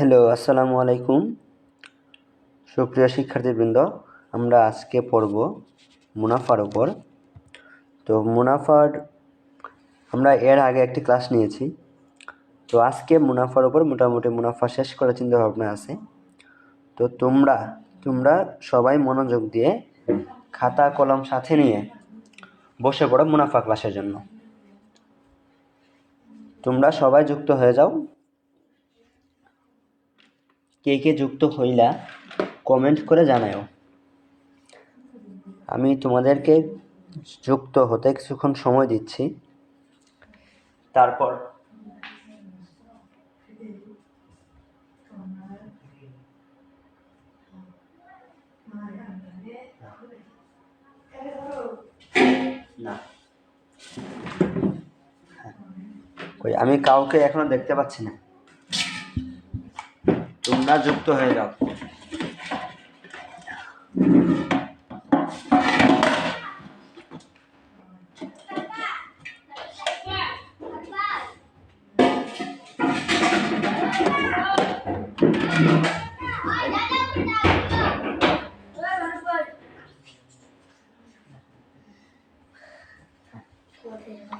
Hello, আসসালামু আলাইকুম। সুপ্রিয় শিক্ষার্থীবৃন্দ, আমরা আজকে পড়ব মুনাফার উপর। তো মুনাফার আমরা এর আগে একটি ক্লাস নিয়েছি। তো আজকে মুনাফার উপর মোটামুটি মুনাফা শেষ করার চিন্তা ভাবনা আছে। তো তোমরা সবাই মনোযোগ দিয়ে খাতা কলম সাথে নিয়ে বসে পড়ো মুনাফা ক্লাসের জন্য। তোমরা সবাই যুক্ত হয়ে যাও। কে কে যুক্ত হইলা কমেন্ট করে জানাও। আমি তোমাদেরকে যুক্ত হতে কিছুক্ষণ সময় দিচ্ছি। তারপর না, আমি কাউকে এখনো দেখতে পাচ্ছি না। তোমরা যুক্ত হয়ে যাও।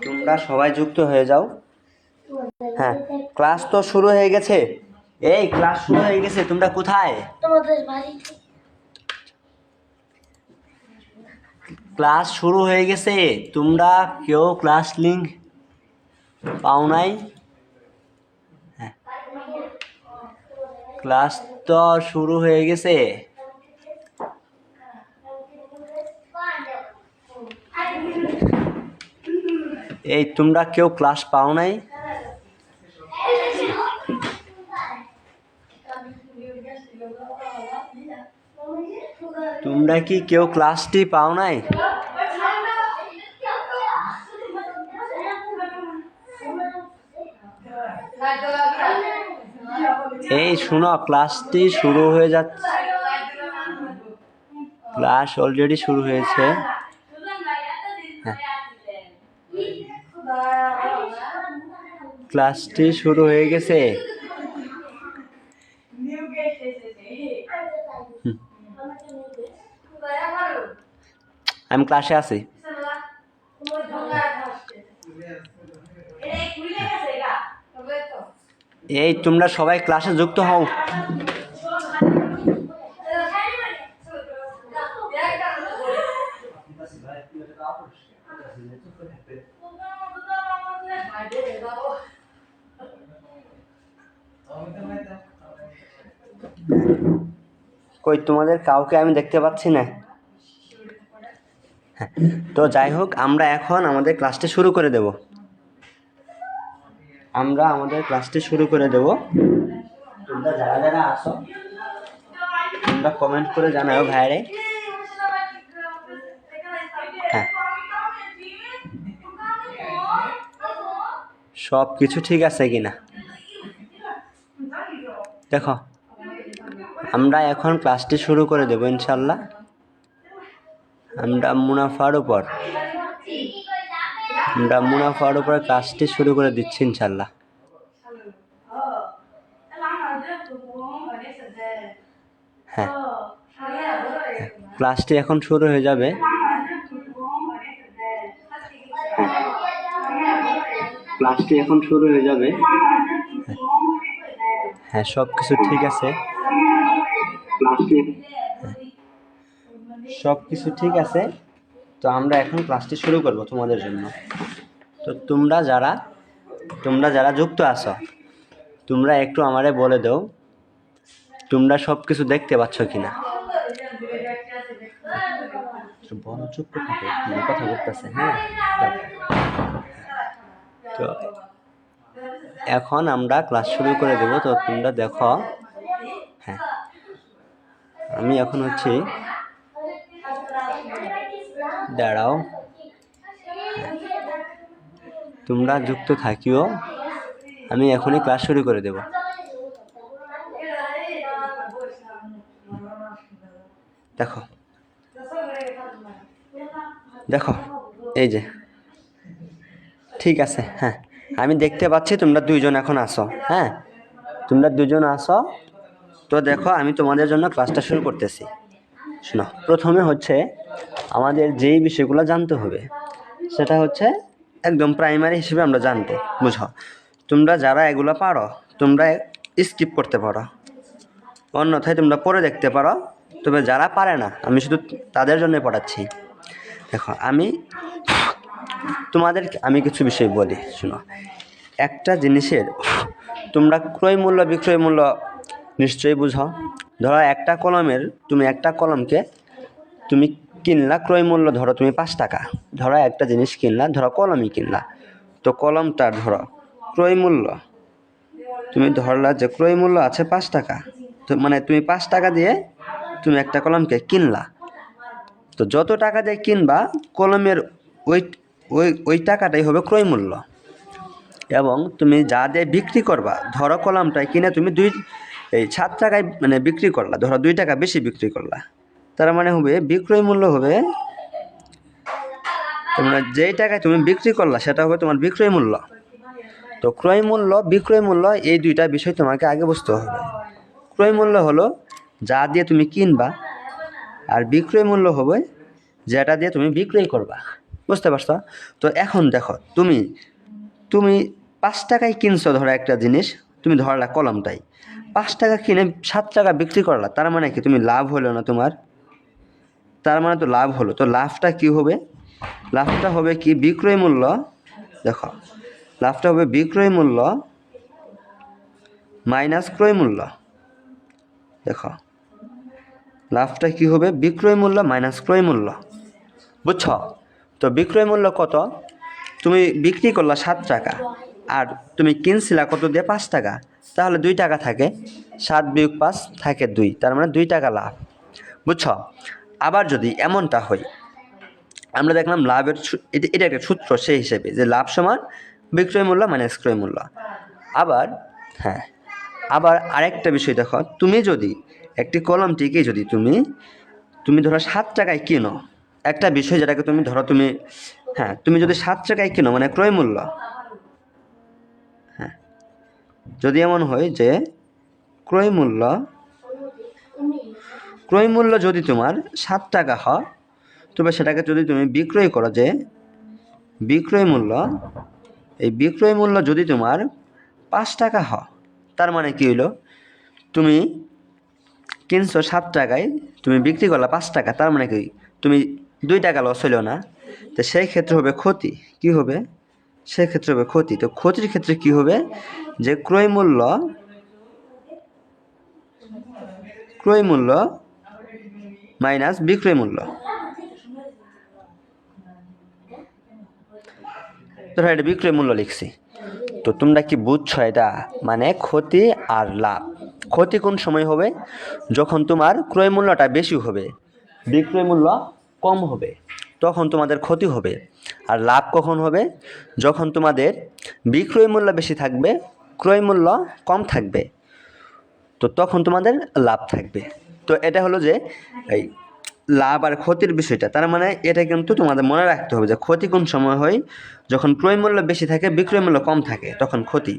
তোমরা সবাই যুক্ত হয়ে যাও। হ্যাঁ, ক্লাস তো শুরু হয়ে গেছে। এই ক্লাস শুরু হয়ে গেছে, তোমরা কোথায়? তোমাদের বাড়িতে। ক্লাস শুরু হয়ে গেছে, তোমরা কেউ ক্লাস লিংক পাও নাই? হ্যাঁ, ক্লাস তো শুরু হয়ে গেছে। এই তোমরা কেউ ক্লাস পাও নাই? তোমরা কি কেউ ক্লাসটি পাও নাই? এই শোনো, ক্লাসটি শুরু হয়ে যাচ্ছে। ক্লাস অলরেডি শুরু হয়েছে। ক্লাসটি শুরু হয়ে গেছে। আমি ক্লাসে আছি। এই তোমরা সবাই ক্লাসে যুক্ত হও। কই তোমাদের কাউকে আমি দেখতে পাচ্ছি না। তো যাই হোক, আমরা এখন আমাদের ক্লাসটি শুরু করে দেব। তোমরা যারা যারা আসো তোমরা কমেন্ট করে জানাও ভাইরে। হ্যাঁ, সব কিছু ঠিক আছে কিনা দেখো। আমরা এখন ক্লাসটি শুরু করে দেব ইনশাল্লাহ। আমরা মুনাফার উপর ক্লাসটি শুরু করে দিচ্ছি ইনশাল্লাহ। হ্যাঁ, ক্লাসটি এখন শুরু হয়ে যাবে। হ্যাঁ, সব কিছু ঠিক আছে। তো আমরা এখন ক্লাসটি শুরু করব তোমাদের জন্য। তো তোমরা যারা যুক্ত আছো, তোমরা একটু আমারে বলে দাও তোমরা সব কিছু দেখতে পাচ্ছ কিনা। বড় চুপ থাকে, কথা বলতেছে। হ্যাঁ, তো এখন আমরা ক্লাস শুরু করে দেব। তো তোমরা দেখো। হ্যাঁ, আমি এখন দাঁড়াও, তোমরা যুক্ত থাকিও। আমি এখনই ক্লাস শুরু করে দেব। দেখো এই যে ঠিক আছে। হ্যাঁ, আমি দেখতে পাচ্ছি তোমরা দুইজন এখন আসো। হ্যাঁ, তোমরা দুজন আসো। তো দেখো আমি তোমাদের জন্য ক্লাসটা শুরু করতেছি। শোনো, প্রথমে হচ্ছে আমাদের যেই বিষয়গুলো জানতে হবে সেটা হচ্ছে একদম প্রাইমারি হিসেবে আমরা জানবো। বুঝো, তোমরা যারা এগুলো পারো তোমরা স্কিপ করতে পারো, অন্যথায় তোমরা পড়ে দেখতে পারো। তবে যারা পারে না আমি শুধু তাদের জন্য পড়াচ্ছি। দেখো আমি কিছু বিষয় বলি। শোনো, একটা জিনিসের তোমরা ক্রয় মূল্য বিক্রয় মূল্য নিশ্চয়ই বুঝো। ধরো একটা কলমকে তুমি কিনলা, ক্রয় মূল্য ধরো তুমি 5 টাকা। ধরো একটা জিনিস কিনলা, ধরো কলমই কিনলা, তো কলমটার ধরো ক্রয় মূল্য তুমি ধরলা যে ক্রয় মূল্য আছে 5 টাকা। তো মানে তুমি 5 টাকা দিয়ে তুমি একটা কলমকে কিনলা। তো যত টাকা দিয়ে কিনবা কলমের ওই ওই ওই টাকাটাই হবে ক্রয় মূল্য। এবং তুমি যা দিয়ে বিক্রি করবা, ধরো কলমটায় কিনে তুমি 7 টাকায় মানে বিক্রি করলা, ধরো 2 টাকা বেশি বিক্রি করলা, তার মানে হবে বিক্রয় মূল্য হবে, তোমরা যেই টাকায় তুমি বিক্রি করলা সেটা হবে তোমার বিক্রয় মূল্য। তো ক্রয় মূল্য বিক্রয় মূল্য এই দুইটা বিষয় তোমাকে আগে বুঝতে হবে। ক্রয় মূল্য হলো যা দিয়ে তুমি কিনবা, আর বিক্রয় মূল্য হবে যেটা দিয়ে তুমি বিক্রয় করবা। বুঝতে পারছো? তো এখন দেখো, তুমি 5 টাকায় কিনছো ধরো একটা জিনিস, তুমি ধরলা কলমটাই 5 টাকা কিনে 7 টাকা বিক্রি করলা, তার মানে কি তুমি লাভ হলো না তোমার? তার মানে তো লাভ হলো। তো লাভটা কি হবে? লাভটা হবে কি বিক্রয় মূল্য। দেখো, লাভটা হবে বিক্রয় মূল্য মাইনাস ক্রয় মূল্য। দেখো, লাভটা কি হবে বিক্রয় মূল্য মাইনাস ক্রয় মূল্য। বুঝছো? তো বিক্রয় মূল্য কত? তুমি বিক্রি করলা 7 টাকা, আর তুমি কিনছিলা কত দিয়ে? 5 টাকা। তাহলে 2 টাকা থাকে, 7 বিয়োগ 5 থাকে 2, তার মানে 2 টাকা লাভ। বুঝছো? আবার যদি এমনটা হয়, আমরা দেখলাম লাভের এটা একটা সূত্র সেই হিসেবে যে লাভ সমান বিক্রয় মূল্য মাইনাস ক্রয় মূল্য। আবার আরেকটা বিষয় দেখো, তুমি যদি একটি কলমটিকে যদি তুমি ধরো 7 টাকায় কিনো, একটা বিষয় যেটাকে তুমি ধরো তুমি যদি 7 টাকায় কিনো মানে ক্রয় মূল্য, যদি এমন হয় যে ক্রয় মূল্য যদি তোমার 7 টাকা হয়, তবে সেটাকে যদি তুমি বিক্রয় করো, যে বিক্রয় মূল্য যদি তোমার 5 টাকা হয়, তার মানে কি হইল? তুমি কিনছো 7 টাকায়, তুমি বিক্রি করলা 5 টাকা, তার মানে কি তুমি 2 টাকা লস হইল না? তো সেই ক্ষেত্রে হবে ক্ষতি। কি হবে? সেই ক্ষেত্রে হবে ক্ষতি। তো ক্ষতির ক্ষেত্রে কি হবে? যে ক্রয় মূল্য মাইনাস বিক্রয় মূল্য। ধরো এটা বিক্রয় মূল্য লিখছি। তো তোমরা কি বুঝছো এটা? মানে ক্ষতি আর লাভ। ক্ষতি কোন সময় হবে? যখন তোমার ক্রয় মূল্যটা বেশি হবে, বিক্রয় মূল্য কম হবে, তখন তোমাদের ক্ষতি হবে। আর লাভ কখন হবে? যখন তোমাদের বিক্রয় মূল্য বেশি থাকবে, ক্রয় মূল্য কম থাকবে, তো তখন তোমাদের লাভ থাকবে। তো এটা হলো যে এই লাভ আর ক্ষতির বিষয়টা। তার মানে এটা কিন্তু তোমাদের মনে রাখতে হবে যে ক্ষতি কোন সময় হয়? যখন ক্রয় মূল্য বেশি থাকে, বিক্রয় মূল্য কম থাকে, তখন ক্ষতি।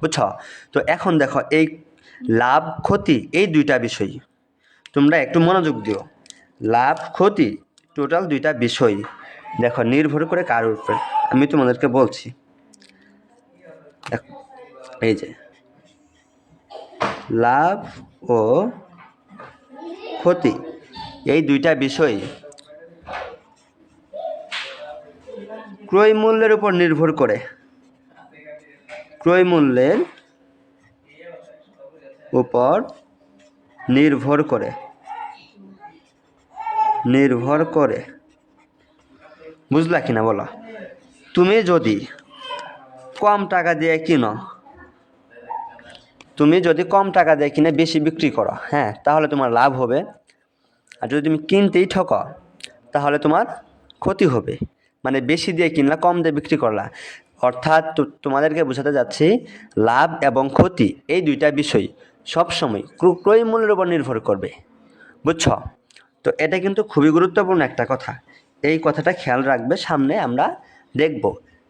বুঝছো? তো এখন দেখো, এই লাভ ক্ষতি এই দুইটা বিষয় তোমরা একটু মনোযোগ দিও। লাভ ক্ষতি টোটাল দুইটা বিষয় দেখো নির্ভর করে কার উপরে, আমি তোমাদেরকে বলছি। এই যে লাভ ও ক্ষতি এই দুইটা বিষয় ক্রয় মূল্যের উপর নির্ভর করে। ক্রয় মূল্যের উপর নির্ভর করে। বুঝলা কিনা বলো? তুমি যদি কম টাকা দিয়ে কিনে বেশি বিক্রি করো, তাহলে তোমার লাভ হবে। আর যদি তুমি কিনতেই ঠকো, তাহলে তোমার ক্ষতি হবে। মানে বেশি দিয়ে কিনলা, কম দিয়ে বিক্রি করলা। অর্থাৎ তোমাদেরকে বোঝাতে যাচ্ছি, লাভ এবং ক্ষতি এই দুইটা বিষয় সবসময় ক্রয় মূল্যের উপর নির্ভর করবে। বুঝছো? তো এটা কিন্তু খুবই গুরুত্বপূর্ণ একটা কথা। এই কথাটা খেয়াল রাখবে, সামনে আমরা দেখব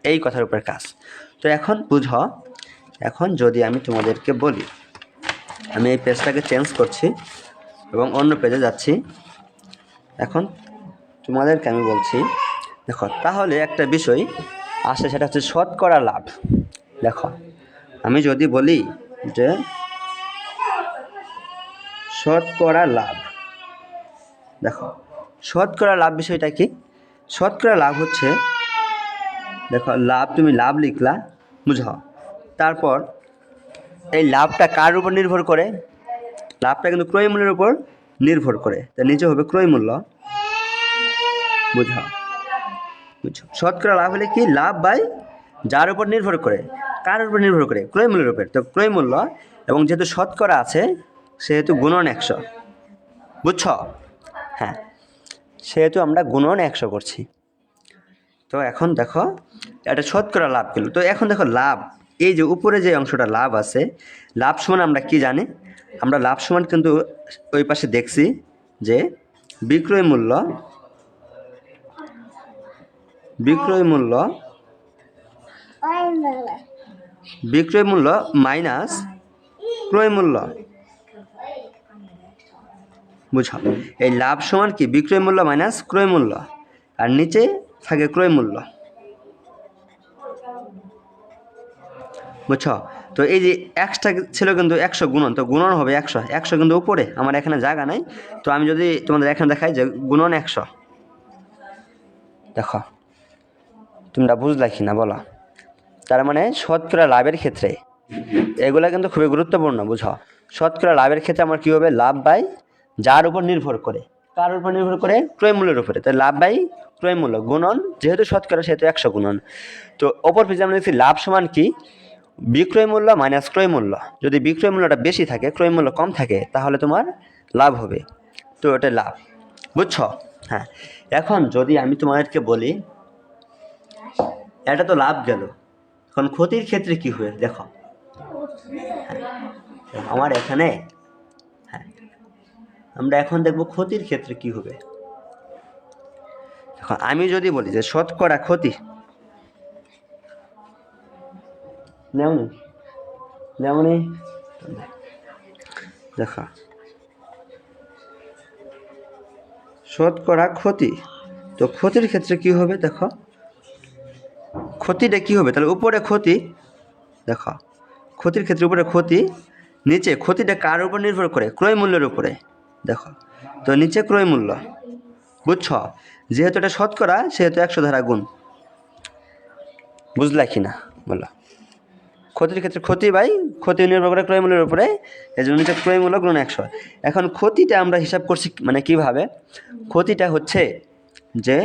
এই কথার উপর কাজ। তো এখন বুঝো, এখন যদি আমি তোমাদেরকে বলি আমি এই পেজটাকে চেঞ্জ করছি এবং অন্য পেজে যাচ্ছি। এখন তোমাদেরকে আমি বলছি, দেখো তাহলে একটা বিষয় আসে, সেটা হচ্ছে শতকরা লাভ। দেখো আমি যদি বলি যে শতকরা লাভ, দেখো শতকরা লাভ বিষয়টা কি? শতকরা লাভ হচ্ছে, দেখো লাভ, তুমি লাভ লিখলা, বুঝো, তারপর এই লাভটা কার উপর নির্ভর করে? লাভটা কিন্তু ক্রয় মূল্যের উপর নির্ভর করে, তার নিচে হবে ক্রয় মূল্য। বুঝো, শতকরা লাভ হলে কি? লাভ বাই যার উপর নির্ভর করে, কার উপর নির্ভর করে? ক্রয় মূল্যের উপর। তো ক্রয় মূল্য, এবং যেহেতু শতকরা আছে সেহেতু গুণন 100, বুঝছ? হ্যাঁ, সেহেতু আমরা গুণন 100 করছি। তো এখন দেখো এটা শতকরা লাভ গেল। তো এখন দেখো লাভ, এই যে উপরে যে অংশটা লাভ আছে, লাভ সমান আমরা কি জানি? আমরা লাভ সমান কিন্তু ওই পাশে দেখছি যে বিক্রয় মূল্য, বিক্রয় মূল্য, বিক্রয় মূল্য মাইনাস ক্রয় মূল্য। বুঝো, এই লাভ সমান কি? বিক্রয় মূল্য মাইনাস ক্রয় মূল্য, আর নিচে থাকে ক্রয় মূল্য। বুঝছো? তো এই যে এক্সটা ছিল কিন্তু 100 গুণন, তো গুণন হবে 100, 100 কিন্তু উপরে, আমার এখানে জায়গা নাই। তো আমি যদি তোমাদের এখানে দেখাই যে গুণন 100, দেখো তোমরা বুঝলা কি না বলো? তার মানে শতকরা লাভের ক্ষেত্রে এগুলা কিন্তু খুবই গুরুত্বপূর্ণ। বুঝো, শতকরা লাভের ক্ষেত্রে আমার কী হবে? লাভ বাই যার উপর নির্ভর করে, কার উপর নির্ভর করে? ক্রয় মূল্যের উপরে। তাই লাভ বাই ক্রয় মূল্য গুণন, যেহেতু শতকরা সেহেতু 100 গুণন। তো অপর পেজে আমরা দেখছি লাভ সমান কি? বিক্রয় মূল্য মাইনাস ক্রয় মূল্য। যদি বিক্রয় মূল্যটা বেশি থাকে, ক্রয় মূল্য কম থাকে, তাহলে তোমার লাভ হবে। তো এটা লাভ, বুঝছো? হ্যাঁ, এখন যদি আমি তোমাদেরকে বলি, এটা তো লাভ গেল, এখন ক্ষতির ক্ষেত্রে কি হবে? দেখো আমার এখানে, হ্যাঁ, আমরা এখন দেখব ক্ষতির ক্ষেত্রে কি হবে। দেখো আমি যদি বলি যে শতকরা ক্ষতি, যেমনই দেখো শতকরা ক্ষতি, তো ক্ষতির ক্ষেত্রে কি হবে? দেখো ক্ষতিটা কি হবে? তাহলে উপরে ক্ষতি, দেখো ক্ষতির ক্ষেত্রে উপরে ক্ষতি, নিচে ক্ষতিটা কার উপর নির্ভর করে? ক্রয় মূল্যের উপরে। দেখো তো নিচে ক্রয় মূল্য, বুঝছ? যেহেতু এটা শতকরা সেহেতু 100 দ্বারা গুণ। বুঝলা কি না বলো? ক্ষতির ক্ষেত্রে ক্ষতি বাই ক্ষতি নির্ভর করে ক্রয় মূল্যের উপরে, এই জন্য নিচে ক্রয় মূল্য গুণ 100। এখন ক্ষতিটা আমরা হিসাব করছি মানে কিভাবে? ক্ষতিটা হচ্ছে যে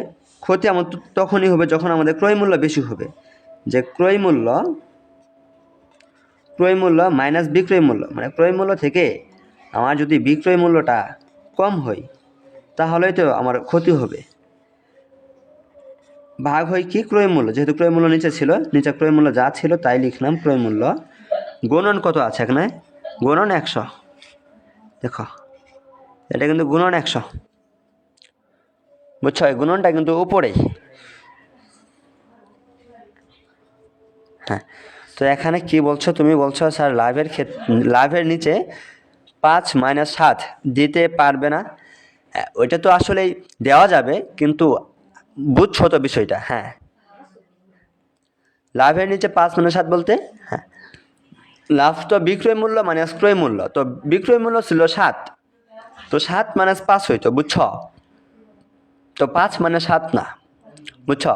ক্ষতি আমার তখনই হবে যখন আমাদের ক্রয় মূল্য বেশি হবে। যে ক্রয় মূল্য মাইনাস বিক্রয় মূল্য, মানে ক্রয় মূল্য থেকে আমার যদি বিক্রয় মূল্যটা কম হয় তাহলেই তো আমার ক্ষতি হবে। ভাগ হয় কি? ক্রয় মূল্য, যেহেতু ক্রয় মূল্য নিচে ছিল, নিচে ক্রয় মূল্য যা ছিল তাই লিখলাম ক্রয় মূল্য, গুণন কত আছে এখানে? গুণন 100। দেখো এটা কিন্তু গুণন 100, বুঝছো? এই গুণনটা কিন্তু উপরেই। হ্যাঁ, তো এখানে কি বলছো? তুমি বলছো স্যার লাভের নিচে 5 মাইনাস 7 দিতে পারবে না। ওইটা তো আসলেই দেওয়া যাবে, কিন্তু বুঝছো তো বিষয়টা? হ্যাঁ, লাভের নিচে 5 মাইনাস 7 বলতে, হ্যাঁ, লাভ তো বিক্রয় মূল্য মাইনাস ক্রয় মূল্য, তো বিক্রয় মূল্য ছিল 7, তো 7 মাইনাস 5 হইতো, বুঝছো? তো 5 মাইনাস 7 না, বুঝছো?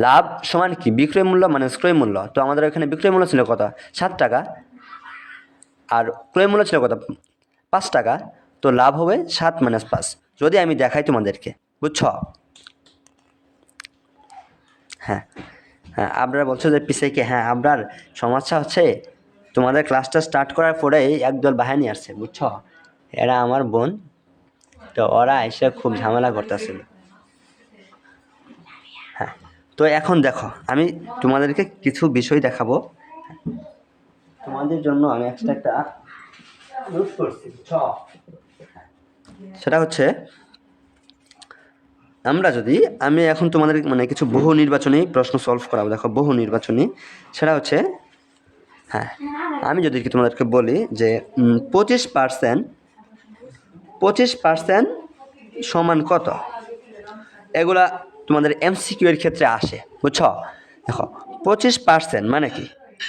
লাভ সমান কি? বিক্রয় মূল্য মাইনাস ক্রয় মূল্য। তো আমাদের এখানে বিক্রয় মূল্য ছিল কত? 7 টাকা, আর ক্রয় মূল্য ছিল কত? 5 টাকা। তো লাভ হবে 7 মাইনাস 5, যদি আমি দেখাই তোমাদেরকে, বুঝছো? হ্যাঁ হ্যাঁ, আপনারা বলছো যে পিছিয়ে কি? হ্যাঁ, আপনার সমস্যা হচ্ছে তোমাদের ক্লাসটা স্টার্ট করার পরেই একদল বাহিনী আসছে, বুঝছো? এরা আমার বোন, তো ওরা এসে খুব ঝামেলা করতেছিল। হ্যাঁ, তো এখন দেখো আমি তোমাদেরকে কিছু বিষয় দেখাবো, তোমাদের জন্য আমি একটা নোট করছি, বুঝছো? সেটা হচ্ছে আমরা যদি, আমি এখন তোমাদের মানে কিছু বহু নির্বাচনী প্রশ্ন সলভ করাবো। দেখো বহু নির্বাচনী, সেটা হচ্ছে, হ্যাঁ, আমি যদি তোমাদেরকে বলি যে 25% সমান কত, এগুলা তোমাদের এমসিকিউ এর ক্ষেত্রে আসে, বুঝছো? দেখো 25% মানে কি,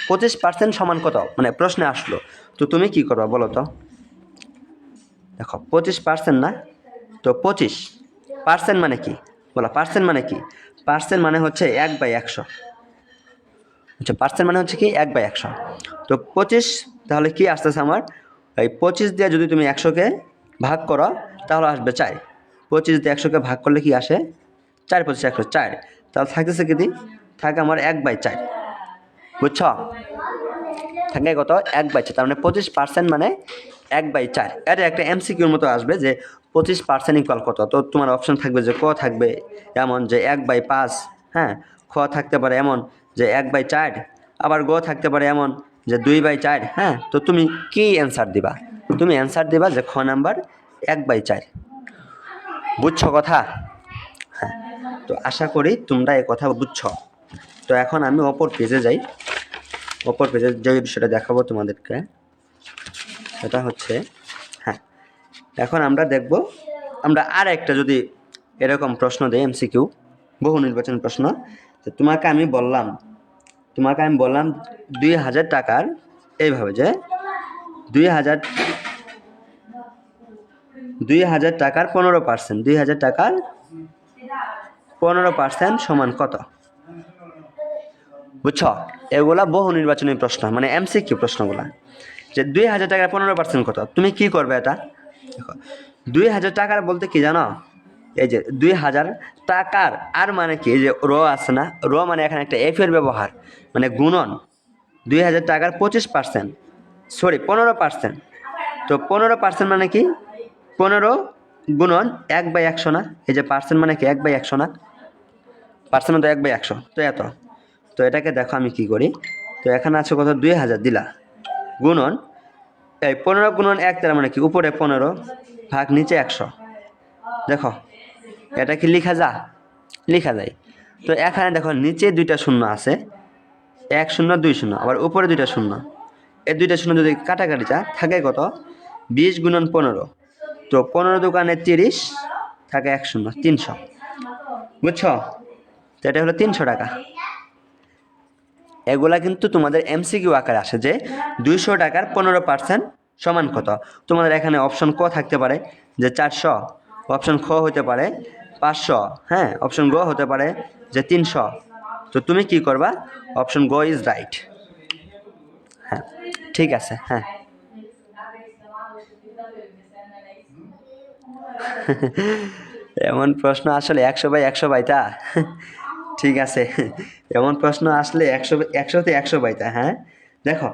25% সমান কত মানে প্রশ্নে আসলো, তো তুমি কি করবা বলো তো? দেখো 25% না, তো 25% মানে কি বলো? পার্সেন্ট মানে কি? পার্সেন্ট মানে হচ্ছে 1/100। আচ্ছা, পার্সেন্ট মানে হচ্ছে কি 1/100। তো 25 তাহলে কি আসতেছে আমার? এই 25 দিয়ে যদি তুমি 100কে ভাগ করো তাহলে আসবে 4। 25 দিয়ে 100কে ভাগ করলে কি আসে? 4 25 100 4। তাহলে থাকতেছে কি? থাকে আমার 1/4, বুঝছো? থাকে কত? 1/4। তার মানে 25% মানে 1/4। এটা একটা এমসিকিউর মতো আসবে যে 25% ইকুয়াল কত। তো তোমার অপশন থাকবে যে ক থাকবে এমন যে 1/5, হ্যাঁ, খ থাকতে পারে এমন যে 1/4, আবার গ থাকতে পারে এমন যে 2/4, হ্যাঁ। তো তুমি কি অ্যান্সার দিবা? তুমি অ্যান্সার দিবা যে খ নাম্বার 1/4। বুঝছো কথা? হ্যাঁ, তো আশা করি তোমরা এই কথা বুঝছো। তো এখন আমি অপর পেজে যাই। অপর পেজে যে বিষয়টা দেখাবো তোমাদেরকে সেটা হচ্ছে, হ্যাঁ, এখন আমরা দেখব, আমরা আর একটা যদি এরকম প্রশ্ন দেই এমসিকিউ বহু নির্বাচন প্রশ্ন, তো তোমাকে আমি বললাম 2000 টাকার, এইভাবে যে 2000 টাকার 15%, 2000 টাকার 15% সমান কত, বুঝছো? এগুলা বহু নির্বাচনী প্রশ্ন, মানে এমসিকিউ প্রশ্নগুলা, যে 2000 টাকার 15% কত। তুমি কি করবে এটা? দেখো 2000 টাকার বলতে কি জানো? এই যে 2000 টাকার, আর মানে কি, এই যে র আছে না, র মানে এখানে একটা এফ এর ব্যবহার, মানে গুণন 2000 টাকার 25%, সরি 15%। তো 15% মানে কি? 15 গুণন 1/100 না? এই যে পার্সেন্ট মানে কি 1/100 না? পার্সেন্ট মানে তো 1/100, তো এত। তো এটাকে দেখো আমি কি করি, তো এখানে আছে কত? 2000 দিলা গুণন এই 15 গুণন 1, তার মানে কি উপরে 15 ভাগ নিচে 100। দেখো এটা কি লেখা যায়? তো এখানে দেখো নিচে 2টা শূন্য আছে, 1 0 2 0, আবার উপরে 2টা শূন্য। এই 2টা শূন্য যদি কাটাকাটি যা থাকে কত? 20 গুণন 15, তো 15 দোকানে 30 থাকে 1 0 300, বুঝছো? তো এটা হলো 300 টাকা। এগুলা কিন্তু তোমাদের এমসিকিউ আকারে আসে যে 200 টাকার 15% সমান কত। তোমাদের এখানে অপশন ক থাকতে পারে যে 400, অপশন খ হতে পারে 500, হ্যাঁ, অপশন গ হতে পারে যে 300। তো তুমি কি করবা? অপশন গ ইজ রাইট। হ্যাঁ, ঠিক আছে। হ্যাঁ এমন প্রশ্ন আসলে 100/100 বাইতা। ঠিক আছে, এমন প্রশ্ন আসলে 100তে 100 বাইতা। হ্যাঁ, দেখো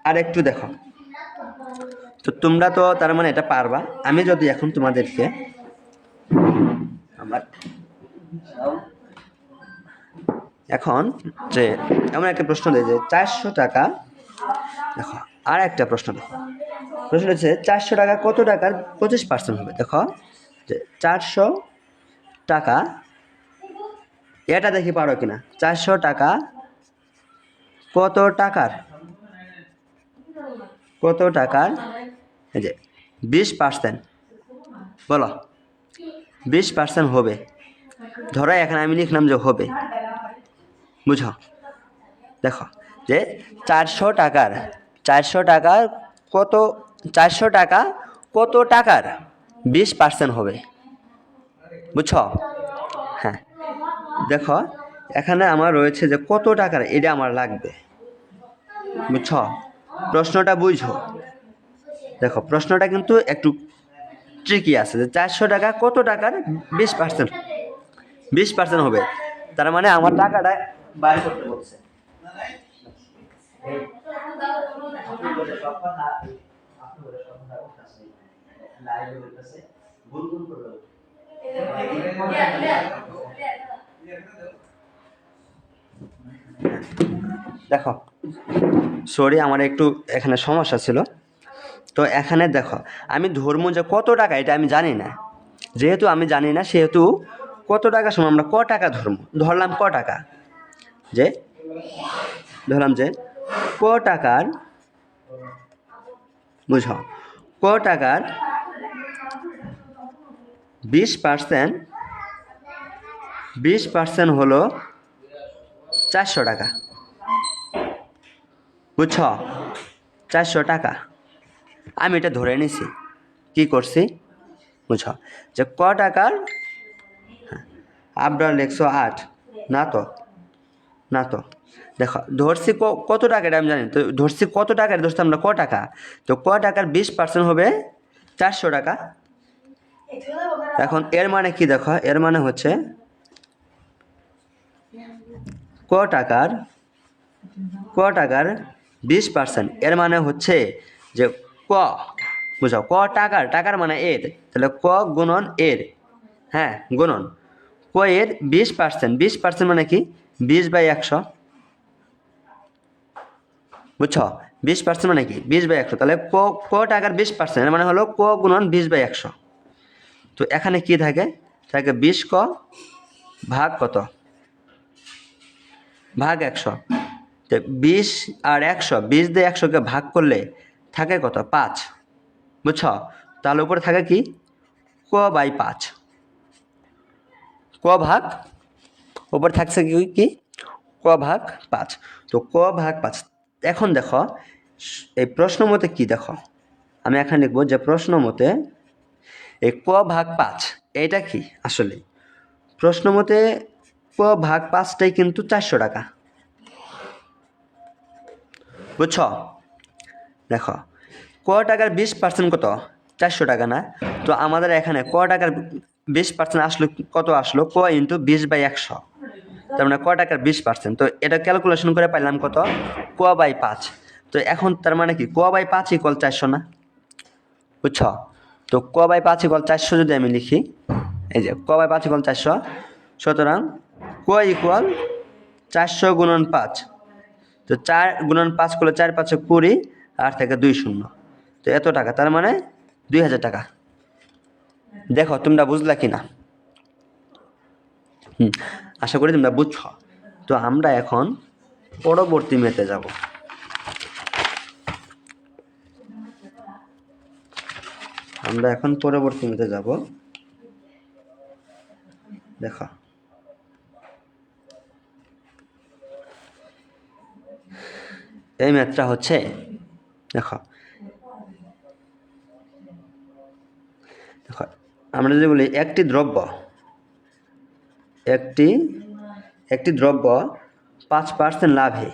আর একটু দেখো, তো তোমরা তো তার মানে এটা পারবা। আমি যদি এখন তোমাদেরকে আমার এখন যে এমন একটা প্রশ্ন দেয় যে 400 টাকা, দেখো আর একটা প্রশ্ন দেখো, প্রশ্ন হচ্ছে 400 টাকা কত টাকার 25% হবে। দেখো যে 400 টাকা, এটা দেখি পারো কিনা। 400 টাকা কত টাকার এই যে 20%, বলো 20% হবে। ধরো এখানে আমি লিখলাম যে হবে, বুঝো? দেখো যে 400 টাকার কত, 400 টাকা কত টাকার 20% হবে, বুঝছো? হ্যাঁ, দেখো এখানে আমার রয়েছে যে কত টাকার, এটা আমার লাগবে, বুঝছো? প্রশ্নটা বুঝো। দেখো প্রশ্নটা কিন্তু একটু ট্রিকি আছে, যে 400 টাকা কত টাকার 20% হবে, তার মানে আমার টাকাটা বাইর করতে বলছে। দেখো সরি, আমার একটু এখানে সমস্যা ছিল। তো এখানে দেখো আমি ধর্ম যে কত টাকা এটা আমি জানি না, যেহেতু আমি জানি না সেহেতু কত টাকা সময় আমরা ক টাকা ধরলাম ক টাকা, যে ধরলাম যে ক টাকার বুঝো ক টাকার 20% হলো 400 টাকা। বুঝছ? 400 টাকা আমি এটা ধরে নিছি। কি করছি বুঝ যে ক টাকার আপনার লিখছো 8 না তো দেখো ধরছি কত টাকা এটা আমি জানি তো ধরছি কত টাকা ধরছি আমরা ক টাকা তো ক টাকার 20% হবে 400 টাকা। এখন এর মানে কি দেখো এর মানে হচ্ছে ক টাকার 20% এর মানে হচ্ছে যে ক বুঝাও ক টাকার মানে এর তাহলে ক গুণন এর হ্যাঁ গুণন ক এর 20% মানে কি 20/100 বুঝছো 20% মানে কি 20/100 তাহলে ক টাকার 20% এর মানে হলো ক গুণন 20/100। তো এখানে কি থাকে 20 ক ভাগ কত ভাগ 100 তো 20 আর 100 20 দিয়ে 100কে ভাগ করলে থাকে কত 5 বুঝছ তাহলে উপরে থাকে কি ক/5 ক ভাগ উপরে থাকছে কি ক/5 তো ক/5 এখন দেখো এই প্রশ্ন মতে কি দেখো আমি এখানে লিখবো যে প্রশ্ন মতে এই ক/5 এইটা কি আসলে প্রশ্ন মতে ক/5টাই কিন্তু 400 টাকা বুঝছ দেখো ক টাকার 20% কত 400 টাকা না তো আমাদের এখানে ক টাকার 20% আসলো কত আসলো ক ইন্টু 20/100 তার মানে ক টাকার 20% তো এটা ক্যালকুলেশন করে পাইলাম কত ক/5 তো এখন তার মানে কি ক/5 = 400 না বুঝছ তো ক/5 = 400 যদি আমি লিখি এই যে ক/5 = 400 সুতরাং ক = 400 গুণন 5 তো 4 গুণন 5 করলে 4 5 20 আর থেকে 2 শূন্য তো এত টাকা তার মানে 2000 টাকা। দেখো তোমরা বুঝলা কিনা আশা করি তোমরা বুঝছ। তো আমরা এখন পরবর্তী ম্যাথে যাব। দেখো এই ম্যাথটা হচ্ছে দেখো আমরা যদি বলি একটি দ্রব্য 5% লাভে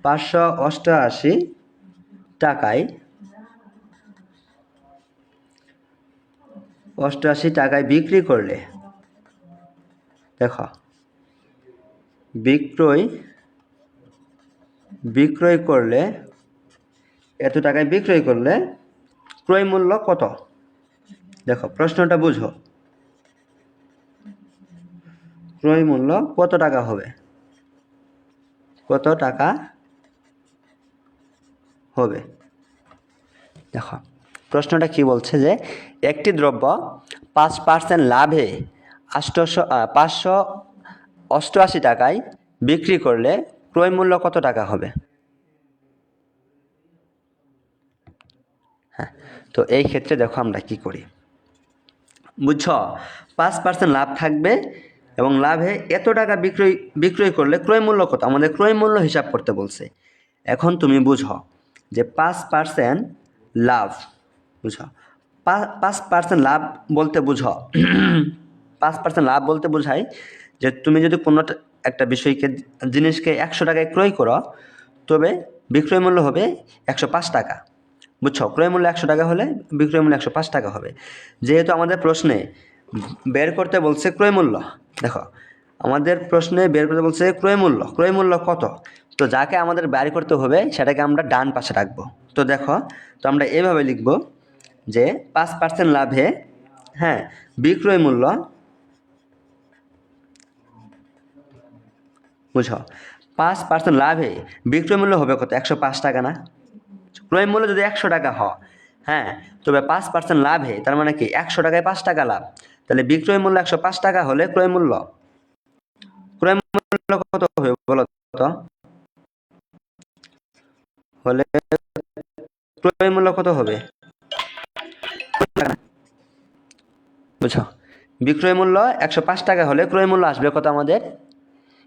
588 টাকায় 88 টাকায় বিক্রি করলে দেখো বিক্রয় করলে এত টাকায় বিক্রয় করলে ক্রয় মূল্য কত দেখো প্রশ্নটা বুঝো ক্রয় মূল্য কত টাকা হবে দেখো প্রশ্নটা কি বলছে যে একটি দ্রব্য 5% লাভে 588 টাকায় বিক্রি করলে ক্রয় মূল্য কত টাকা হবে। হ্যাঁ তো এই ক্ষেত্রে দেখো আমরা কি করি বুঝছ 5% লাভ থাকবে এবং লাভে এত টাকা বিক্রয় করলে ক্রয় মূল্য কত আমাদের ক্রয় মূল্য হিসাব করতে বলছে। এখন তুমি বুঝো যে 5% লাভ বুঝো 5% লাভ বলতে বুঝো 5% লাভ বলতে বোঝায় যে তুমি যদি কোনো একটা জিনিসকে 100 টাকায় ক্রয় করো তবে বিক্রয় মূল্য হবে 105 টাকা বুঝছো ক্রয় মূল্য 100 টাকা হলে বিক্রয় মূল্য 105 টাকা হবে। যেহেতু আমাদের প্রশ্নে বের করতে বলছে ক্রয় মূল্য দেখো আমাদের প্রশ্নে বের করতে বলছে ক্রয় মূল্য কত তো যাকে আমাদের বের করতে হবে সেটাকে আমরা ডান পাশে রাখবো। তো দেখো তো আমরা এইভাবে লিখব যে 5% লাভে হ্যাঁ বিক্রয় মূল্য বুঝো 5% লাভে বিক্রয় মূল্য হবে কত 105 টাকা না ক্রয় মূল্য যদি 100 টাকা হয় হ্যাঁ তবে 5% লাভে তার মানে কি 100 টাকায় 5 টাকা লাভ তাহলে বিক্রয় মূল্য 105 টাকা হলে ক্রয় মূল্য মূল্য কত হবে বলো তো? হলে ক্রয় মূল্য কত হবে বুঝছো? বিক্রয় মূল্য 105 টাকা হলে ক্রয় মূল্য আসবে কত আমাদের?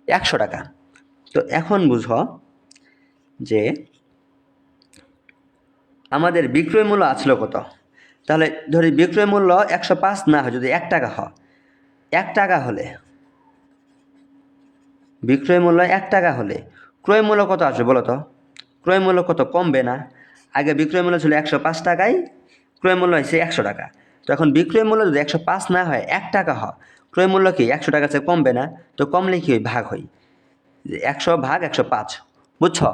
100 টাকা। তো এখন বুঝো যে আমাদের বিক্রয় মূল্য আসলো কত। তাহলে ধরি বিক্রয় মূল্য 105 না হয়, যদি 1 টাকা হয়, 1 টাকা হলে বিক্রয় মূল্য 1 টাকা হলে ক্রয় মূল্য কত আসবে বলো তো? ক্রয় মূল্য কত কমবে না? আগে বিক্রয় মূল্য ছিল 105 টাকায়, ক্রয় মূল্য হয়েছে 100 টাকা। তো এখন বিক্রয় মূল্য যদি 105 না হয়, 1 টাকা হয়, ক্রয় মূল্য কি 100 টাকার চেয়ে কমবে না? তো কমলে কি হয়? ভাগ হয়, 100 ভাগ 105, বুঝছো?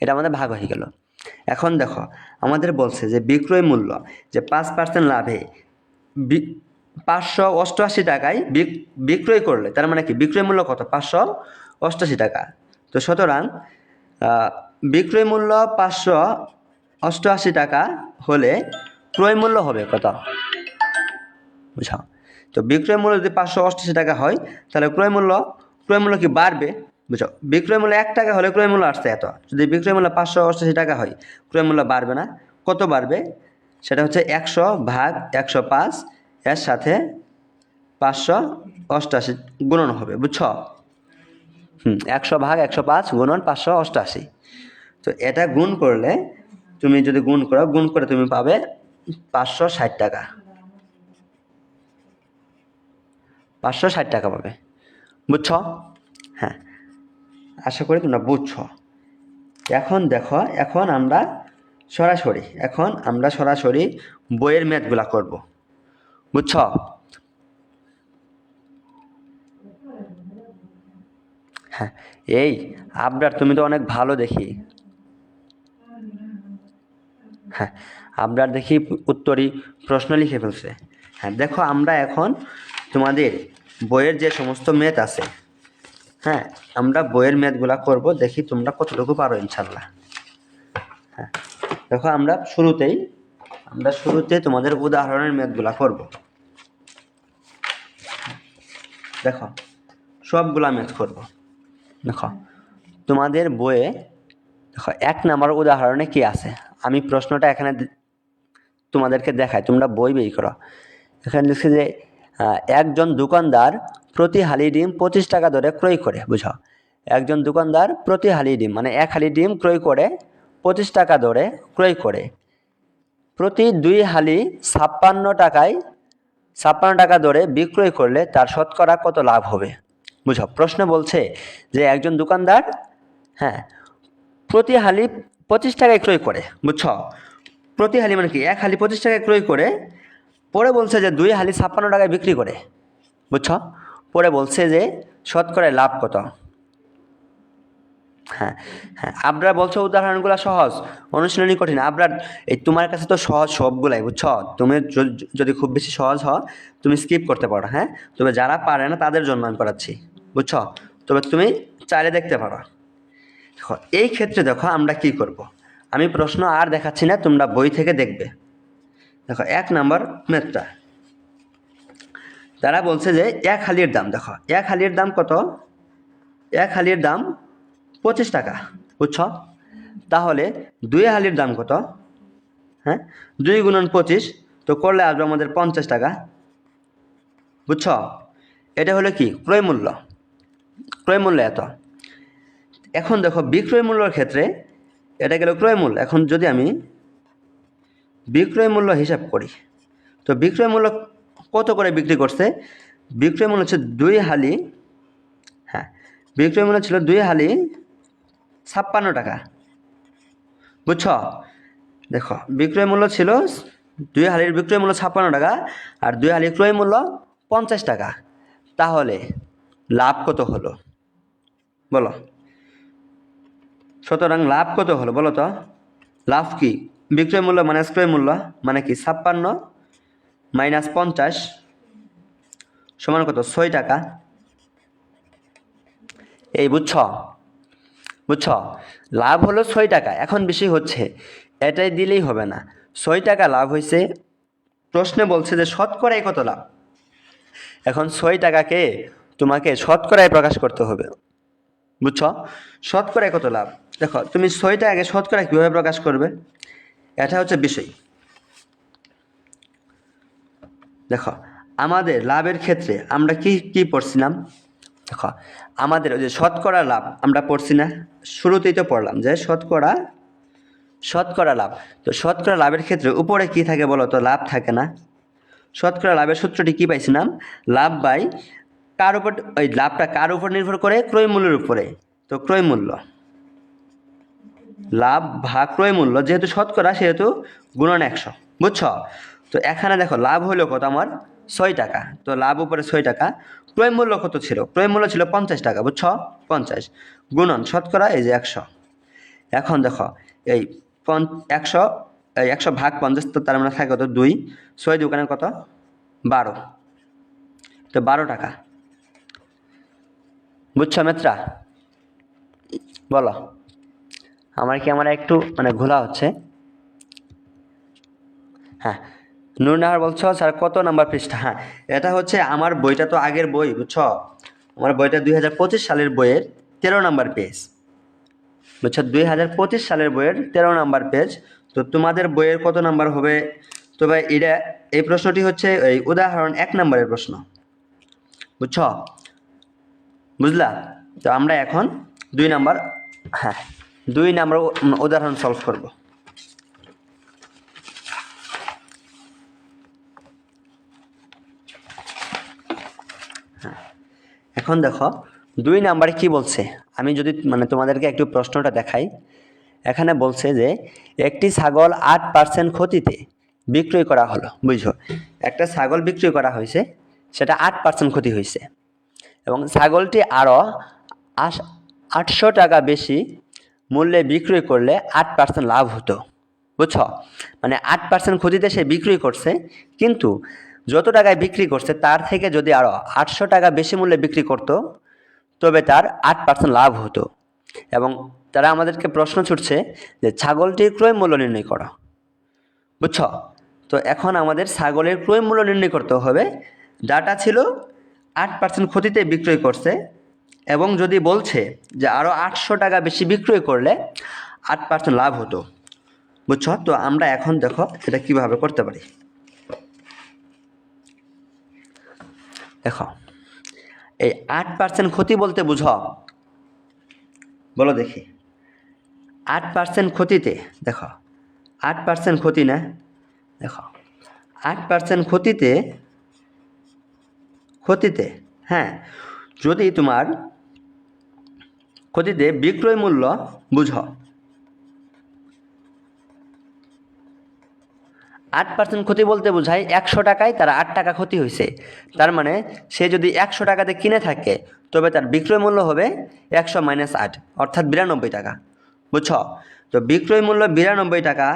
এটা আমাদের ভাগ হয়ে গেল। এখন দেখো আমাদের বলছে যে বিক্রয় মূল্য যে 5% লাভে 588 টাকায় বিক্রয় করলে, তার মানে কি বিক্রয় মূল্য কত? 588 টাকা। তো সুতরাং বিক্রয় মূল্য 588 টাকা হলে ক্রয় মূল্য হবে কত? বুঝাও। তো বিক্রয় মূল্য যদি 588 টাকা হয়, তাহলে ক্রয় মূল্য কি বাড়বে? বুঝো, বিক্রয় মূল্য 1 টাকা হলে ক্রয় মূল্য আসছে এত, যদি বিক্রয় মূল্য 588 টাকা হয়, ক্রয় মূল্য বাড়বে না? কত বাড়বে? সেটা হচ্ছে 100 ভাগ 105 এর সাথে 588 গুণন হবে, বুঝছো? 100 ভাগ 105 গুণন 588। তো এটা গুণ করলে, তুমি যদি গুণ করে তুমি পাবে 560 টাকা। 560 টাকা পাবে, বুঝছো? হ্যাঁ, আশা করি তোমরা বুঝছো। এখন দেখো, এখন আমরা সরাসরি বইয়ের ম্যাথগুলা করব, বুঝছো? হ্যাঁ, এই আবরার তুমি তো অনেক ভালো দেখি। হ্যাঁ, আবরার দেখি উত্তরই প্রশ্ন লিখে ফেলছে। হ্যাঁ দেখো, আমরা এখন তোমাদের বইয়ের যে সমস্ত ম্যাথ আছে, হ্যাঁ আমরা বইয়ের ম্যাথগুলা করব, দেখি তোমরা কতটুকু পারো ইনশাল্লাহ। হ্যাঁ দেখো, আমরা শুরুতে তোমাদের উদাহরণের ম্যাথগুলা করব। দেখো সবগুলা ম্যাথ করব। দেখো তোমাদের বইয়ে দেখো 1 নম্বর উদাহরণে কি আছে, আমি প্রশ্নটা এখানে তোমাদেরকে দেখাই, তোমরা বই বের করো। এখানে লিখছে যে একজন দোকানদার প্রতি হালি ডিম 25 টাকা দরে ক্রয় করে। বুঝো, একজন দোকানদার প্রতি হালি ডিম মানে 1 হালি ডিম ক্রয় করে 25 টাকা দরে ক্রয় করে। প্রতি 2 হালি 56 টাকা দরে বিক্রয় করলে তার শতকরা কত লাভ হবে? বুঝো, প্রশ্ন বলছে যে একজন দোকানদার, হ্যাঁ, প্রতি হালি 25 টাকায় ক্রয় করে। বুঝছো, প্রতি হালি মানে কি 1 হালি 25 টাকায় ক্রয় করে, পরে বলছে যে 2 হালি 56 টাকায় বিক্রি করে। বুঝছো, পরে বলছে যে শতকরা লাভ কত? হ্যাঁ হ্যাঁ, আবরার বলছো উদাহরণগুলো সহজ, অনুশীলনী কঠিন। আবরার এই তোমার কাছে তো সহজ সবগুলাই, বুঝছো? তুমি যদি খুব বেশি সহজ হয় তুমি স্কিপ করতে পারো। হ্যাঁ, তবে যারা পারে না তাদের জন্য আমি করাচ্ছি, বুঝছো? তবে তুমি চাইলে দেখতে পারো। দেখো এই ক্ষেত্রে দেখো আমরা কি করব, আমি প্রশ্ন আর দেখাচ্ছি না, তোমরা বই থেকে দেখবে। দেখো 1 নম্বর ম্যাথটা, তারা বলছে যে 1 হালির দাম, দেখো 1 হালির দাম কত? 1 হালির দাম 25 টাকা, বুঝছো? তাহলে 2 হালির দাম কত? হ্যাঁ, 2 গুণন 25, তো করলে আসবে আমাদের 50 টাকা, বুঝছো? এটা হলো কি ক্রয় মূল্য এত। এখন দেখো বিক্রয় মূল্যের ক্ষেত্রে এটা গেল ক্রয় মূল্য। এখন যদি আমি বিক্রয় মূল্য হিসাব করি, তো বিক্রয় মূল্য কত করে বিক্রি করছে? বিক্রয় মূল্য হচ্ছে 2 হালি, হ্যাঁ বিক্রয় মূল্য ছিল 2 হালি 56 টাকা, বুঝছো? দেখো বিক্রয় মূল্য ছিল 2 হালির বিক্রয় মূল্য 56 টাকা, আর 2 হালির ক্রয় মূল্য 50 টাকা। তাহলে লাভ কত হলো বলো? সুতরাং লাভ কত হলো বলো তো? লাভ কি? বিক্রয় মূল্য মাইনাস ক্রয় মূল্য মানে কি 56 মাইনাস 50 সমান কত? 6 টাকা। এই বুঝছো, লাভ হলো 6 টাকা। এখন বেশি হচ্ছে, এটাই দিলেই হবে না, 6 টাকা লাভ হয়েছে। প্রশ্নে বলছে যে শতকরাই কত লাভ। এখন 6 টাকাকে তোমাকে শতকরায় প্রকাশ করতে হবে, বুঝছো? শতকরায় কত লাভ, দেখো তুমি 6টা আগে শতকরা কীভাবে প্রকাশ করবে, এটা হচ্ছে বিষয়। দেখো আমাদের লাভের ক্ষেত্রে আমরা কি কি পড়ছিলাম, দেখো আমাদের ওই যে শতকরা লাভ আমরা পড়ছি না, শুরুতেই তো পড়লাম যে শতকরা লাভ। তো শতকরা লাভের ক্ষেত্রে উপরে কি থাকে বলো তো, লাভ থাকে না। শতকরা লাভের সূত্রটি কি পাইছিলাম, লাভ বাই কার উপর, ওই লাভটা কার উপর নির্ভর করে, ক্রয় মূল্যের উপরে। তো ক্রয় মূল্য, লাভ ভাগ ক্রয় মূল্য, যেহেতু শতকরা সেহেতু গুণন 100, বুঝছো? তো এখানে দেখো লাভ হলো কত আমার 6 টাকা, তো লাভ উপরে 6 টাকা, ক্রয় মূল্য কত ছিল, ক্রয় মূল্য ছিল 50 টাকা, বুঝছো? 50 গুণন শতকরা এই যে 100। এখন দেখো এই 100, এই 100 ভাগ 50, তো তার মানে থাকে কত 2, 6 দোকানে কত 12, তো 12 টাকা, বুঝছো মিত্রা? বলো, আমার একটু মানে ঘোলা হচ্ছে। হ্যাঁ, নুরনাহার বলছো স্যার কত নাম্বার পৃষ্ঠা? হ্যাঁ, এটা হচ্ছে আমার বইটা তো আগের বই, বুঝছো? আমার বইটা 2025 সালের বইয়ের 13 নাম্বার পেজ, বুঝছো? 2025 সালের বইয়ের 13 নাম্বার পেজ। তো তোমাদের বইয়ের কত নাম্বার হবে? তো ভাই এই প্রশ্নটি হচ্ছে এই উদাহরণ 1 নাম্বারের প্রশ্ন, বুঝছো? বুঝলা? তো আমরা এখন 2 নাম্বার, হ্যাঁ 2 নাম্বার উদাহরণ সলভ করব। এখন দেখো 2 নাম্বারে কি বলছে, আমি যদি মানে তোমাদেরকে একটু প্রশ্নটা দেখাই। এখানে বলছে যে একটি ছাগল 8% ক্ষতিতে বিক্রয় করা হলো, বুঝছো? একটা ছাগল বিক্রয় করা হয়েছে, সেটা 8% ক্ষতি হয়েছে, এবং ছাগলটি আরও 800 টাকা বেশি মূল্যে বিক্রয় করলে 8% লাভ হতো, বুঝছো? মানে 8% ক্ষতিতে সে বিক্রয় করছে, কিন্তু যত টাকায় বিক্রি করছে তার থেকে যদি আরও 800 টাকা বেশি মূল্যে বিক্রি করতো, তবে তার 8% লাভ হতো। এবং তারা আমাদেরকে প্রশ্ন ছুটছে যে ছাগলটির ক্রয় মূল্য নির্ণয় করো, বুঝছো? তো এখন আমাদের ছাগলের ক্রয় মূল্য নির্ণয় করতে হবে। ডাটা ছিল 8% ক্ষতিতে বিক্রয় করছে, এবং যদি বলছে যে আরও 800 টাকা বেশি বিক্রয় করলে 8% লাভ হতো, বুঝছো? তো আমরা এখন দেখো এটা কিভাবে করতে পারি। দেখো এই 8% ক্ষতি বলতে বুঝো, বলো দেখি। 8% ক্ষতিতে, দেখো 8% ক্ষতি না, দেখো 8% ক্ষতিতে, হ্যাঁ, যদি তোমার ক্ষতিতে বিক্রয় মূল্য বুঝো, 8% ক্ষতি বলতে বোঝায় 100 টাকায় তার 8 টাকা ক্ষতি হয়েছে। তার মানে সে যদি 100 টাকাতে কিনে থাকে, তবে তার বিক্রয় মূল্য হবে 100 মাইনাস 8, অর্থাৎ 92 টাকা, বুঝছো? তো বিক্রয় মূল্য 92 টাকা,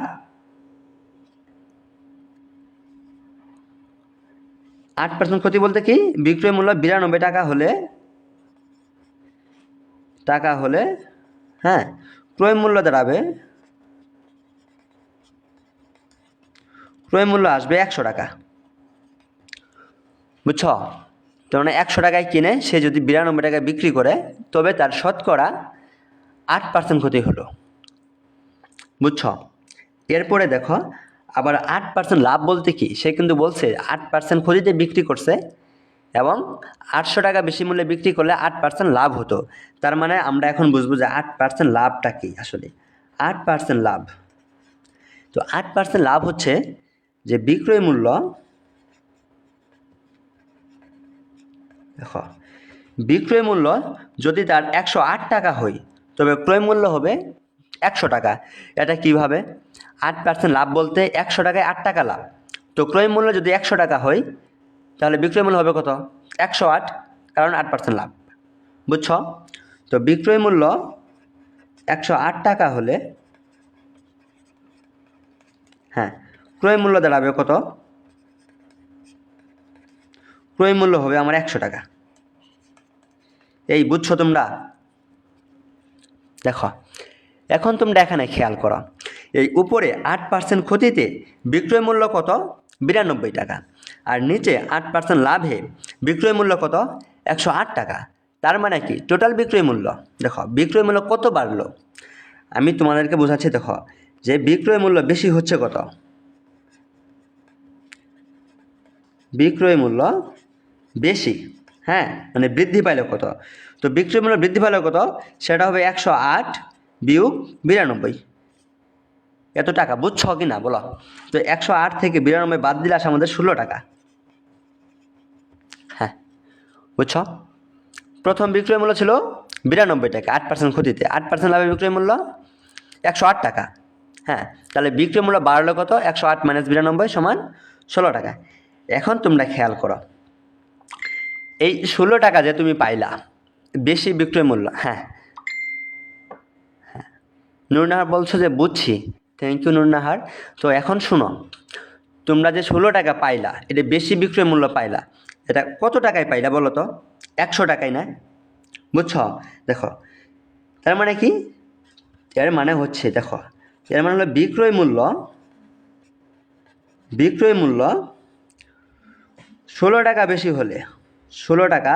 8% ক্ষতি বলতে কি, বিক্রয় মূল্য 92 টাকা হলে হ্যাঁ ক্রয় মূল্য দাঁড়াবে, ক্রয় মূল্য আসবে 100 টাকা, বুঝছো? তো মানে 100 টাকায় কিনে সে যদি 92 টাকায় বিক্রি করে, তবে তার শতকরা 8% ক্ষতি হলো, বুঝছো? এরপরে দেখো আবার 8% লাভ বলতে কি, সে কিন্তু বলছে 8% ক্ষতিতে বিক্রি করছে, এবং 800 টাকা বেশি মূল্যে বিক্রি করলে 8% লাভ হতো। তার মানে আমরা এখন বুঝবো যে 8% লাভটা কি আসলে। 8% লাভ, তো 8% লাভ হচ্ছে যে বিক্রয় মূল্য, দেখো বিক্রয় মূল্য যদি তার 108 টাকা হয়, তবে ক্রয় মূল্য হবে 100 টাকা। এটা কিভাবে? 8% লাভ বলতে 100 টাকায় 8 টাকা লাভ, তো ক্রয় মূল্য যদি 100 টাকা হয়, তাহলে বিক্রয় মূল্য হবে কত? 108, কারণ 8% লাভ, বুঝছো? তো বিক্রয় মূল্য 108 টাকা হলে, হ্যাঁ ক্রয় মূল্য দাঁড়াবে কত? ক্রয় মূল্য হবে আমার 100 টাকা। এই বুঝছো তোমরা? দেখো এখন তোমরা এখানে খেয়াল করো, এই উপরে 8% ক্ষতিতে বিক্রয় মূল্য কত? 92 টাকা, আর নিচে 8% লাভে বিক্রয় মূল্য কত? 108 টাকা। তার মানে কি টোটাল বিক্রয় মূল্য, দেখো বিক্রয় মূল্য কত বাড়লো আমি তোমাদেরকে বোঝাচ্ছি। দেখো যে বিক্রয় মূল্য বেশি হচ্ছে কত, বিক্রয় মূল্য বেশি, হ্যাঁ মানে বৃদ্ধি পাইলো কত, তো বিক্রয় মূল্য বৃদ্ধি পাইলো কত, সেটা হবে 108 বিয়োগ 92, এত টাকা। বুঝছো কি না বলো? তো 108 থেকে 92 বাদ দিলে আসে আমাদের 16 টাকা। হ্যাঁ বুঝছো, প্রথম বিক্রয় মূল্য ছিল 92 টাকা, 8% ক্ষতিতে, 8% লাভের বিক্রয় মূল্য 108 টাকা। হ্যাঁ তাহলে বিক্রয় মূল্য বাড়লো কত, 108 - 92 সমান 16 টাকা। এখন তোমরা খেয়াল করো, এই 16 টাকা যে তুমি পাইলা বেশি বিক্রয় মূল্য, হ্যাঁ নুরনাহার বলছো যে বুঝছি, থ্যাংক ইউ নুরনাহার। তো এখন শুনো, তোমরা যে 16 টাকা পাইলা এটা বেশি বিক্রয় মূল্য পাইলা, এটা কত টাকায় পাইলা বলো তো? 100 টাকায় না? বুঝছো? দেখো তার মানে কি, এর মানে হচ্ছে দেখো, এর মানে হলো বিক্রয় মূল্য 16 টাকা বেশি হলে, 16 টাকা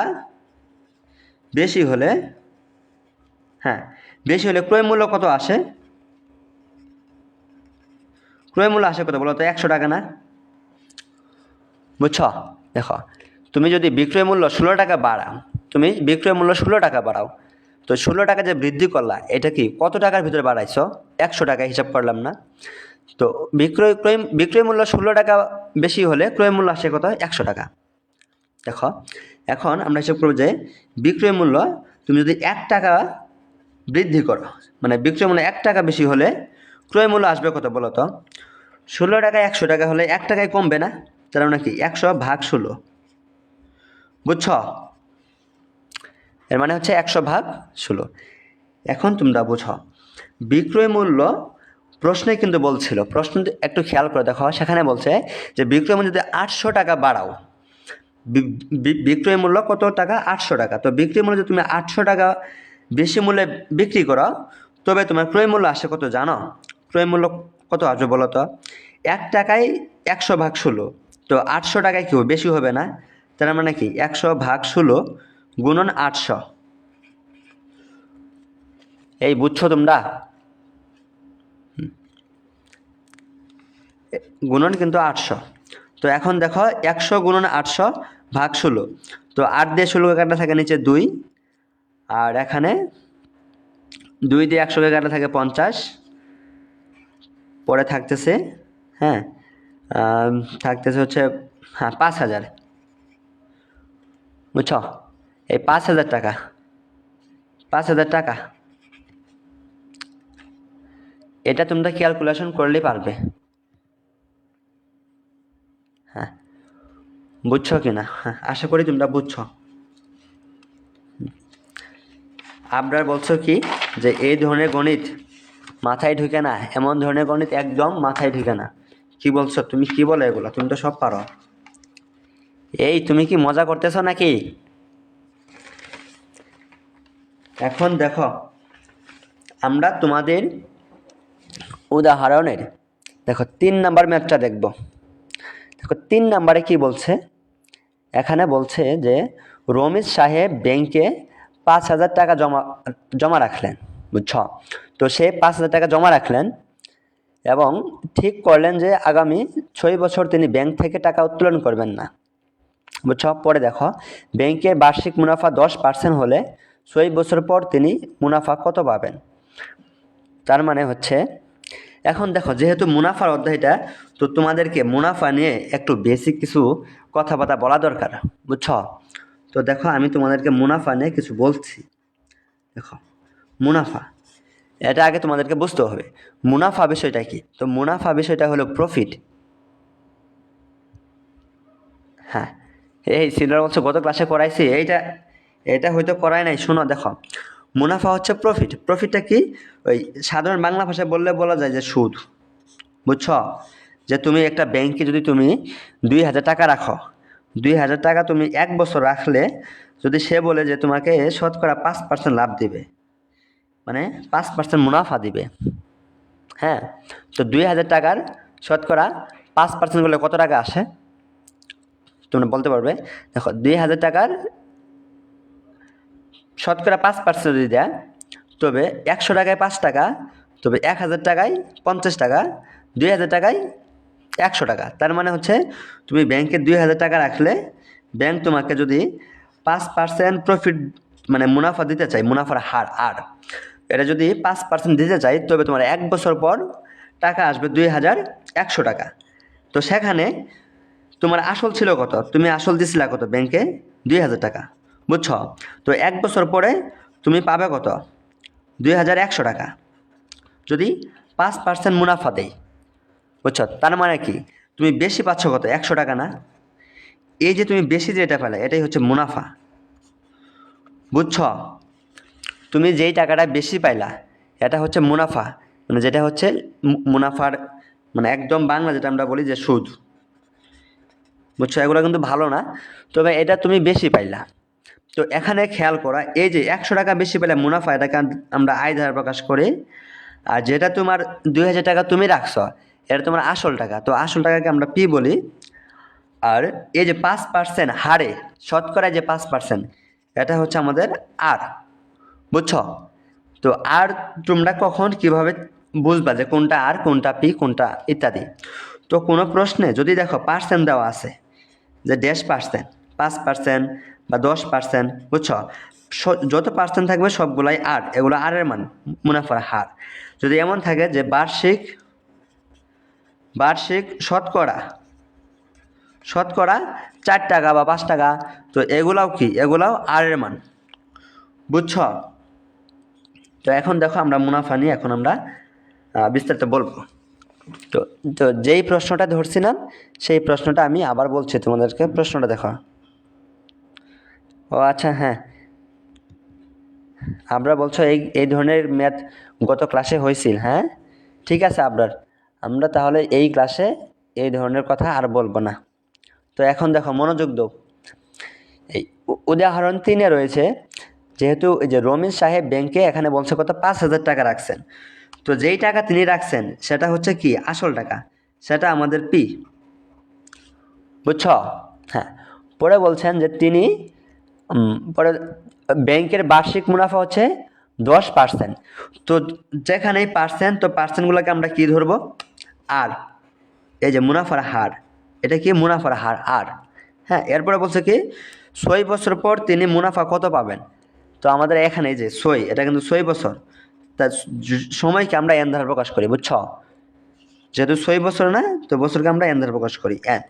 বেশি হলে, হ্যাঁ বেশি হলে ক্রয় মূল্য কত আসে? ক্রয় মূল্য আসে কত বলো তো? 100 টাকা না? বুঝছো? দেখো তুমি যদি বিক্রয় মূল্য 16 টাকা বাড়াও, তুমি বিক্রয় মূল্য 16 টাকা বাড়াও, তো 16 টাকা যে বৃদ্ধি করলা এটা কি কত টাকার ভিতরে বাড়াইছো? 100 টাকা হিসাব করলাম না? তো বিক্রয় মূল্য 16 টাকা বেশি হলে ক্রয় মূল্য আসে কত? 100 টাকা। দেখো এখন আমরা হিসাব করবো যে বিক্রয় মূল্য তুমি যদি 1 টাকা বৃদ্ধি করো, মানে বিক্রয় মূল্য 1 টাকা বেশি হলে ক্রয় মূল্য আসবে কত বলো তো? 16 টাকা 100 টাকা হলে 1 টাকায় কমবে না? তার মানে কি 100 ভাগ 16। বুঝছ? এর মানে হচ্ছে 100 ভাগ 16। এখন তোমরা বুঝো, বিক্রয় মূল্য প্রশ্নে কিন্তু বলছিল, প্রশ্ন একটু খেয়াল করে দেখো, সেখানে বলছে যে বিক্রয় মূল্য যদি 800 টাকা বাড়াও, বিক্রয় মূল্য কত টাকা? 800 টাকা। তো বিক্রয় মূল্য যদি তুমি 800 টাকা বেশি মূল্যে বিক্রি করো, তবে তোমার ক্রয় মূল্য আসে কত জানো? ক্রয় মূল্য কত আসবে বলো তো? 1 টাকায় 100 ভাগ 16, তো 800 টাকায় কি বেশি হবে না? তার মানে কি 100 ভাগ 16 গুণন 800। এই বুঝছো তোমরা? গুণন কিন্তু 800। তো এখন দেখো 100 গুণন 800 ভাগ 16, তো 8 দিয়ে 16 কাটা থাকে নিচে 2, আর এখানে 2 দিয়ে 100 কাটা থাকে 50, পরে থাকতেছে, হ্যাঁ থাকতেছে হচ্ছে, হ্যাঁ 5000। বুঝছো? এই 5000 টাকা, 5000 টাকা, এটা তোমরা ক্যালকুলেশন করলেই পারবে। হ্যাঁ বুঝছো কি না? হ্যাঁ আশা করি তোমরা বুঝছো। আপনার বলছো কি যে এই ধরনের গণিত মাথায় ঢুকে না, এমন ধরনের গণিত একদম মাথায় ঢুকে না। কি বলছো তুমি? কি বলো এগুলো? তুমি তো সব পারো। এই তুমি কি মজা করতেছো নাকি? এখন দেখো আমরা তোমাদের উদাহরণের দেখো 3 নাম্বার ম্যাথটা দেখব। দেখো 3 নাম্বারে কি বলছে, এখানে বলছে যে রমেশ সাহেব ব্যাংকে 5000 টাকা জমা রাখলেন। বুঝছ? তো সে 5000 টাকা জমা রাখলেন এবং ঠিক করলেন যে আগামী 6 বছর তিনি ব্যাংক থেকে টাকা উত্তোলন করবেন না। বুঝছ? পরে দেখো ব্যাংকের বার্ষিক মুনাফা 10% হলে 6 বছর পর তিনি মুনাফা কত পাবেন? তার মানে হচ্ছে, এখন দেখো যেহেতু মুনাফার অধ্যায়টা, তো তোমাদেরকে মুনাফা নিয়ে একটু বেসিক কিছু কথাবার্তা বলা দরকার। বুঝছ? তো দেখো আমি তোমাদেরকে মুনাফা নিয়ে কিছু বলছি। দেখো মুনাফা, এটা আগে তোমাদেরকে বুঝতে হবে মুনাফা বিষয়টা কি। তো মুনাফা বিষয়টা হলো প্রফিট। হ্যাঁ এই সিনিয়র বলছো গত ক্লাসে করাইছি, এটা হয়তো করাই নাই। শোনো দেখো, মুনাফা হচ্ছে প্রফিট। প্রফিটটা কি? ওই সাধারণ বাংলা ভাষায় বলা যায় যে সুদ। বুঝছ? যে তুমি একটা ব্যাংকে যদি তুমি 2000 টাকা রাখো, 2000 টাকা তুমি 1 বছর রাখলে, যদি সে বলে যে তোমাকে শতকরা 5% লাভ দিবে, মানে 5% মুনাফা দিবে, হ্যাঁ, তো 2000 টাকার শতকরা 5% করলে কত টাকা আসে তোমরা বলতে পারবে? দেখো 2000 টাকার শতকরা 5% যদি দেয়, তবে 100 টাকায় 5 টাকা, তবে 1000 টাকায় 50 টাকা, 2000 টাকায় 100 টাকা। তার মানে হচ্ছে তুমি ব্যাংকে 2000 টাকা রাখলে ব্যাংক তোমাকে যদি 5% প্রফিট মানে মুনাফা দিতে চাই, মুনাফার হার আর এটা যদি 5% দিতে চাই, তবে তোমার 1 বছর পর টাকা আসবে 2100 টাকা। তো সেখানে তোমার আসল ছিল কত? তুমি আসল দিছিলা কত ব্যাংকে? 2000 টাকা, বুঝছ? তো 1 বছর পরে তুমি পাবে কত? 2100 টাকা, যদি 5% মুনাফা দেয়, বুঝছ? তার মানে কি তুমি বেশি পাচ্ছ কত? 100 টাকা না? এই যে তুমি বেশি যেটা পেলে এটাই হচ্ছে মুনাফা, বুঝছ? তুমি যেই টাকাটা বেশি পাইলা এটা হচ্ছে মুনাফা, মানে যেটা হচ্ছে মুনাফার মানে একদম বাংলা যেটা আমরা বলি যে সুদ, বুঝছো? এগুলো কিন্তু ভালো না, তবে এটা তুমি বেশি পাইলা। তো এখানে খেয়াল করা, এই যে 100 টাকা বেশি পেলে মুনাফা, এটাকে আমরা আয় দ্বারা প্রকাশ করি। আর যেটা তোমার 2000 টাকা তুমি রাখছো, এটা তোমার আসল টাকা, তো আসল টাকাকে আমরা পি বলি। আর এই যে 5% হারে শতকরা যে 5%, এটা হচ্ছে আমাদের আর, বুঝছো? তো আর তোমরা কখন কিভাবে বুঝবা যে কোনটা আর, কোনটা পি, কোনটা ইত্যাদি? তো কোনো প্রশ্নে যদি দেখো পার্সেন্ট দেওয়া আছে যে 10%, 5% বা 10%, বুঝছো? যত পার্সেন্ট থাকবে সবগুলাই আর, এগুলো আর এর মান, মুনাফার হার। যদি এমন থাকে যে বার্ষিক শতকরা 4 টাকা বা 5 টাকা, তো এগুলাও কি? এগুলাও আর এর মান, বুঝছো? তো এখন দেখো আমরা মুনাফা নিয়ে এখন আমরা বিস্তারিত বলবো। তো তো যেই প্রশ্নটা ধরছিলাম সেই প্রশ্নটা আমি আবার বলছি তোমাদেরকে, প্রশ্নটা দেখো। ও আচ্ছা, হ্যাঁ, আমরা বলছো এই ধরনের ম্যাথ গত ক্লাসে হয়েছিল, হ্যাঁ ঠিক আছে। আমরা তাহলে এই ক্লাসে এই ধরনের কথা আর বলবো না। তো এখন দেখো মনোযোগ দাও। এই উদাহরণ 3-এ রয়েছে, যেহেতু এই যে রমিজ সাহেব ব্যাংকে এখানে বলছে কত? 5000 টাকা রাখছেন। তো যেই টাকা তিনি রাখছেন সেটা হচ্ছে কি? আসল টাকা, সেটা আমাদের পি, বুঝছ? হ্যাঁ, পরে বলছেন যে তিনি পরে ব্যাংকের বার্ষিক মুনাফা হচ্ছে 10%। তো যেখানে পার্সেন্ট, তো পার্সেন্টগুলোকে আমরা কি ধরবো? আর। এই যে মুনাফার হার, এটা কি? মুনাফার হার আর। হ্যাঁ, এরপরে বলছে কি 6 বছর পর তিনি মুনাফা কত পাবেন? তো আমাদের এখানে যে 6, এটা কিন্তু 6 বছর, তার সময়কে আমরা এন দ্বারা প্রকাশ করি, বুঝছ? যেহেতু 6 বছর না, তো বছরকে আমরা এন দ্বারা প্রকাশ করি, এন।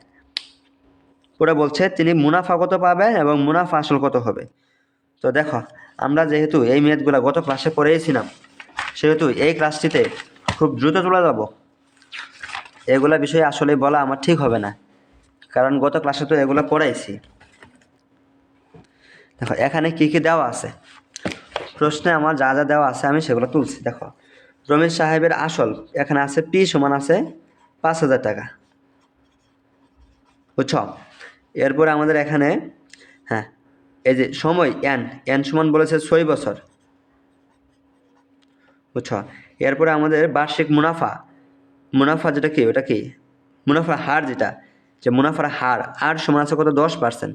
পরে বলছে তিনি মুনাফা কত পাবেন এবং মুনাফা আসল কত হবে। তো দেখো, আমরা যেহেতু এই ম্যাথগুলো গত ক্লাসে পড়েছিলাম, সেহেতু এই ক্লাসটিতে খুব দ্রুত চলে যাব। এগুলা বিষয়ে আসলে বলা আমার ঠিক হবে না, কারণ গত ক্লাসে তো এগুলো পড়াইছি। দেখো এখানে কি কি দেওয়া আছে, প্রশ্নে আমার যা যা দেওয়া আছে আমি সেগুলো তুলছি। দেখো, রমেশ সাহেবের আসল এখানে আছে পি সমান আছে 5000 টাকা, বুঝছ? এরপরে আমাদের এখানে হ্যাঁ এই যে সময় এন সমান বলেছে 6 বছর, বুঝছ? এরপরে আমাদের বার্ষিক মুনাফা যেটা কি, ওটা কি? মুনাফার হার, যেটা যে মুনাফার হার আর সমান আছে কত? 10%।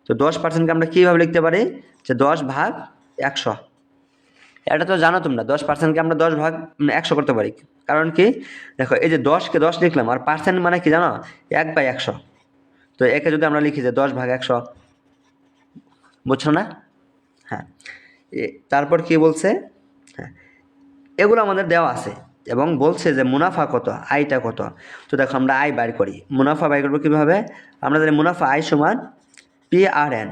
তো 10%কে আমরা কীভাবে লিখতে পারি? যে 10/100। এটা তো জানো তোমরা, 10%কে আমরা 10/100 করতে পারি। কারণ কি? দেখো, এই যে 10কে 10 লিখলাম, আর পার্সেন্ট মানে কি জানো? 1/100। তো একে যদি আমরা লিখি যে 10/100, বুঝছো না? হ্যাঁ, তারপর কি বলছে? হ্যাঁ, এগুলো আমাদের দেওয়া আছে এবং বলছে যে মুনাফা কত, আয়টা কত। তো দেখো আমরা আয় বাইর করি, মুনাফা বাইর করবো কীভাবে? আমরা জানি মুনাফা আয় সমান PRN,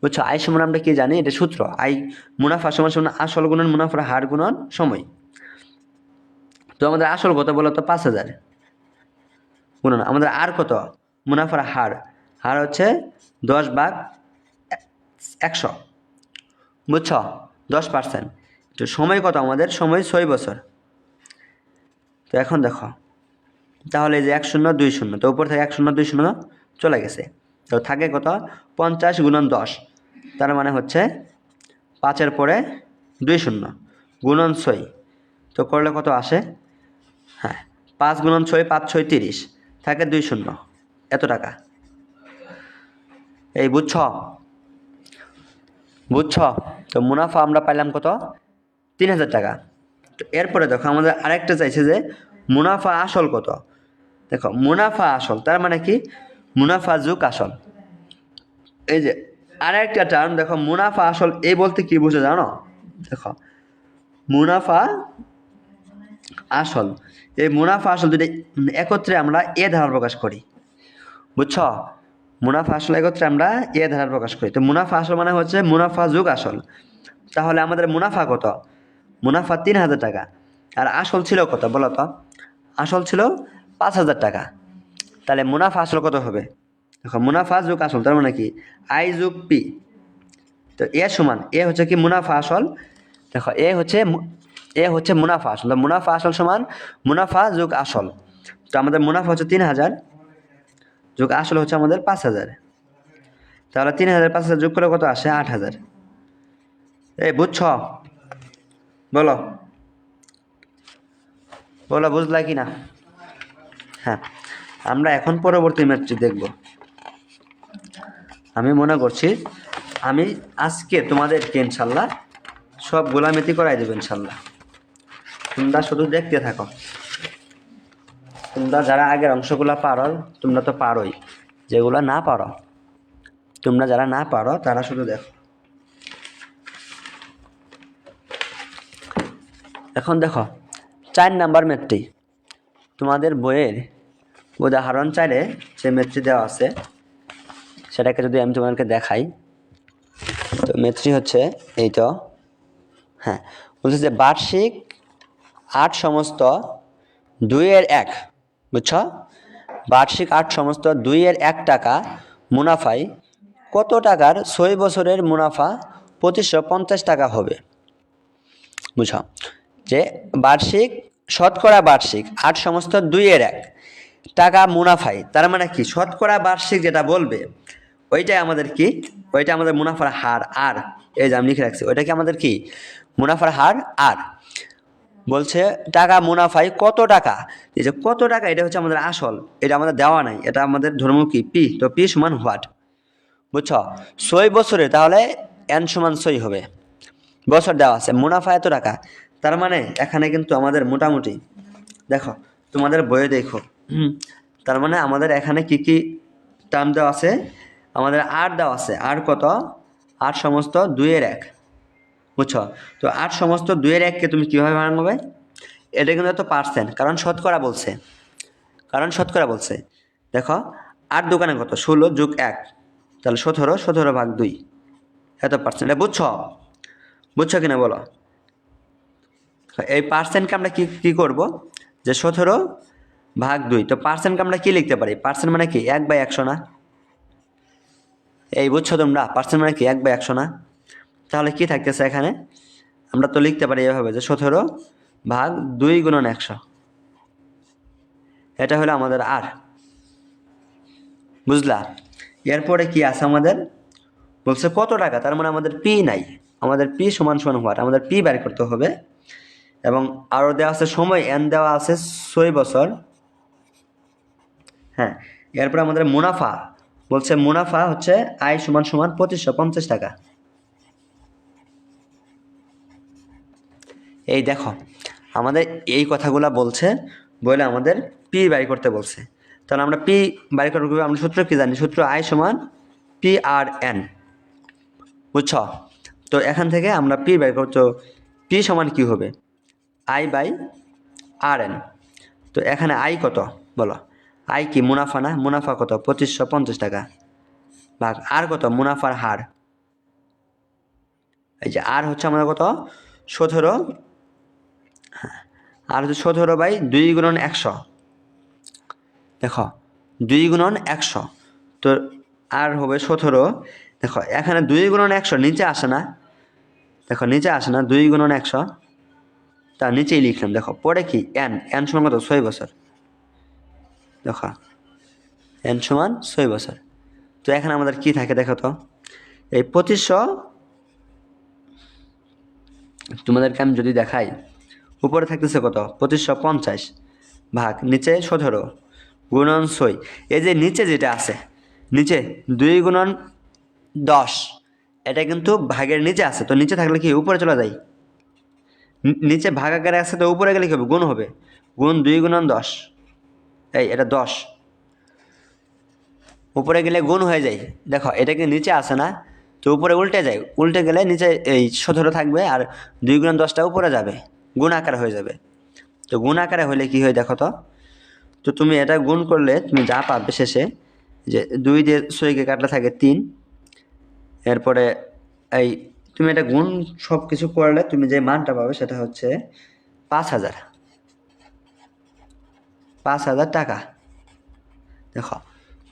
বুঝছো? আয় সমান আমরা কি জানি? এটা সূত্র, আয় মুনাফা সমান সমান আসল গুণন মুনাফার হার গুণন সময়। তো আমাদের আসল কত বলো তো? 5000 গুণন আমাদের আর কত? মুনাফার হার হচ্ছে 10/100, বুঝছো? 10%। তো সময় কত আমাদের? সময় 6 বছর। তো এখন দেখো, তাহলে এই যে 1 0 2 0, তো উপর থেকে 1 0 2 0 চলে গেছে, তো থাকে কত? 50 × 10, তার মানে হচ্ছে 5-এর পরে 2 0 গুণন 6, তো করলে কত আসে? হ্যাঁ, 5 × 6 5 6 30, থাকে 2 0, এত টাকা। এই বুঝছ? বুঝছ? তো মুনাফা আমরা পাইলাম কত? 3000 টাকা। তো এরপরে দেখো আমাদের আরেকটা চাইছে যে মুনাফা আসল কত। দেখো মুনাফা আসল তার মানে কি? মুনাফা যোগ আসল। এই যে আরেকটা টার্ম দেখো, মুনাফা আসল এই বলতে কি বুঝো জানো? দেখো মুনাফা আসল, এই মুনাফা আসল দুটো একত্রে আমরা এ ধারা প্রকাশ করি। বুঝছ? মুনাফা আসল একত্রে আমরা এ ধারা প্রকাশ করি। তো মুনাফা আসল মানে হচ্ছে মুনাফা যোগ আসল। তাহলে আমাদের মুনাফা কত? মুনাফা 3000 টাকা। আর আসল ছিল কত বলো তো? আসল ছিল 5000 টাকা। তাহলে মুনাফা আসল কত হবে? দেখো মুনাফা যোগ আসল তার মানে কি? আই যোগ পি। তো এ সমান, এ হচ্ছে কি মুনাফা আসল। দেখো এ হচ্ছে মুনাফা আসল। তো মুনাফা আসল সমান মুনাফা যোগ আসল। তো আমাদের মুনাফা হচ্ছে 3000 যোগ আসল হচ্ছে আমাদের 5000। তাহলে 3000 5000 যোগ করে কত আসে? 8000। এই বুঝছ? বলো বলো বুঝলা কি না? হ্যাঁ, আমরা এখন পরবর্তী ম্যাথটি দেখব। আমি মনে করছি আমি আজকে তোমাদেরকে ইনশাল্লাহ সব গোলামেতি করাই দেবো ইনশাল্লাহ। তোমরা শুধু দেখতে থাকো। তোমরা যারা আগের অংশগুলো পারো তোমরা তো পারোই, যেগুলো না পারো তোমরা যারা না পারো তারা শুধু দেখো। এখন দেখো 4 নাম্বার ম্যাথটি তোমাদের বইয়ের উদাহরণ 4-এ যে ম্যাথটি দেওয়া আছে সেটাকে যদি আমি তোমাদেরকে দেখাই। তো ম্যাথটি হচ্ছে এই তো, হ্যাঁ, বলছে যে বার্ষিক 8 সমস্ত 2/1, বুঝছ? বার্ষিক 8 সমস্ত 2/1 টাকা মুনাফায় কত টাকার 6 বছরের মুনাফা 2550 টাকা হবে? বুঝ যে বার্ষিক শতকরা বার্ষিক 8 সমস্ত 2/1 টাকা মুনাফায়, তার মানে কি শতকরা বার্ষিক যেটা বলবে ওইটাই আমাদের কি? ওইটা আমাদের মুনাফার হার। আর এই যে আমি লিখে রাখছি ওইটা কি আমাদের কি? মুনাফার হার। আর বলছে টাকা মুনাফায় কত টাকা, এই যে কত টাকা এটা হচ্ছে আমাদের আসল, এটা আমাদের দেওয়া নাই, এটা আমাদের ধর্ম কি? পি। তো পি সমান হোয়াট, বুঝছ? 6 বছরে, তাহলে এন সমান 6 হবে, বছর দেওয়া আছে, মুনাফা এত টাকা। তার মানে এখানে কিন্তু আমাদের মোটামুটি দেখো তোমাদের বইয়ে দেখো, তার মানে আমাদের এখানে কি কি টার্ম দেওয়া আছে? আমাদের আর দেওয়া আছে। আর কত? 8 সমস্ত 2/1, বুঝছো? তো 8 সমস্ত 2/1কে তুমি কীভাবে ভাঙবে? এটা কিন্তু এত পার্সেন্ট, কারণ শতকরা বলছে, দেখো 8 দোকানে কত? 16 যোগ 1, তাহলে 17, 17 ভাগ 2, এত পার্সেন্ট। বুঝছো কিনা বলো? এই পার্সেন্টকে আমরা কি করব? যে 17 ভাগ 2, তো পার্সেন্টকে আমরা কি লিখতে পারি? পার্সেন্ট মানে কি? 1/100 না? এই বুঝছো তোমরা? পার্সেন্ট মানে কি? 1/100 না? তাহলে কি থাকতেছে এখানে? আমরা তো লিখতে পারি এভাবে যে 17 ভাগ 2 গুণন 100, এটা হলো আমাদের আর। বুঝলা? এরপরে কি আছে আমাদের? বলছে কত টাকা, তার মানে আমাদের পি নাই, আমাদের পি সমান হোয়াট? আমাদের পি বের করতে হবে। এবং আরও দেওয়া আছে সময়, এন দেওয়া আছে 6 বছর। হ্যাঁ, এরপরে আমাদের মুনাফা বলছে, মুনাফা হচ্ছে আয় সমান 2550 টাকা। এই দেখো আমাদের এই কথাগুলা বলছে, বলে আমাদের পি বাই করতে বলছে। তাহলে আমরা পি বাই করতে, আমরা সূত্র কি জানি? সূত্র আই সমান পি আর এন, বুঝছ? তো এখান থেকে আমরা পি বাই করতে, পি সমান কি হবে? I by R N. তো এখানে আই কত বলো? আই কি? মুনাফা না? মুনাফা কত? 2550 টাকা ভাগ আর কত? মুনাফার হার। এই যে আর হচ্ছে আমাদের কত? 17, আর হচ্ছে 17/2 গুণন 100। দেখো 2 গুণন 100, তো আর হবে 17। দেখো এখানে 2 গুণন 100 নিচে আসে না, দেখো নিচে আসে না, 2 গুণন 100, তার নিচেই লিখলাম। দেখো পরে কি? এন সমান কত? 6 বছর। দেখো এন সমান 6 বছর। তো এখানে আমাদের কি থাকে দেখো তো? এই 2500, তোমাদেরকে আমি যদি দেখাই, উপরে থাকতেছে কত? 2550 ভাগ নিচে 17 গুণন 6। এই যে নিচে যেটা আছে, নিচে 2 গুণন 10, এটা কিন্তু ভাগের নিচে আছে, তো নিচে থাকলে কি উপরে চলে যায়, নিচে ভাগ আকারে আছে, তো উপরে গেলে কি হবে, গুণ হবে, গুণ 2 গুণন 10, এই এটা 10, উপরে গেলে গুণ হয়ে যায়। দেখো এটা কি নিচে আসে না, তো উপরে উল্টে যায়, উল্টে গেলে নিচে এই 17 থাকবে, আর 2 গুণন 10টা উপরে যাবে, গুণ আকারে হয়ে যাবে। তো গুণ আকারে হলে কি হয় দেখো তো, তো তুমি এটা গুণ করলে তুমি যা পাবে শেষে, যে 2 দিয়ে 6কে কাটলে থাকে 3, এরপরে এই তুমি এটা গুণ সব কিছু করলে তুমি যে মানটা পাবে সেটা হচ্ছে 5,000, 5,000 টাকা। দেখো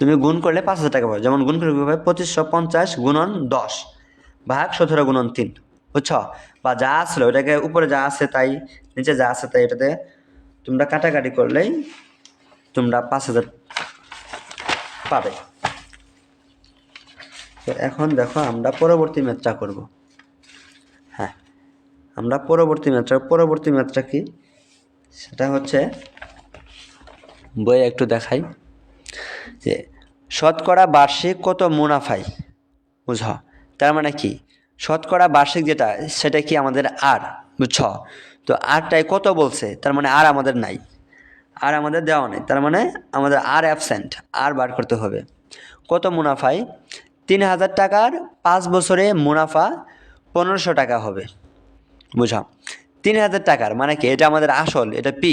তুমি গুণ করলে 5,000 টাকা পাবে, যেমন গুণ করলে কীভাবে, 2550 গুণন 10 ভাগ 17 গুণন 3, বুঝছো? বা যা আসলো ওটাকে উপরে যা আছে তাই, নিচে যা আছে তাই, এটাতে তোমরা কাটাকাটি করলেই তোমরা 5,000 পাবে। তো এখন দেখো আমরা পরবর্তী ম্যাথটা করব। হ্যাঁ, আমরা পরবর্তী ম্যাথটা কি, সেটা হচ্ছে বইয়ে একটু দেখাই, যে শতকরা বার্ষিক কত মুনাফাই, বুঝো? তার মানে কি, শতকরা বার্ষিক যেটা সেটা কি আমাদের আর, বুঝছো? তো আরটাই কত বলছে, তার মানে আর আমাদের নাই, আর আমাদের দেওয়া নেই, তার মানে আমাদের আর অ্যাবসেন্ট, আর বার করতে হবে। কত মুনাফায়, 3,000 টাকার 5 বছরে মুনাফা 1500 টাকা হবে, বুঝা? 3,000 টাকার মানে কি, এটা আমাদের আসল, এটা পি,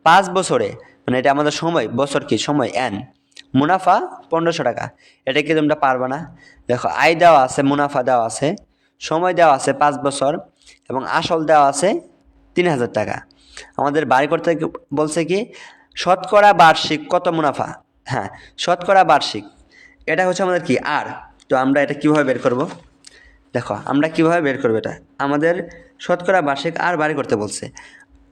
5 বছরে মানে এটা আমাদের সময়, বছর কি সময় এন, মুনাফা 1500 টাকা। এটা কি তোমরা পারবে না? দেখো আয় দেওয়া আছে, মুনাফা দেওয়া আছে, সময় দেওয়া আছে 5 বছর, এবং আসল দেওয়া আছে 3,000 টাকা। আমাদের বাড়ি করতে বলছে কি, শতকরা বার্ষিক কত মুনাফা। হ্যাঁ, শতকরা বার্ষিক, এটা হচ্ছে আমাদের কি আর। তো আমরা এটা কিভাবে বের করব, দেখো আমরা কিভাবে বের করবো, এটা আমাদের শতকরা বার্ষিক আর বাড়ি করতে বলছে,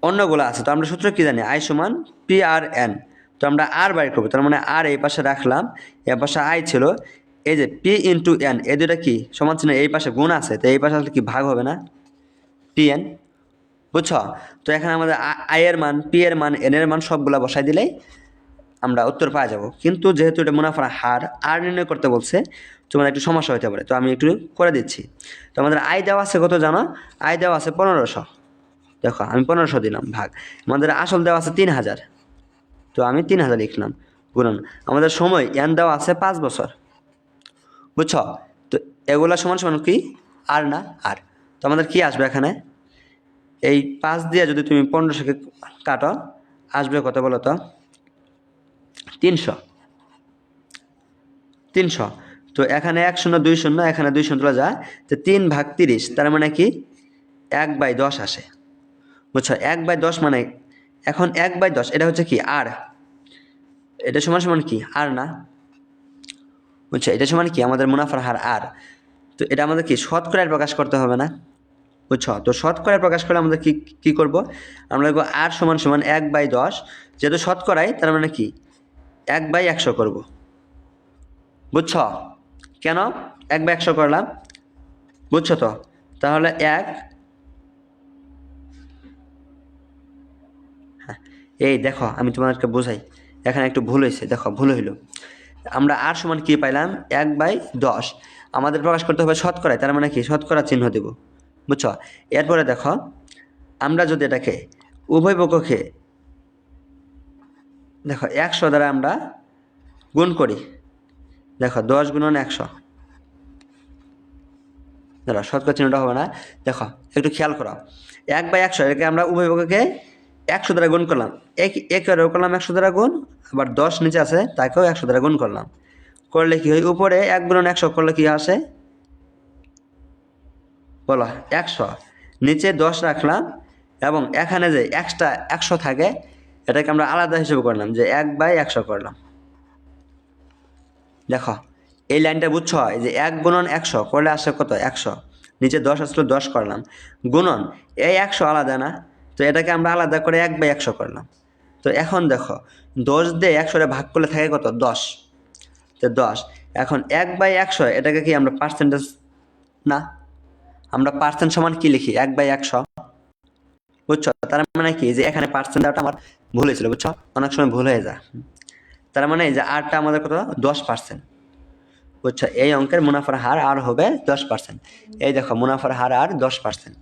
অন্যগুলো আছে। তো আমরা সূত্র কি জানি, আই সমান পি আর এন। তো আমরা আর বাড়ি করবো, তার মানে আর এই পাশে রাখলাম, এই পাশে আই ছিল, এই যে পি ইন্টু এন, এই দুটা কি সমান ছিল, এই পাশে গুণ আছে, তো এই পাশে আসলে কি ভাগ হবে না, পি এন, বুঝছো? তো এখানে আমাদের আই এর মান, পি এর মান, এন এর মান সবগুলা বসাই দিলেই আমরা উত্তর পাওয়া যাব। কিন্তু যেহেতু এটা মুনাফার হার আর নির্ণয় করতে বলছে, তোমার একটু সমস্যা হতে পারে, তো আমি একটু করে দিচ্ছি। তো আমাদের আয় দেওয়া আছে কত জানো, আয় দেওয়া আছে 1500, দেখো আমি 1500 দিলাম, ভাগ আমাদের আসল দেওয়া আছে 3,000, তো আমি 3,000 লিখলাম, গুণন আমাদের সময় এন দেওয়া আছে 5 বছর, বুঝছো? তো এগুলা সমান সমান কি আর না আর। তো আমাদের কি আসবে এখানে, এই 5 দিয়ে যদি তুমি 1500কে কাটো, আসবে কত বলো তো, 300। তো এখানে 1 0 2 0, এখানে 2 0 তোলা যায়, তো 3 ভাগ 30, তার মানে কি 1/10 আসে, বুঝছো? 1/10 মানে, এখন 1/10 এটা হচ্ছে কি আর, এটা সমান সমান কি আর না, বুঝছো? এটা সমান কি আমাদের মুনাফার হার আর। তো এটা আমাদের কি শতকরায় প্রকাশ করতে হবে না, বুঝছো? তো শতকরায় প্রকাশ করলে আমাদের কি কি করব, আমরা লিখব আর সমান সমান 1/10, যেহেতু শতকরায় তার মানে কি 1/100 করব, বুঝছো? কেন 1/100 করলাম, বুঝছো? তো তাহলে হ্যাঁ, এই দেখো আমি তোমাদেরকে বোঝাই, এখানে একটু ভুল হয়েছে, দেখো ভুল হইল। আমরা আর সমান কি পাইলাম, 1/10, আমাদের প্রকাশ করতে হবে শতকরায়, তার মানে কি শতকরা চিহ্ন দেব, বুঝছো? এরপরে দেখো আমরা যদি এটাকে উভয় পক্ষকে দেখো 100 দ্বারা আমরা গুণ করি, দেখো 10 গুণন 100, ধরো শতকরা চিহ্নটা হবে না, দেখো একটু খেয়াল করো, 1/100 এটাকে আমরা উভয় পক্ষকে 100 দ্বারা গুণ করলাম, একেও করলাম 100 দ্বারা গুণ, আবার 10 নিচে আছে তাকেও 100 দ্বারা গুণ করলাম, করলে কি হয়, উপরে 1 গুণন 100 করলে কি আসে বলো, 100, নিচে 10 রাখলাম, এবং এখানে যে এক্সট্রা 100 থাকে এটাকে আমরা আলাদা হিসেবে করলাম, যে 1/100 করলাম। দেখো এই লাইনটা বুঝছো, এই যে 1 গুণন 100 করলে আসে কত, 100, নিচে 10 আসলো 10 করলাম, গুণন এই 100 আলাদা না, তো এটাকে আমরা আলাদা করে 1/100 করলাম। তো এখন দেখো 10 দিয়ে 100 ভাগ করলে থাকে কত, 10, তো 10, এখন 1/100 এটাকে কি আমরা পার্সেন্টেজ না, আমরা পার্সেন্ট সমান কি লিখি, 1/100, বুঝছো? তার মানে কি, যে এখানে পার্সেন্ট দেওয়াটা আমার ভুল হয়েছিল, বুঝছো? অনেক সময় ভুল হয়ে যায়। তার মানে যে আরটা আমাদের কত, 10%, বুঝছো, এই অঙ্কের মুনাফার হার আর হবে 10%। এই দেখো মুনাফার হার আর 10%।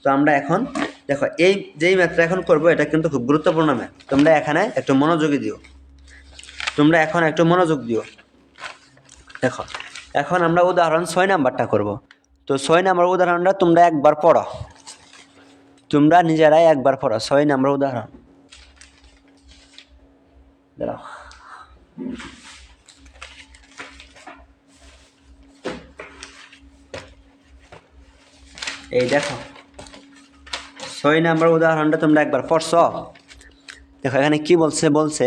তো আমরা এখন দেখো এই যেই ম্যাথটা এখন করবো এটা কিন্তু খুব গুরুত্বপূর্ণ ম্যাথ, তোমরা এখানে একটু মনোযোগী দিও, তোমরা এখন একটু মনোযোগ দিও। দেখো এখন আমরা উদাহরণ 6 নাম্বারটা করব। তো 6 নাম্বার উদাহরণটা তোমরা একবার পড়ো, তোমরা নিজেরাই একবার পড়ো 6 নাম্বার উদাহরণ। দাঁড়াও, এই দেখো 6 নাম্বার উদাহরণটা তোমরা একবার পড়ছো। দেখো এখানে কি বলছে, বলছে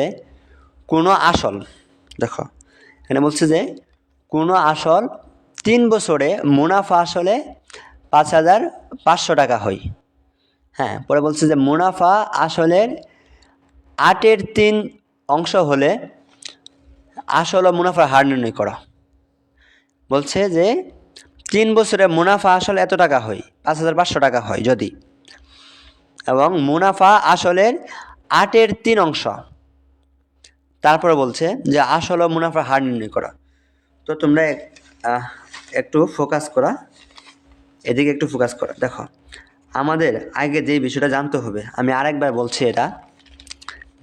কোনো আসল, দেখো এখানে বলছে যে কোনো আসল 3 বছরে মুনাফা আসলে 5,500 টাকা হয়। হ্যাঁ, পরে বলছে যে মুনাফা আসলের 8/3 অংশ হলে আসল ও মুনাফার হার নির্ণয় করা। বলছে যে 3 বছরে মুনাফা আসল এত টাকা হয়, 5,500 টাকা হয় যদি, এবং মুনাফা আসলের 8/3 অংশ। তারপরে বলছে যে আসল ও মুনাফার হার নির্ণয় করা। তো তোমরা একটু ফোকাস করা, এদিকে একটু ফোকাস করা। দেখো আমাদের আগে যে বিষয়টা জানতে হবে, আমি আরেকবার বলছি এটা,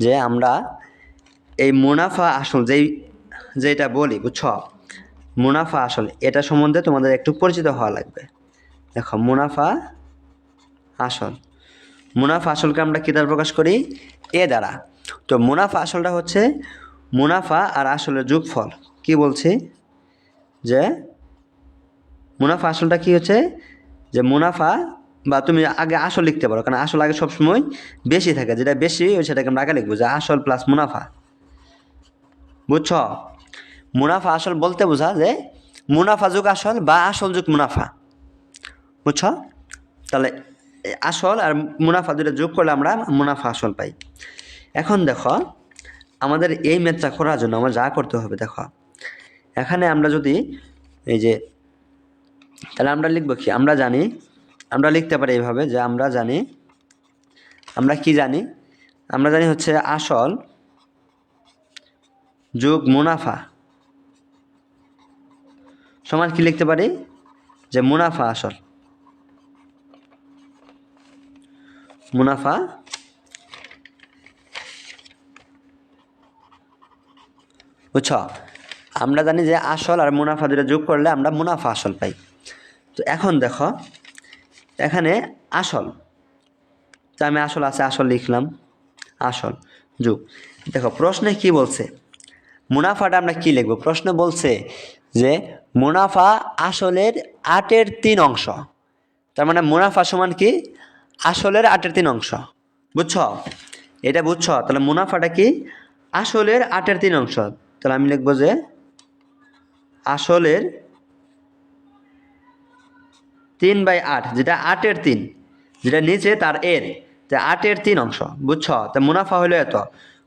যে আমরা এই মুনাফা আসল যেটা বলি, বুঝছো, মুনাফা আসল এটা সম্বন্ধে তোমাদের একটু পরিচিত হওয়া লাগবে। দেখো মুনাফা আসল, মুনাফা আসলকে আমরা কী দ্বারা প্রকাশ করি? এ দ্বারা। তো মুনাফা আসলটা হচ্ছে মুনাফা আর আসলের যোগফল। কি বলছি যে মুনাফা আসলটা কি হচ্ছে, যে মুনাফা, বা তুমি আগে আসল লিখতে পারো, কারণ আসল আগে সবসময় বেশি থাকে, যেটা বেশি সেটাকে আমরা আগে লিখবো যে আসল প্লাস মুনাফা। বুঝছো, মুনাফা আসল বলতে বোঝা যে মুনাফা যোগ আসল বা আসল যোগ মুনাফা। বুঝছো, তাহলে আসল আর মুনাফা দুটো যোগ করলে আমরা মুনাফা আসল পাই। এখন দেখো আমাদের এই ম্যাথটা করার জন্য আমরা যা করতে হবে, দেখো এখানে আমরা যদি এই যে, তাহলে আমরা লিখবো কি, আমরা জানি, আমরা লিখতে পারি এইভাবে যে আমরা জানি, আমরা কি জানি, আমরা জানি হচ্ছে আসল যোগ মুনাফা সমান কি লিখতে পারি, যে মুনাফা আসল, মুনাফা বুঝছো, আমরা জানি যে আসল আর মুনাফা দুটো যোগ করলে আমরা মুনাফা আসল পাই। তো এখন দেখো এখানে আসল, তো আমি আসল আছে আসল লিখলাম, আসল যোগ, দেখো প্রশ্নে কি বলছে, মুনাফাটা আমরা কি লিখবো, প্রশ্ন বলছে যে মুনাফা আসলের 8/3 অংশ, তার মানে মুনাফা সমান কি আসলের 8/3 অংশ। বুঝছো, এটা বুঝছো, তাহলে মুনাফাটা কি আসলের 8/3 অংশ। তাহলে আমি লিখবো যে আসলের 3/8, যেটা 8/3, যেটা নিচে তার এর 8/3 অংশ। বুঝছো, তা মুনাফা হলো এত,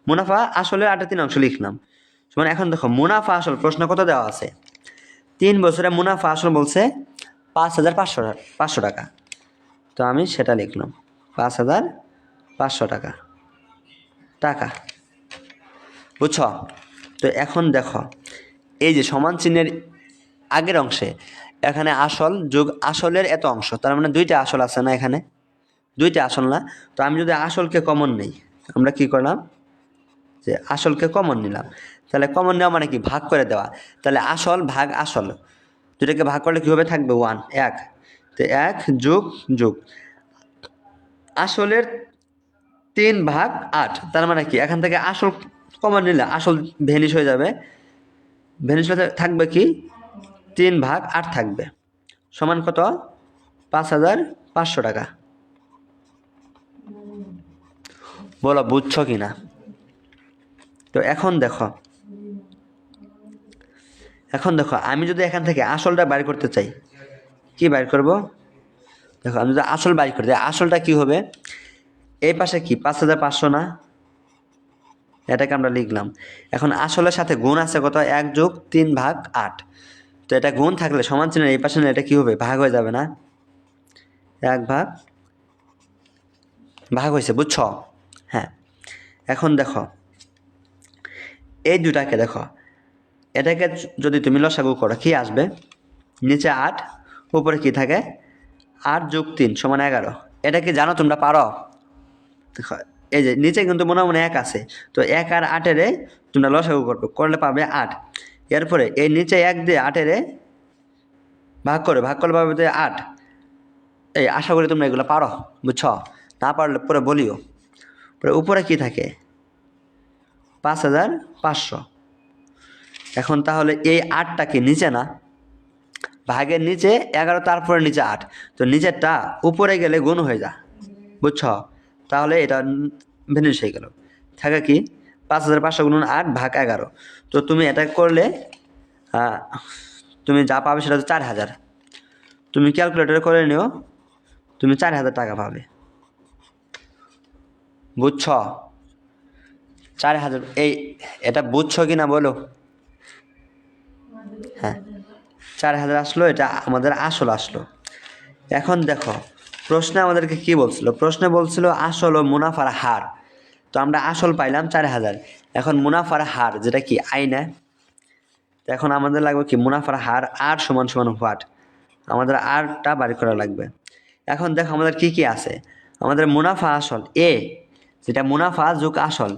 মুনাফা আসলের 8/3 অংশ লিখলাম। মানে এখন দেখো মুনাফা আসল প্রশ্ন কত দেওয়া আছে, 3 বছরে মুনাফা আসল বলছে 5,500 টাকা। তো আমি সেটা লিখলাম 5,500 টাকা টাকা। বুঝছো, তো এখন দেখো এই যে সমান চিহ্নের আগের অংশে এখানে আসল যোগ আসলের এত অংশ, তার মানে দুইটা আসল আছে না, এখানে দুইটা আসল না। তো আমি যদি আসলকে কমন নেই, আমরা কি করলাম যে আসলকে কমন নিলাম, তাহলে কমন নেওয়া মানে কি ভাগ করে দেওয়া, তাহলে আসল ভাগ আসল দুটাকে ভাগ করলে কীভাবে থাকবে 1 1, তো 1 যোগ যোগ আসলের 3/8, তার মানে কি এখান থেকে আসল কমন নিলে আসল ভ্যানিশ হয়ে যাবে, ভ্যানিশ হতে থাকবে কি 3/8 থাকবে, সমান কত 5,500 টাকা। বলো বুঝছো কি না? তো এখন দেখো আমি যদি এখান থেকে আসলটা বাইর করতে চাই, কি বাইর করব, দেখো আমি যদি আসল বাইর করতে চাই, আসলটা কি হবে, এই পাশে কি 5,500 না, এটাকে আমরা লিখলাম। এখন আসলের সাথে গুণ আছে কত, 1 যোগ 3/8, তো এটা গুণ থাকলে সমান চিহ্ন এই পাশে এটা কি হবে ভাগ হয়ে যাবে না, 1 ভাগ হয়েছে। বুঝছো, হ্যাঁ। এখন দেখো এই দুটাকে দেখো এটাকে যদি তুমি লসাগু করো কি আসবে? নিচে 8, উপরে কি থাকে? 8 + 3 = 11। এটা কি জানো তোমরা পারো? এই যে নিচে কিন্তু মনে মনে 1 আছে, তো 1 আর 8 এর তোমরা লসাগু করবে, করলে পাবে 8। এরপরে এই নিচে 1 দিয়ে 8 এর ভাগ করলে পাবে 8। এই আশা করি তোমরা এগুলো পারো, বুঝছো? না পারলে পরে বলিও। পরে উপরে কি থাকে? 5500। এখন তাহলে এই 8টা কি নিচে না? ভাগের নিচে 11, তারপরে নিচে 8, তো নিচেরটা উপরে গেলে গুণ হয়ে যায়, বুঝছো? তাহলে এটা ভেনিশ হয়ে গেল। থাকে কি 5500 × 8 ভাগ 11। তো তুমি এটা করলে তুমি যা পাবে সেটা হচ্ছে 4000। তুমি ক্যালকুলেটর করে নিও, তুমি 4000 টাকা পাবে, বুঝছো? 4000। এটা বুঝছো কি না বলো? হ্যাঁ, 4000 আসলো, এটা আমাদের আসল আসলো। এখন দেখো প্রশ্নে আমাদেরকে কি বলছিল? প্রশ্নে বলছিল আসল ও মুনাফার হার। তো আমরা আসল পাইলাম 4000, এখন মুনাফার হার যেটা কি আইনে, তো এখন আমাদের লাগবে কি মুনাফার হার আর সমান সমান হোয়াট, আমাদের আরটা বাড়ি করা লাগবে। এখন দেখো আমাদের কি কি আছে? আমাদের মুনাফা আসল এ, যেটা মুনাফা যোগ আসল,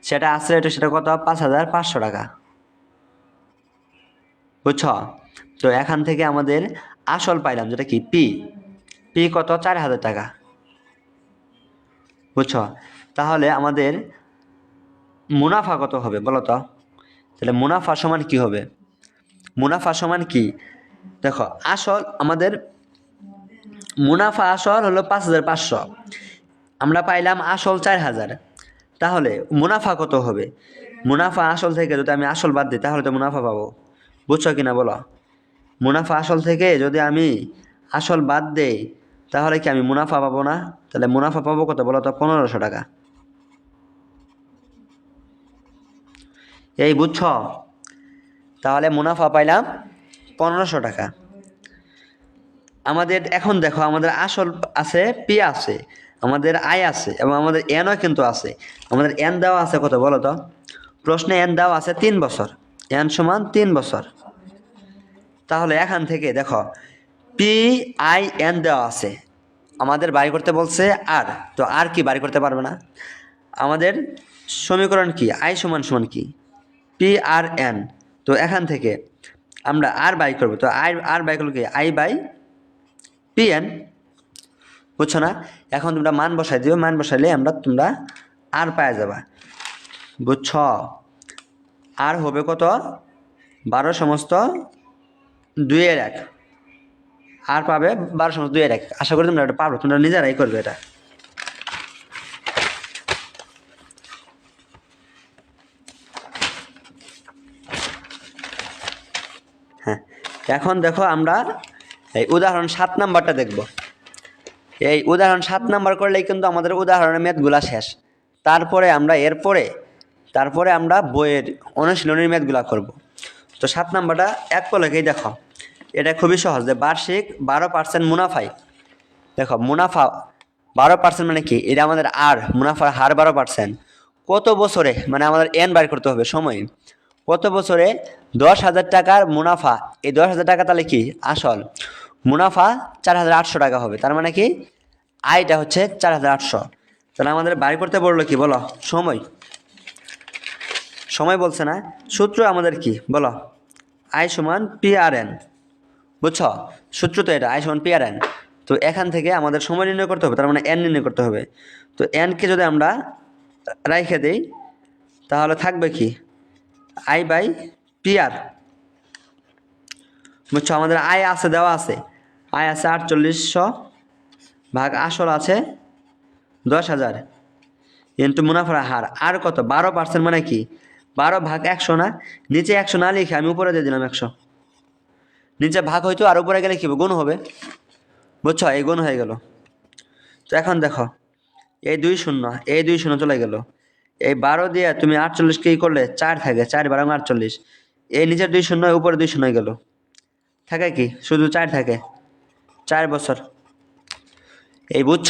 সেটা আছে, সেটা কত? 5500 টাকা, বুঝছো? তো এখান থেকে আমাদের আসল পাইলাম যেটা কি পি কত? 4000 টাকা, বুঝছো? তাহলে আমাদের মুনাফা কত হবে বলো তো? তাহলে মুনাফা সমান কি হবে? মুনাফা সমান কি? দেখো আসল আমাদের মুনাফা আসল হলো 5500, আমরা পাইলাম আসল 4000, তাহলে মুনাফা কত হবে? মুনাফা আসল থেকে যদি আমি আসল বাদ দিই তাহলে তো মুনাফা পাবো, বুঝছো কিনা বলো? মুনাফা আসল থেকে যদি আমি আসল বাদ দেই তাহলে কি আমি মুনাফা পাবো না? তাহলে মুনাফা পাবো কত বলো তো? 1500 টাকা। এই বুঝছো? তাহলে মুনাফা পাইলাম 1500 টাকা। আমাদের এখন দেখো আমাদের আসল আছে, পি আছে, আমাদের আয় আছে, এবং আমাদের এনও কিন্তু আছে। আমাদের এন দেওয়া আছে কত বলো তো? প্রশ্নে এন দেওয়া আছে 3 বছর, এন সমান 3 বছর। তাহলে এখান থেকে দেখো পি আই এন দেওয়া আছে, আমাদের বাড়ি করতে বলছে আর, তো আর কি বাড়ি করতে পারবে না? আমাদের সমীকরণ কি? আই সমান সমান কি? P R N. তো এখান থেকে আমরা আর বাই করবো, তো আর বাই করলে কি? আই বাই পি এন, বুঝছো না? এখন তোমরা মান বসাই দিও, মান বসাইলে তোমরা আর পাওয়া যাবা, বুঝছ? আর হবে কত? 12 সমস্ত 2 এর 1, আর পাবে 12 সমস্ত 2 এর 1। আশা করি তোমরা এটা পারো, তোমরা নিজেরাই করবে এটা। হ্যাঁ, এখন দেখো আমরা এই উদাহরণ 7 নাম্বারটা দেখব। এই উদাহরণ 7 নাম্বার করলেই কিন্তু আমাদের উদাহরণের ম্যাথগুলা শেষ। তারপরে আমরা বইয়ের অনুশীলনের ম্যাথগুলা করব। তো 7 নাম্বারটা এক পলকেই দেখো, এটা খুবই সহজ। যে বার্ষিক 12% মুনাফায়, দেখো মুনাফা 12% মানে কি? এটা আমাদের আর মুনাফার হার 12%। কত বছরে, মানে আমাদের এন বার করতে হবে সময়, কত বছরে 10,000 টাকার মুনাফা। এই 10,000 টাকা তাহলে কি আসল, মুনাফা 4800 টাকা হবে। তার মানে কি আয়টা হচ্ছে 4800। তাহলে আমাদের বাড়ি করতে বললো কি বলো? সময় বলছে না? সূত্র আমাদের কি বলো? আই সমান পি আর এন, বুঝছো? সূত্র তো এটা, আই সমান পি আর এন। তো এখান থেকে আমাদের সময় নির্ণয় করতে হবে, তার মানে এন নির্ণয় করতে হবে। তো এনকে যদি আমরা রাইখে দিই তাহলে থাকবে কি? আই বাই পি আর, বুঝছো? আমাদের আয় আছে, দেওয়া আছে, আয় আছে 4800 ভাগ আসল আছে 10,000 ইন্টু মুনাফার হার আর কত? 12%, মানে কি 12 ভাগ 100 না? নিচে 100 না লিখে আমি উপরে দিয়ে দিলাম 100, নিচে ভাগ হইতো আর উপরে গেলে কি গুণ হবে, বুঝছো? এই গুণ হয়ে গেল। তো এখন দেখো এই 2 শূন্য, এই 2 শূন্য চলে গেল। এই 12 দিয়ে তুমি 48 কি করলে? 4 থাকে, 4 12 48। এই নিচের 2 শূন্য, উপরে 2 শূন্য গেল, থাকে কি? শুধু 4 থাকে, 4 বছর। এই বুঝছ?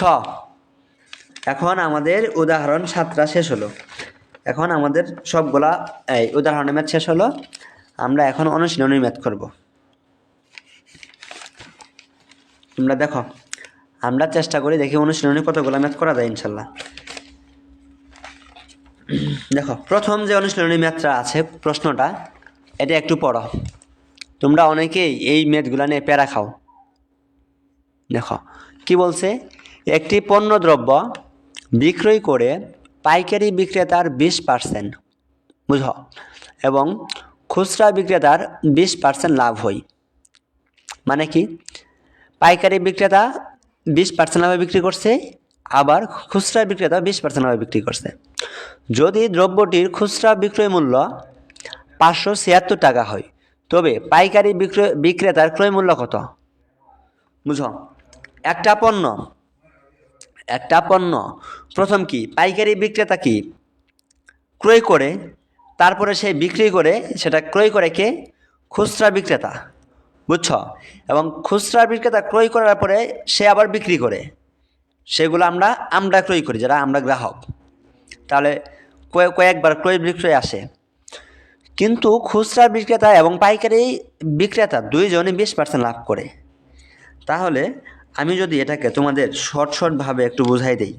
এখন আমাদের উদাহরণ 7টা শেষ হলো। এখন আমাদের সবগুলা এই উদাহরণের ম্যাথ শেষ হলো। আমরা এখন অনুশীলনী ম্যাথ করব। তোমরা দেখো, আমরা চেষ্টা করি দেখি অনুশীলনী কতগুলো ম্যাথ করা যায় ইনশাল্লাহ। দেখো, প্রথম যে অনুশীলনী ম্যাথটা আছে প্রশ্নটা, এটা একটু পড়ো। তোমরা অনেকেই এই ম্যাথগুলো নিয়ে প্যারা খাও। দেখো কি বলছে, একটি পণ্যদ্রব্য বিক্রয় করে পাইকারি বিক্রেতার 20% বুঝো এবং খুচরা বিক্রেতার 20% লাভ হয়। মানে কি, পাইকারি বিক্রেতা 20% লাভে বিক্রি করছে, আবার খুচরা বিক্রেতা 20% লাভে বিক্রি করছে। যদি দ্রব্যটির খুচরা বিক্রয় মূল্য 576 টাকা হয়, তবে পাইকারি বিক্রেতার ক্রয় মূল্য কত? বুঝো, একটা পণ্য প্রথম কি পাইকারি বিক্রেতা কি ক্রয় করে, তারপরে সে বিক্রি করে, সেটা ক্রয় করে কে? খুচরা বিক্রেতা, বুঝছো? এবং খুচরা বিক্রেতা ক্রয় করার পরে সে আবার বিক্রি করে, সেগুলো আমরা ক্রয় করি, যারা আমরা গ্রাহক। তাহলে কয়েকবার ক্রয় বিক্রয় আসে। কিন্তু খুচরা বিক্রেতা এবং পাইকারি বিক্রেতা দুইজনই 20% লাভ করে। তাহলে আমি যদি এটাকে তোমাদের শর্টভাবে একটু বুঝাই দিই,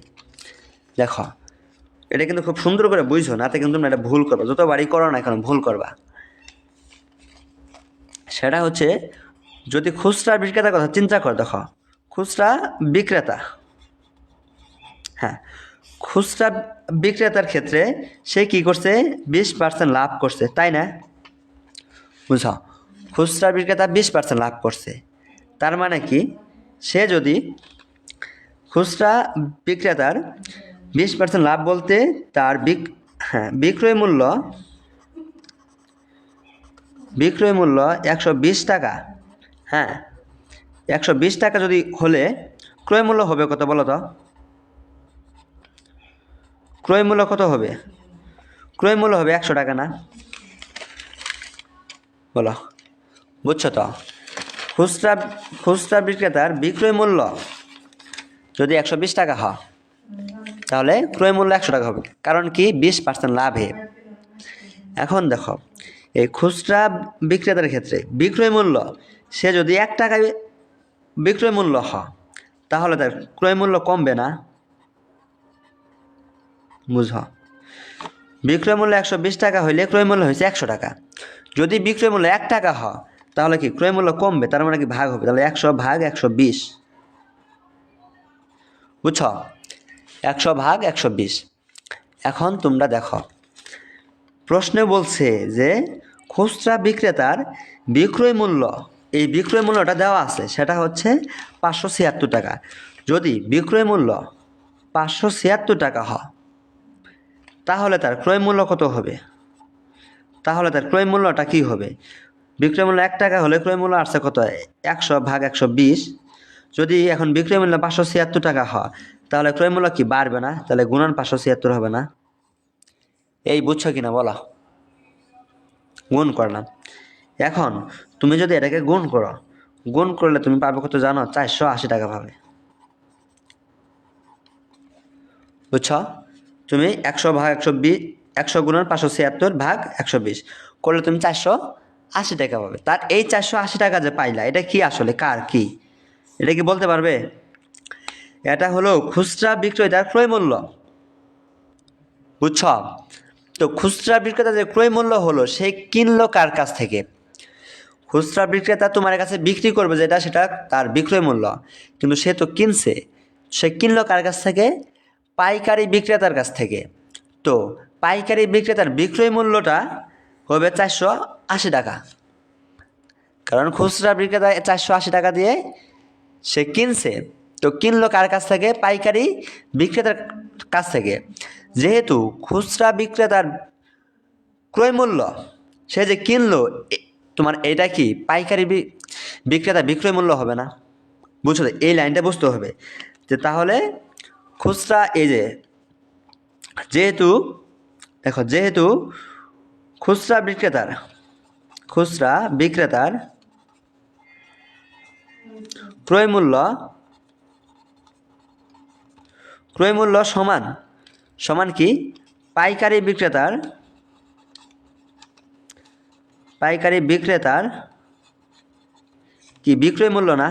দেখো এটা কিন্তু খুব সুন্দর করে বুঝছো, নাতে কিন্তু তোমরা এটা ভুল করবা, যতবারই করো না এখন ভুল করবা। সেটা হচ্ছে, যদি খুচরা বিক্রেতার কথা চিন্তা কর, দেখো খুচরা বিক্রেতা, হ্যাঁ, খুচরা বিক্রেতার ক্ষেত্রে সে কি করছে? 20% লাভ করছে, তাই না? বুঝো, খুচরা বিক্রেতা 20% লাভ করছে। তার মানে কি, সে যদি খুচরা বিক্রেতার 20% লাভ বলতে তার বিক্রয় মূল্য 120 টাকা, হ্যাঁ 120 টাকা যদি হলে ক্রয় মূল্য হবে কত বলো তো? ক্রয় মূল্য কত হবে? ক্রয় মূল্য হবে 100 টাকা না? বলো, বুঝছো তো? খুচরা বিক্রেতার বিক্রয় মূল্য যদি 120 টাকা হয়, তাহলে ক্রয় মূল্য 100 টাকা হবে, কারণ কি 20% লাভে। এখন দেখো, এই খুচরা বিক্রেতার ক্ষেত্রে বিক্রয় মূল্য, সে যদি 1 টাকায় বিক্রয় মূল্য হয়, তাহলে তার ক্রয় মূল্য কমবে না? বুঝো, বিক্রয় মূল্য 120 টাকা হইলে ক্রয় মূল্য হয়েছে 100 টাকা। যদি বিক্রয় মূল্য 1 টাকা হয়, তাহলে কি ক্রয় মূল্য কমবে? তার মানে কি ভাগ হবে, তাহলে 100 ভাগ 120, বুঝছো? 100 ভাগ 120। এখন তোমরা দেখো, প্রশ্নে বলছে যে খুচরা বিক্রেতার বিক্রয় মূল্য, এই বিক্রয় মূল্যটা দেওয়া আছে, সেটা হচ্ছে 576 টাকা। যদি বিক্রয় মূল্য 576 টাকা হয়, তাহলে তার ক্রয় মূল্য কত হবে? তাহলে তার ক্রয় মূল্যটা কী হবে? বিক্রয় মূল্য 1 টাকা হলে ক্রয় মূল্য আসছে কত? 100 ভাগ 120। যদি এখন বিক্রয় মূল্য 576 টাকা হয়, তাহলে ক্রয় মূল্য কি বাড়বে না? তাহলে গুণন 576 হবে না? এই বুঝছো কিনা বলো? গুণ করলাম। এখন তুমি যদি এটাকে গুণ করো, গুণ করলে তুমি পাবে কত জানো? 480 টাকা পাবে, বুঝছো? তুমি 100 ভাগ 120, 100 গুণন 576 ভাগ 120 করলে তুমি 480 টাকা পাবে। তার এই 480 টাকা যে পাইলা, এটা কি আসলে কার কি? এটা কি বলতে পারবে? এটা হলো খুচরা বিক্রেতার ক্রয় মূল্য, বুঝছো? তো খুচরা বিক্রেতা যে ক্রয় মূল্য হলো, সে কিনলো কার কাছ থেকে? খুচরা বিক্রেতা তোমার কাছে বিক্রি করবে যেটা, সেটা তার বিক্রয় মূল্য, কিন্তু সে তো কিনছে, সে কিনলো কার কাছ থেকে? পাইকারি বিক্রেতার কাছ থেকে। তো পাইকারি বিক্রেতার বিক্রয় মূল্যটা হবে 480 টাকা, কারণ খুচরা বিক্রেতা 480 টাকা দিয়ে সে কিনছে। তো কিনলো কার কাছ থেকে? পাইকারি বিক্রেতার কাছ থেকে। যেহেতু খুচরা বিক্রেতার ক্রয় মূল্য, সে যে কিনলো, তোমার এটা কি পাইকারি বিক্রেতা বিক্রয় মূল্য হবে না? বুঝছো? এই লাইনটা বুঝতে হবে যে তাহলে খুচরা, এই যে যেহেতু খুচরা বিক্রেতার ক্রয় মূল্য সমান কি পাইকারি বিক্রেতার পাইকারি বিক্রেতার কি বিক্রয় মূল্য না,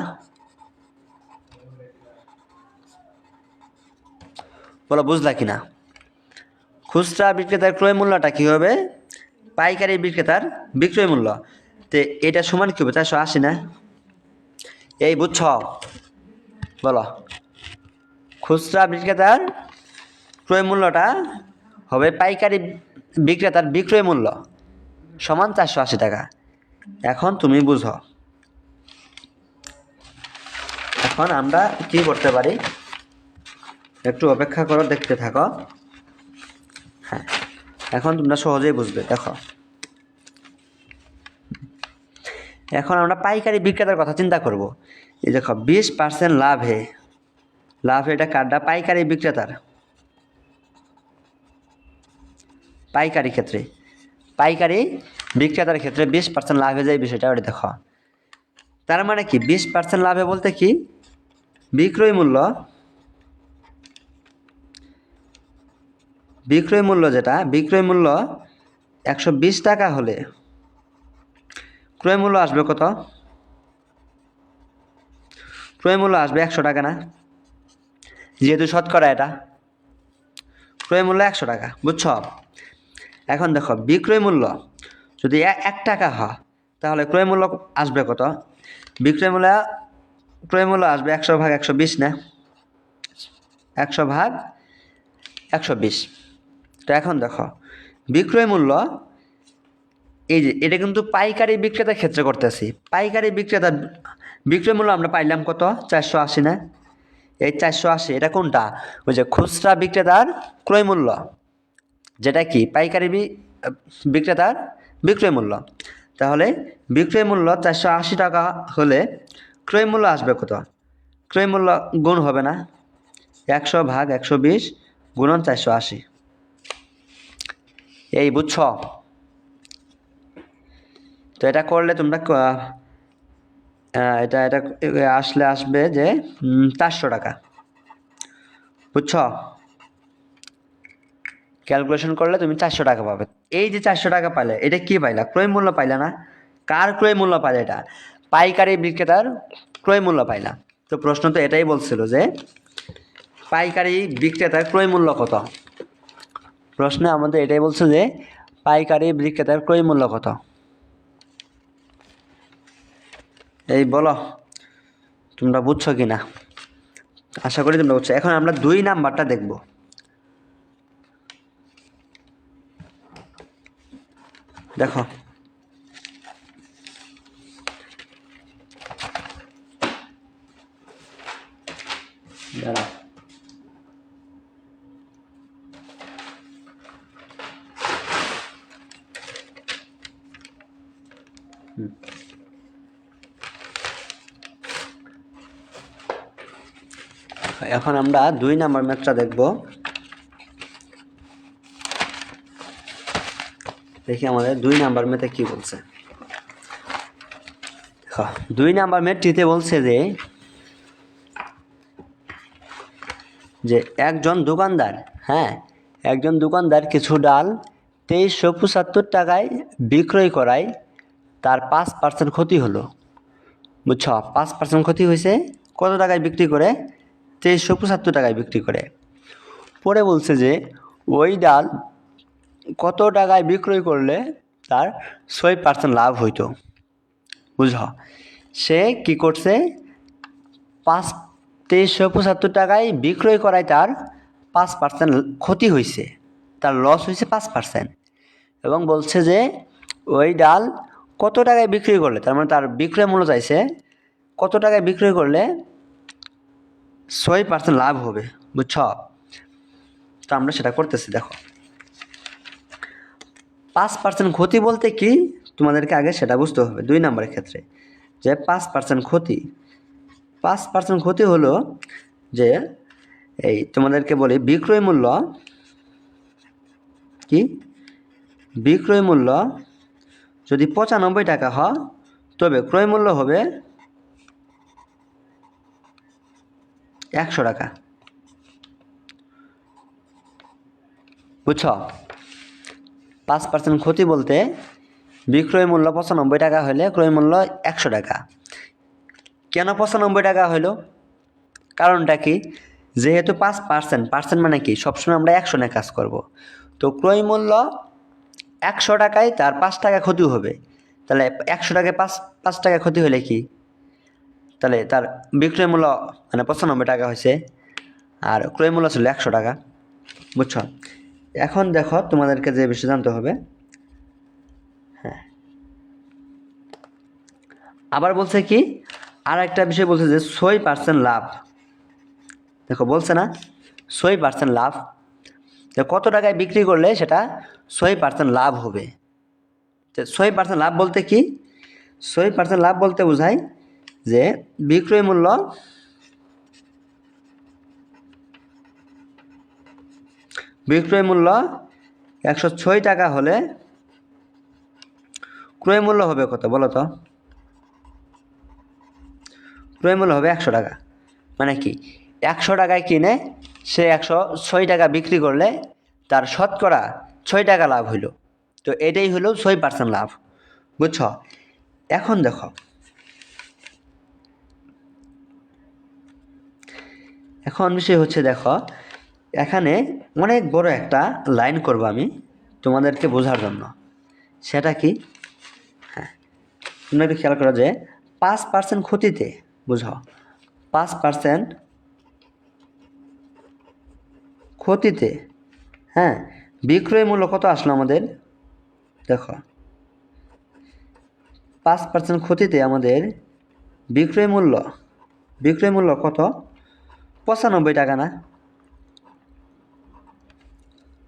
বলো বুঝলা কিনা? খুচরা বিক্রেতার ক্রয় মূল্যটা কি হবে? পাইকারি বিক্রেতার বিক্রয় মূল্য। তো এটা সমান কি হবে? 480 না? এই বুঝছ? বলো, খুচরা বিক্রেতার ক্রয় মূল্যটা হবে পাইকারি বিক্রেতার বিক্রয় মূল্য সমান 480 টাকা। এখন তুমি বুঝো, এখন আমরা কি করতে পারি? একটু অপেক্ষা করো, দেখতে থাকো। হ্যাঁ, এখন তোমরা সহজেই বুঝবে। দেখো, এখন আমরা পাইকারি বিক্রেতার কথা চিন্তা করব। এই দেখো 20% লাভে, এটা কার্ডটা পাইকারি বিক্রেতার, পাইকারি ক্ষেত্রে, পাইকারি বিক্রেতার ক্ষেত্রে 20% লাভে যায় বিষয়টা ওটা দেখো। তার মানে কি 20% লাভে বলতে কি? বিক্রয় মূল্য যেটা বিক্রয় মূল্য 120 টাকা হলে ক্রয় মূল্য আসবে কত? ক্রয় মূল্য আসবে 100 টাকা না? যেহেতু শতকরা এটা, ক্রয় মূল্য 100 টাকা, বুঝছো? এখন দেখো, বিক্রয় মূল্য যদি 1 টাকা হয় তাহলে ক্রয় মূল্য আসবে কত? ক্রয় মূল্য আসবে 100 ভাগ 120 না? 100 ভাগ 120। তো এখন দেখো, বিক্রয় মূল্য এই যে এটা কিন্তু পাইকারি বিক্রেতার ক্ষেত্রে করতেছি। পাইকারি বিক্রেতার বিক্রয় মূল্য আমরা পাইলাম কত? 480 না? এই 480 এটা কোনটা? ওই যে খুচরা বিক্রেতার ক্রয় মূল্য, যেটা কি পাইকারি বিক্রেতার বিক্রয় মূল্য। তাহলে বিক্রয় মূল্য 480 টাকা হলে ক্রয় মূল্য আসবে কত? ক্রয় মূল্য গুণ হবে না? 100 ভাগ 120 গুণন 480। এই বুঝছ? তো এটা করলে তোমরা এটা আসবে যে 400 টাকা, বুঝছ? ক্যালকুলেশন করলে তুমি 400 টাকা পাবে। এই যে 400 টাকা পাইলে, এটা কি পাইলা? ক্রয় মূল্য পাইলা না? কার ক্রয় মূল্য পাইলে? এটা পাইকারি বিক্রেতার ক্রয় মূল্য পাইলা। তো প্রশ্ন তো এটাই বলছিল যে পাইকারি বিক্রেতার ক্রয় মূল্য কত। প্রশ্নে আমাদের এটাই বলছে যে পাইকারি বিক্রেতার ক্রয় মূল্য কত। এই বলো, তোমরা বুঝছো কি না? আশা করি তোমরা বুঝছো। এখন আমরা 2 নাম্বারটা দেখব। দেখো, দাঁড়াও, এখন আমরা 2 নাম্বার ম্যাথটা দেখব। দেখি আমাদের 2 নাম্বার ম্যাথে কি বলছে। দেখো, 2 নাম্বার ম্যাথটিতে বলছে যে একজন দোকানদার, একজন দোকানদার কিছু ডাল 2375 টাকায় বিক্রয় করায় তার 5% ক্ষতি হলো। বুঝছো? 5% ক্ষতি হয়েছে। কত টাকায় বিক্রি করে? 2375 টাকায় বিক্রি করে। পরে বলছে যে ওই ডাল কত টাকায় বিক্রয় করলে তার 6% লাভ হইতো। বুঝো? সে কি করছে? 2375 টাকায় বিক্রয় করায় তার 5% ক্ষতি হয়েছে, তার লস হয়েছে 5%। এবং বলছে যে ওই ডাল কত টাকায় বিক্রি করলে, তার মানে তার বিক্রয় মূল্য চাইছে কত টাকায় বিক্রয় করলে 6% লাভ হবে। বুঝছ? তো আমরা সেটা করতেছি। দেখো, 5% ক্ষতি বলতে কি তোমাদেরকে আগে সেটা বুঝতে হবে। 2 নম্বরের ক্ষেত্রে যে 5% ক্ষতি, 5% ক্ষতি হলো যে এই তোমাদেরকে বলি বিক্রয় মূল্য কি? বিক্রয় মূল্য যদি 95 টাকা হয় তবে ক্রয় মূল্য হবে 100 টাকা। বুঝছ? 5% ক্ষতি বলতে বিক্রয় মূল্য 95 টাকা হলে ক্রয় মূল্য 100 টাকা। কেন 95 টাকা হলো? কারণটা কি? যেহেতু 5%, পার্সেন্ট মানে কি? সবসময় আমরা অ্যাকশনে কাজ করব। তো ক্রয় মূল্য 100 টাকায় তার 5 টাকা ক্ষতি হবে। তাহলে 100 টাকায় 5 টাকা ক্ষতি হলে কি? তাহলে তার বিক্রয় মূল্য মানে 95 টাকা হয়েছে, আর ক্রয় মূল্য ছিল 100 টাকা। বুঝছো? এখন দেখো তোমাদেরকে যে বিষয় জানতে হবে, হ্যাঁ, আবার বলছে কি, আর একটা বিষয় বলছে যে 6% লাভ। দেখো বলছে না 6% লাভ, কত টাকায় বিক্রি করলে সেটা 6% লাভ হবে। 6% লাভ বলতে কি? 6% লাভ বলতে বোঝায় যে বিক্রয় মূল্য বিক্রয় মূল্য 106 টাকা হলে ক্রয় মূল্য হবে কত বলো তো? ক্রয় মূল্য হবে 100 টাকা। মানে কি 100 টাকায় কিনে সে 106 টাকা বিক্রি করলে তার শতকরা 6 টাকা লাভ হইল। তো এটাই হলো 6% লাভ। বুঝছ? এখন দেখো, এখন বিষয় হচ্ছে দেখো, এখানে অনেক বড় একটা লাইন করব আমি তোমাদেরকে বোঝার জন্য। সেটা কি? হ্যাঁ, তোমরা একটু খেয়াল করো যে 5% ক্ষতিতে, বুঝো, 5% ক্ষতিতে, হ্যাঁ, বিক্রয় মূল্য কত আসলো আমাদের? দেখো 5% ক্ষতিতে আমাদের বিক্রয় মূল্য কত? 95 টাকা না?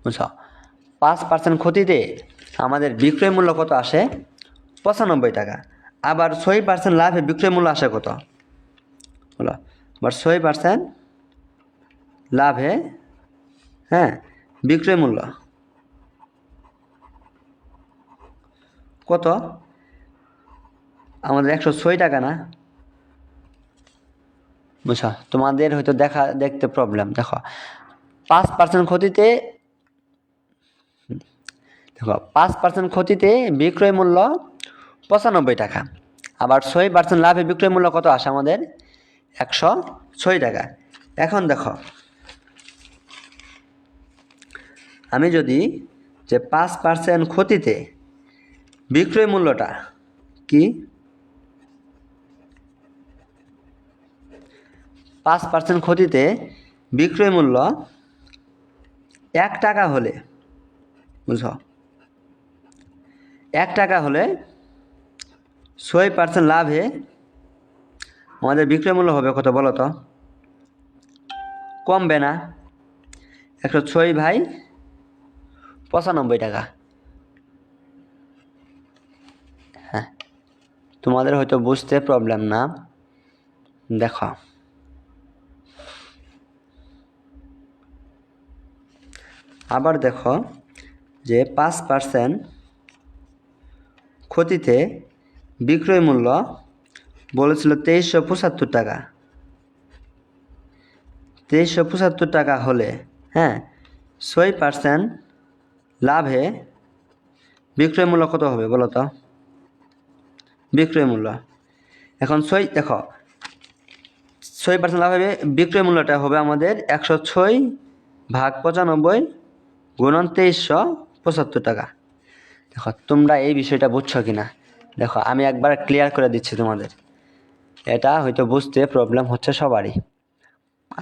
বুঝছো? 5% ক্ষতিতে আমাদের বিক্রয় মূল্য কত আসে? 95 টাকা। আবার 6% লাভে বিক্রয় মূল্য আসে কত? বলো। আবার 6% লাভে, হ্যাঁ, বিক্রয় মূল্য কত? আমাদের 106 টাকা না? বুঝছো? তোমাদের হয়তো দেখতে প্রবলেম। দেখো 5% ক্ষতিতে, দেখো 5% ক্ষতিতে বিক্রয় মূল্য 95 টাকা। আবার 6% লাভে বিক্রয় মূল্য কত আসে আমাদের? 106 টাকা। এখন দেখো, আমি যদি যে 5% ক্ষতিতে বিক্রয় মূল্যটা কি, 5% ক্ষতিতে বিক্রয় মূল্য 1 টাকা হলে, বুঝো, 1 টাকা হলে 6% লাভে আমাদের বিক্রয় মূল্য হবে কত বলো তো? কমবে না? 106 ভাই 95 টাকা। হ্যাঁ, তোমাদের হয়তো বুঝতে প্রবলেম না। দেখো আবার দেখো যে 5% ক্ষতিতে বিক্রয় মূল্য বলেছিল 2375 টাকা। 2375 টাকা হলে, হ্যাঁ, 6% লাভে বিক্রয় মূল্য কত হবে বলো তো? বিক্রয় মূল্য এখন দেখো 6% লাভ হবে, বিক্রয় মূল্যটা হবে আমাদের 106 ভাগ 95 গুণন 2375 টাকা। দেখো তোমরা এই বিষয়টা বুঝছো কিনা? দেখো আমি একবার ক্লিয়ার করে দিচ্ছি তোমাদের, এটা হয়তো বুঝতে প্রবলেম হচ্ছে সবারই,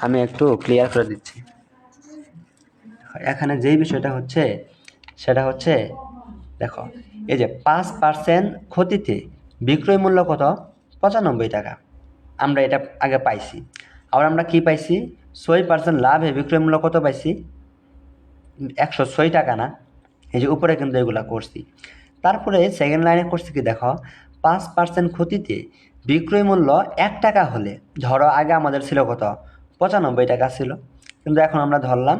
আমি একটু ক্লিয়ার করে দিচ্ছি। এখানে যেই বিষয়টা হচ্ছে সেটা হচ্ছে, দেখো এই যে 5% ক্ষতিতে বিক্রয় মূল্য কত? 95 টাকা। আমরা এটা আগে পাইছি। আবার আমরা কি পাইছি? 6% লাভে বিক্রয় মূল্য কত পাইছি? 106 টাকা না? এই যে উপরে কিন্তু এগুলা করছি। তারপরে সেকেন্ড লাইনে করছি কি দেখো, 5% ক্ষতিতে বিক্রয় মূল্য 1 টাকা হলে, ধরো আগে আমাদের ছিল কত? 95 টাকা ছিল, কিন্তু এখন আমরা ধরলাম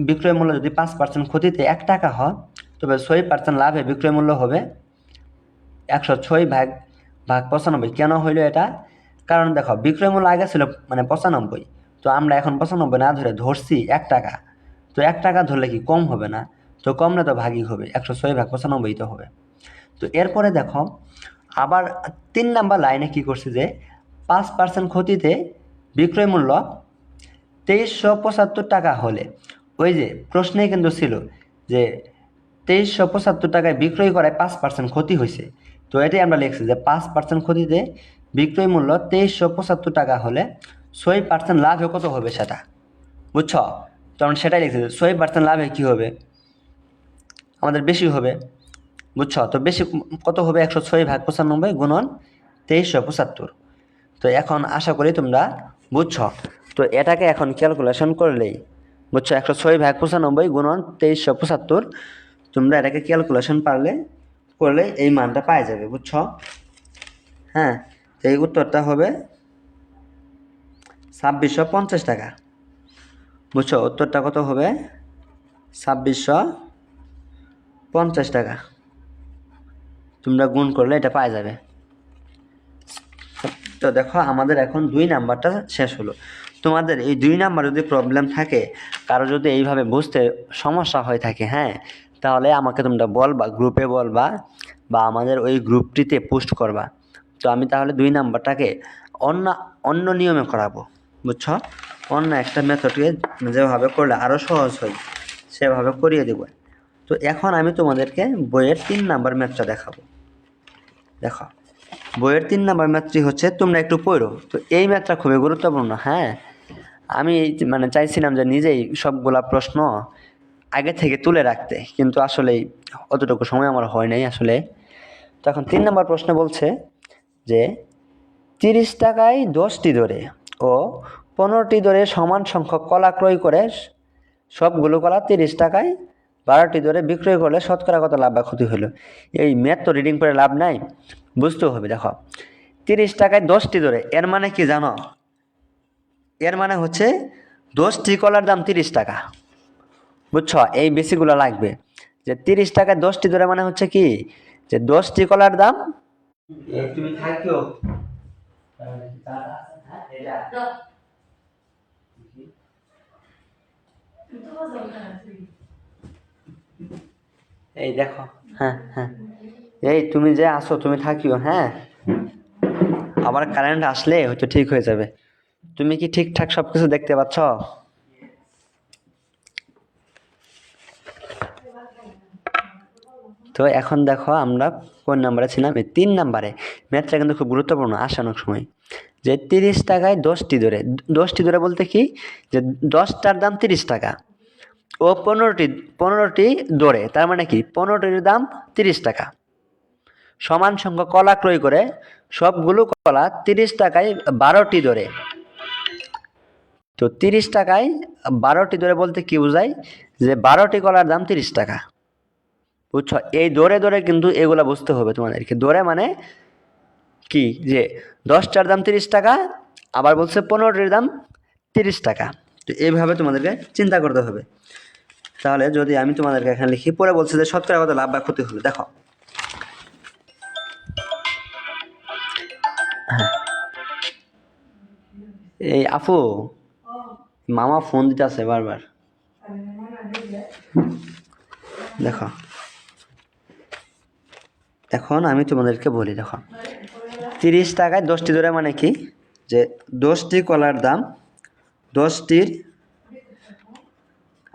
বিক্রয় মূল্য যদি 5% ক্ষতিতে 1 টাকা হয়, তবে 6% লাভে বিক্রয় মূল্য হবে 106 ভাগ 95। কেন হইল এটা? কারণ দেখো বিক্রয় মূল্য আগে ছিল মানে 95, তো আমরা এখন 95 না ধরে ধরছি 1 টাকা। তো 1 টাকা ধরলে কি কম হবে না? তো কম না তো ভাগই হবে, 106 ভাগ 95 তো হবে। তো এরপরে দেখো আবার 3 নাম্বার লাইনে কি করছে যে 5% ক্ষতিতে বিক্রয় মূল্য 2375 টাকা হলে, ওই যে প্রশ্নেই কিন্তু ছিল যে 2375 টাকায় বিক্রয় করায় 5% ক্ষতি হয়েছে। তো এটাই আমরা লিখছি যে 5% ক্ষতিতে বিক্রয় মূল্য 2375 টাকা হলে 6% লাভে কত হবে সেটা, বুঝছ? তখন সেটাই লিখছি 6% লাভে কি হবে, আমাদের বেশি হবে, বুঝছ? তো বেশি কত হবে, 106/95 গুণন 2375। তো এখন আশা করি তোমরা বুঝছ। তো এটাকে এখন ক্যালকুলেশন করলেই, বুঝছো, 106/95 গুণন 2375, তোমরা এটাকে ক্যালকুলেশন করলে এই মানটা পাই যাবে, বুঝছ? হ্যাঁ, তো এই উত্তরটা হবে 2650 টাকা, বুঝছো? উত্তরটা কত হবে, 2650 টাকা। তোমরা গুণ করলে এটা পাই যাবে। তো দেখো আমাদের এখন 2 নাম্বারটা শেষ হলো। তোমাদের এই 2 নাম্বার যদি প্রবলেম থাকে, কারো যদি এইভাবে বুঝতে সমস্যা হয়ে থাকে, হ্যাঁ, তাহলে আমাকে তোমরা বলবা, গ্রুপে বলবা বা আমাদের ওই গ্রুপটিতে পোস্ট করবা। তো আমি তাহলে 2 নাম্বারটাকে অন্য নিয়মে করাবো, বুঝছো? অন্য একটা মেথডকে যেভাবে করলে আরও সহজ হয় সেভাবে করিয়ে দেবো। তো এখন আমি তোমাদেরকে বইয়ের 3 নাম্বার ম্যাথটা দেখাবো। দেখো বইয়ের 3 নাম্বার ম্যাথটি হচ্ছে, তোমরা একটু পড়ো। তো এই ম্যাথটা খুবই গুরুত্বপূর্ণ। হ্যাঁ, আমি মানে চাইছিলাম যে নিজেই সবগুলা প্রশ্ন আগে থেকে তুলে রাখতে, কিন্তু আসলে অতটুকু সময় আমার হয় নাই আসলে। তো এখন 3 নাম্বার প্রশ্ন বলছে যে 30 টাকায় 10টি দরে ও 15টি দরে সমান সংখ্যক কলা ক্রয় করে সবগুলো কলা 30 টাকায় 12টি দরে বিক্রয় করলে শতকরা কত লাভ বা ক্ষতি হলো। এই ম্যাথ তো রিডিং করে লাভ নাই, বুঝতেও হবে। দেখো 30 টাকায় 10টি দরে, এর মানে কি জানো? এর মানে হচ্ছে 10টি কলার দাম 30 টাকা, বুঝছো? এই বেশিগুলো লাগবে যে 30 টাকায় 10টি দরে মানে হচ্ছে কি, যে 10টি কলার দাম, তুমি থাকিও এই দেখো, হ্যাঁ হ্যাঁ, এই তুমি যে আসো তুমি থাকিও, হ্যাঁ, আবার কারেন্ট আসলে হয়তো ঠিক হয়ে যাবে। তুমি কি ঠিকঠাক সবকিছু দেখতে পাচ্ছ? তো এখন দেখো আমরা কোন নাম্বারে ছিলাম, এই 3 নাম্বারে। ম্যাথটা কিন্তু খুব গুরুত্বপূর্ণ আসে অনেক সময়। যে 30 টাকায় 10টি দরে, 10টি দরে বলতে কি, যে 10টার দাম 30 টাকা ও 15টি দরে, তার মানে কি 15টির দাম 30 টাকা, সমান সংখ্যক কলা ক্রয় করে সবগুলো কলা 30 টাকায় 12টি দরে। তো 30 টাকায় 12টি দরে বলতে কি বোঝায়, যে 12টি কলার দাম 30 টাকা, বুঝছো? এই দরে দরে কিন্তু এগুলা বুঝতে হবে তোমাদেরকে। দরে মানে কি, যে 10টার দাম 30 টাকা, আবার বলছে 15টির দাম 30 টাকা। তো এইভাবে তোমাদেরকে চিন্তা করতে হবে। তাহলে যদি আমি তোমাদেরকে এখানে লিখি, পরে বলছে যে শতকরা কত লাভ বা ক্ষতি হলো। দেখো এই আপু, মামা ফোন দিতে আছে বারবার। দেখো এখন আমি তোমাদেরকে বলি, দেখো 30 টাকায় 10টি দরে মানে কি, যে 10টি কলার দাম, 10টির,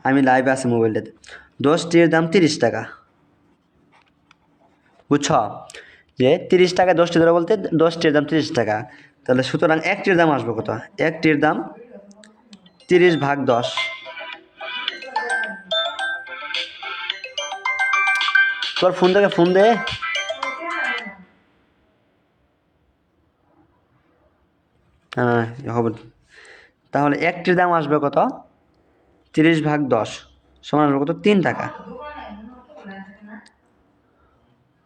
আমি লাইভে আছি মোবাইলটাতে, 10টির দাম 30 টাকা, বুঝছ? যে 30 টাকায় 10টি দরে বলতে 10টির দাম 30 টাকা। তাহলে সুতরাং একটির দাম আসবে কত, একটির দাম 30/10। তোর ফোন থেকে ফোন দে। হ্যাঁ হবে। তাহলে একটির দাম আসবে কত, 30/10 সমান আসবে কত, 3 টাকা,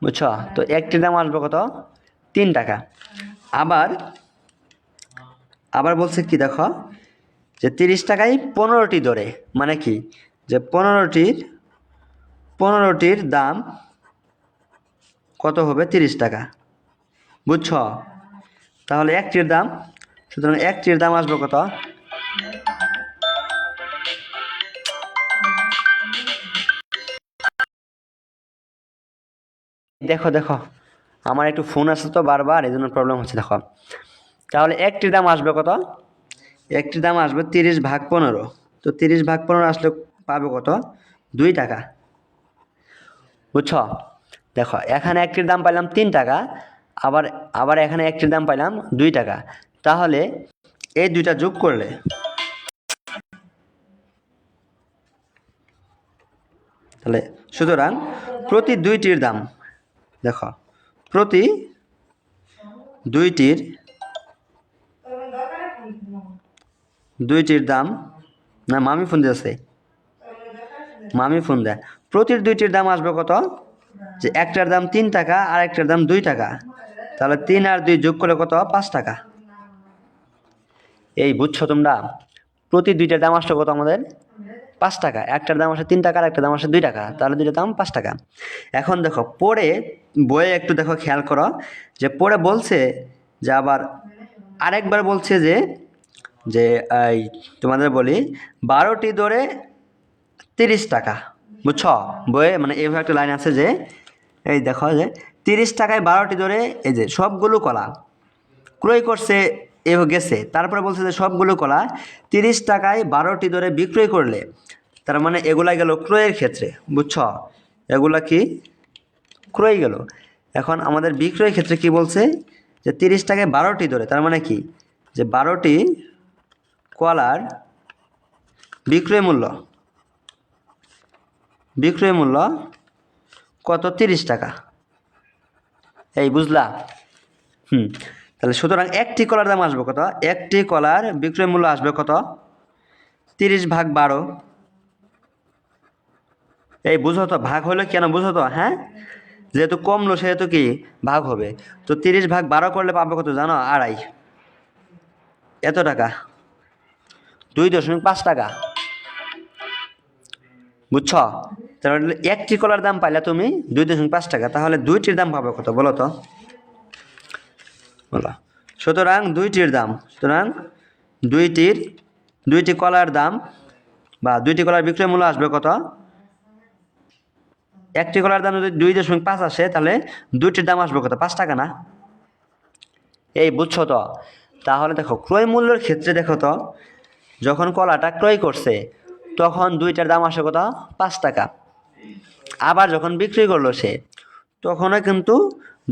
বুঝছ? তো একটির দাম আসবে কত, 3 টাকা। আবার বলছে কি, দেখো যে 30 টাকায় 15টি দরে, মানে কি, যে 15টির দাম কত হবে, 30 টাকা, বুঝছ? তাহলে একটির দাম, সুতরাং একটির দাম আসবে কত, দেখো দেখো আমার একটু ফোন আসছে তো বারবার, এই জন্য প্রবলেম হচ্ছে। দেখো তাহলে একটির দাম আসবে কত? একটির দাম আসবে 30/15। তো 30/15 আসলে পাবে কত? 2 টাকা। বুঝছ? দেখো এখানে একটির দাম পাইলাম 3 টাকা, আবার আবার এখানে একটির দাম পাইলাম 2 টাকা। তাহলে এই দুইটা যোগ করলে তাহলে সুতরাং প্রতি দুইটির দাম, দেখো প্রতি দুইটির দাম, না মামি ফোন দিয়েছে, মামি ফোন দেয়। প্রতির দুইটির দাম আসবে কত? যে একটার দাম 3 টাকা আর একটার দাম 2 টাকা। তাহলে 3 আর 2 যোগ করলে কত? 5 টাকা। এই বুঝছো তোমরা? প্রতি দুইটার দাম আসলো কত আমাদের? 5 টাকা। একটার দাম আসে 3 টাকা আর একটার দাম আসে 2 টাকা, তাহলে দুইটার দাম 5 টাকা। এখন দেখো পরে বইয়ে একটু দেখো খেয়াল করো, যে পরে বলছে যে আবার আরেকবার বলছে যে যে এই তোমাদের বলি 12টি ধরে 30 টাকা। বুঝছো? বইয়ে মানে এইভাবে একটা লাইন আছে যে এই দেখো যে 30 টাকায় 12টি ধরে এই যে সবগুলো কলা ক্রয় করছে এ গেছে, তারপরে বলছে যে সবগুলো কলা 30 টাকায় 12টি ধরে বিক্রয় করলে, তার মানে এগুলা গেল ক্রয়ের ক্ষেত্রে। বুঝছো? এগুলা কি ক্রয় গেল। এখন আমাদের বিক্রয়ের ক্ষেত্রে কি বলছে? যে 30 টাকায় 12টি ধরে, তার মানে কি যে 12টি কলার বিক্রয় মূল্য কত? 30 টাকা। এই বুঝলা? তাহলে সুতরাং একটি কলার দাম আসবে কত? একটি কলার বিক্রয় মূল্য আসবে কত? 30/12। এই বুঝো তো, ভাগ হলে কেন বুঝো তো? হ্যাঁ, যেহেতু কমলো সেহেতু কি ভাগ হবে। তো 30/12 করলে পাবে কত জানো? 2.5। এত টাকা, 2.5 টাকা। বুঝছ? তাহলে একটি কলার দাম পাইলে তুমি 2.5 টাকা, তাহলে দুইটির দাম পাবে কত বলো তো? বলো। সুতরাং দুইটির দাম, সুতরাং দুইটি কলার দাম বা দুইটি কলার বিক্রয় মূল্য আসবে কত? একটি কলার দাম যদি 2.5 আসে, তাহলে দুইটির দাম আসবে কত? 5 টাকা না? এই বুঝছো তো? তাহলে দেখো ক্রয় মূল্যের ক্ষেত্রে দেখো তো, যখন কলাটা ক্রয় করছে তখন দুইটার দাম আসে কত? 5 টাকা। আবার যখন বিক্রি করলো সে, তখনও কিন্তু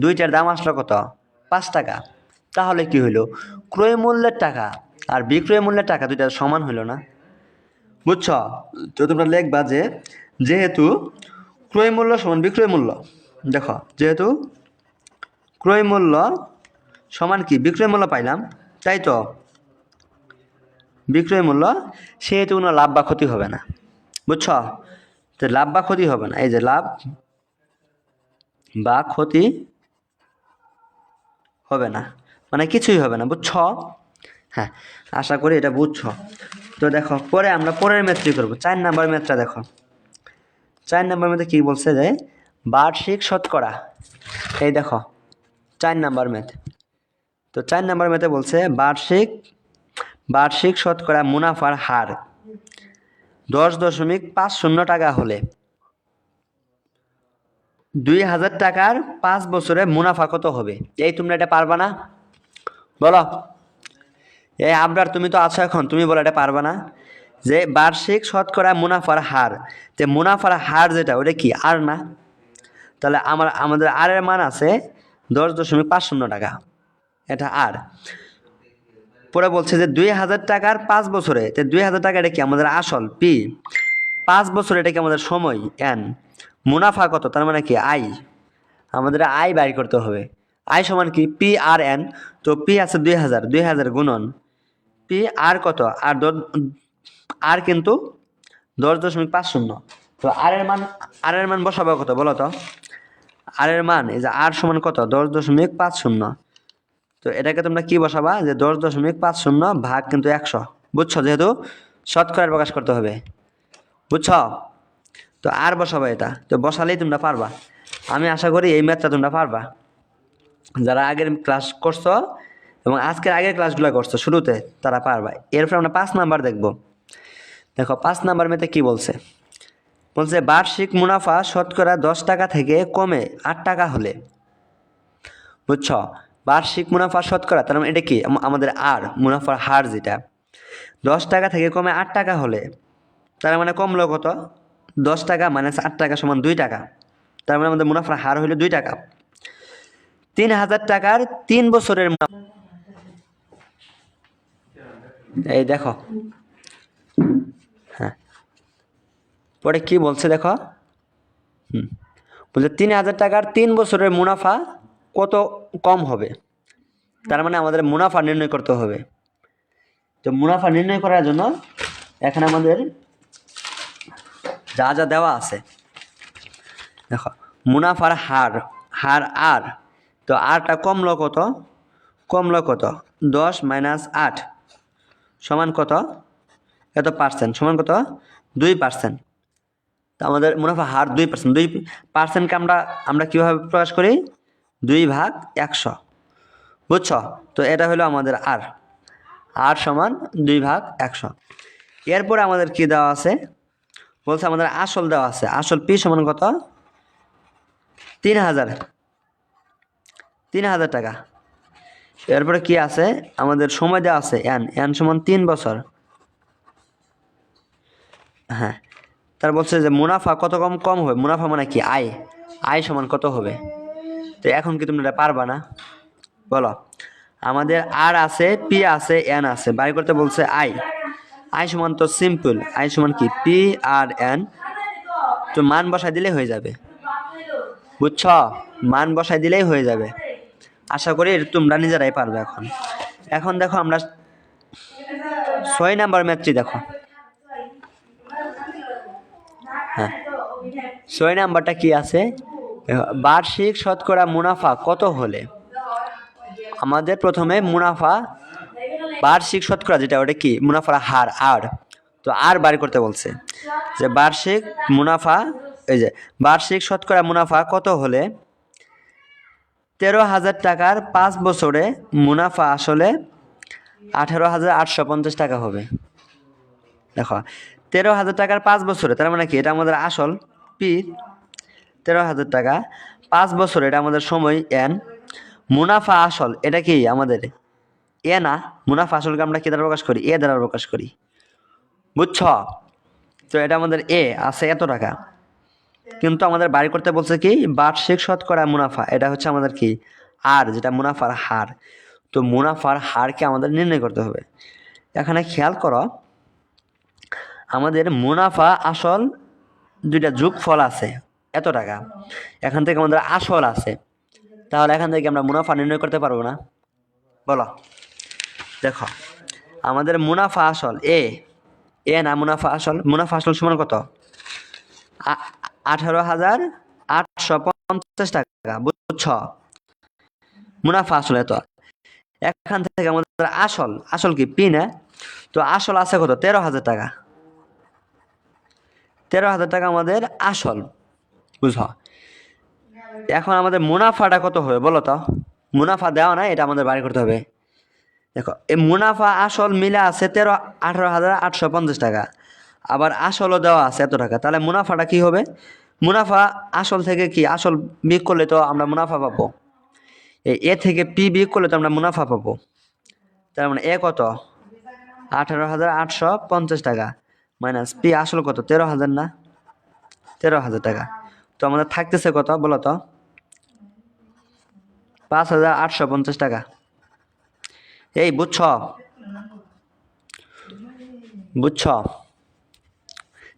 দুইটার দাম আসলো কত? 5 টাকা। তাহলে কি হইলো? ক্রয় মূল্যের টাকা আর বিক্রয় মূল্যের টাকা দুইটা সমান হইল না? বুঝছ? তো তোমরা লিখবা যে যেহেতু ক্রয় মূল্য সমান বিক্রয় মূল্য, দেখো যেহেতু ক্রয় মূল্য সমান কি বিক্রয় মূল্য পাইলাম, তাই তো বিক্রয় মূল্য, সেহেতু কোনো লাভ বা ক্ষতি হবে না। বুঝছ? তো লাভ বা ক্ষতি হবে না। এই যে লাভ বা ক্ষতি হবে না, মানে কিছুই হবে না। বুঝছ? হ্যাঁ, আশা করি এটা বুঝছো। তো দেখো পরে আমরা পরের ম্যাথটি করবো। 4 নাম্বার ম্যাথটা দেখো। 4 নাম্বার ম্যাথে কি বলছে? যে বার্ষিক শতকরা। এই দেখো 4 নাম্বার ম্যাথ। তো 4 নাম্বার ম্যাথে বলছে বার্ষিক শতকরা মুনাফার হার 10.50 টাকা হলে 2000 টাকার 5 বছরে মুনাফা কত হবে? এই তোমরা এটা পারবা না? বলো। এই আবরার তুমি তো আছো এখন, তুমি বলো এটা পারবা না? যে বার্ষিক শতকরা মুনাফার হার, যে মুনাফার হার যেটা ওটা কি আর না? তাহলে আমাদের আর এর মান আছে 10.50 টাকা, এটা আর। পরে বলছে যে 2000 টাকার 5 বছরে, তো 2000 টাকা এটা কি আমাদের আসল পি, 5 বছরে এটা কি আমাদের সময় এন, মুনাফা কত তার মানে কি আই, আমাদের আই বাইর করতে হবে। আই সমান কি পি আর এন। তো পি আছে 2000 গুণন পি আর কত আর আর কিন্তু 10.50। তো আর এর মান বসাবো কত বলো তো? আর এর মান এই যে আর সমান কত? 10.50। তো এটাকে তোমরা কি বসাবা? যে 10.50 ভাগ কিন্তু 100। বুঝছো? যেহেতু শতকরার প্রকাশ করতে হবে। বুঝছো? তো আর বসাবা এটা, তো বসালেই তোমরা পারবা। আমি আশা করি এই ম্যাথটা তোমরা পারবা, যারা আগের ক্লাস করছো এবং আজকের আগের ক্লাসগুলো করছো শুরুতে, তারা পারবা। এরপর আমরা 5 নাম্বার দেখব। দেখো 5 নাম্বার ম্যাথে কি বলছে? বলছে বার্ষিক মুনাফা শতকরা 10 টাকা থেকে কমে 8 টাকা হলে, বুঝছ, বার্ষিক মুনাফা শতকরা, তার মানে এটা কি আমাদের আর মুনাফার হার, যেটা 10 টাকা থেকে কমে 8 টাকা হলে, তার মানে কমলো কত, 10 টাকা মাইনাস 8 টাকা সমান 2 টাকা, তার মানে আমাদের মুনাফার হার হইলো 2 টাকা। 3000 টাকার 3 বছরের এই দেখো, হ্যাঁ পরে কি বলছে দেখো, বলছে 3000 টাকার 3 বছরের মুনাফা কত কম হবে, তার মানে আমাদের মুনাফা নির্ণয় করতে হবে। তো মুনাফা নির্ণয় করার জন্য এখানে আমাদের যা যা দেওয়া আছে দেখো, মুনাফার হার, হার আর, তো আরটা কমলো কত, 10 মাইনাস 8 সমান কত, এত পার্সেন্ট সমান কত, 2%। তো আমাদের মুনাফা হার 2%, 2%কে আমরা কীভাবে প্রকাশ করি, 2/100, বুঝছ। তো এটা হলো আমাদের আর সমান 2/100। এরপরে আমাদের কি দেওয়া আছে, বলছে আমাদের আসল দেওয়া আছে, আসল পি সমান কত, 3000 টাকা। এরপরে কি আছে, আমাদের সময় দেওয়া আছে এন সমান 3 বছর, হ্যাঁ। তার বলছে যে মুনাফা কত কম হবে, মুনাফা মানে কি, আয় সমান কত হবে। তো এখন কি তোমরা পারবা না, বলো। আমাদের আর আছে, পি আছে, এন আছে, বাই করতে বলছে আয় সমান, তো সিম্পল, আয় সমান কি, পি আর এন, তো মান বসাই দিলেই হয়ে যাবে, বুঝছ, মান বসাই দিলেই হয়ে যাবে। আশা করি তোমরা নিজেরাই পারবে। এখন দেখো আমরা 6 নাম্বার ম্যাথটি দেখো, হ্যাঁ 6 নাম্বারটা কি আছে, বার্ষিক শতকরা মুনাফা কত হলে, আমাদের প্রথমে মুনাফা বার্ষিক শতকরা যেটা, ওটা কি মুনাফার হার আর, তো আর বার করতে বলছে যে বার্ষিক মুনাফা, এই যে বার্ষিক শতকরা মুনাফা কত হলে 13,000 টাকার 5 বছরে মুনাফা আসলে 18,850 টাকা হবে। দেখো 13,000 টাকার 5 বছরে, তার মানে কি, এটা আমাদের আসল পি, 13,000 টাকা 5 বছরে, এটা আমাদের সময় এন, মুনাফা আসল এটা কি আমাদের এ না, মুনাফা আসলকে আমরা কি দ্বারা প্রকাশ করি, এ দ্বারা প্রকাশ করি, বুঝছ। তো এটা আমাদের এ আছে এত টাকা, কিন্তু আমাদের বাড়ি করতে বলছে কি বার্ষিক শতকরা মুনাফা, এটা হচ্ছে আমাদের কি আর, যেটা মুনাফার হার। তো মুনাফার হারকে আমাদের নির্ণয় করতে হবে। এখানে খেয়াল করো, আমাদের মুনাফা আসল দুইটা যোগফল আছে এত টাকা, এখান থেকে আমাদের আসল আছে, তাহলে এখান থেকে আমরা মুনাফা নির্ণয় করতে পারবো না, বলো। দেখো আমাদের মুনাফা আসল এ না, মুনাফা আসল সমান কত, 18,850 টাকা, বুঝছ, মুনাফা আসল এত। এখান থেকে আমাদের আসল কি পি না, তো আসল আছে কত, 13,000 টাকা, 13,000 টাকা আমাদের আসল, বুঝ। এখন আমাদের মুনাফাটা কত হবে বলো তো, মুনাফা দেওয়া না, এটা আমাদের বাড়ি করতে হবে। দেখো এই মুনাফা আসল মিলে আছে 18,850 টাকা, আবার আসলও দেওয়া আছে এত টাকা, তাহলে মুনাফাটা কি হবে, মুনাফা আসল থেকে কি আসল বিয়োগ করলে তো আমরা মুনাফা পাবো, এ থেকে পি বিয়োগ করলে তো আমরা মুনাফা পাবো, তার মানে এ কত, 18,850 টাকা মাইনাস পি আসল কত, 13,000 না, 13,000 টাকা। তো আমাদের থাকতেছে কত বলো তো, 5,850 টাকা। এই বুঝছ,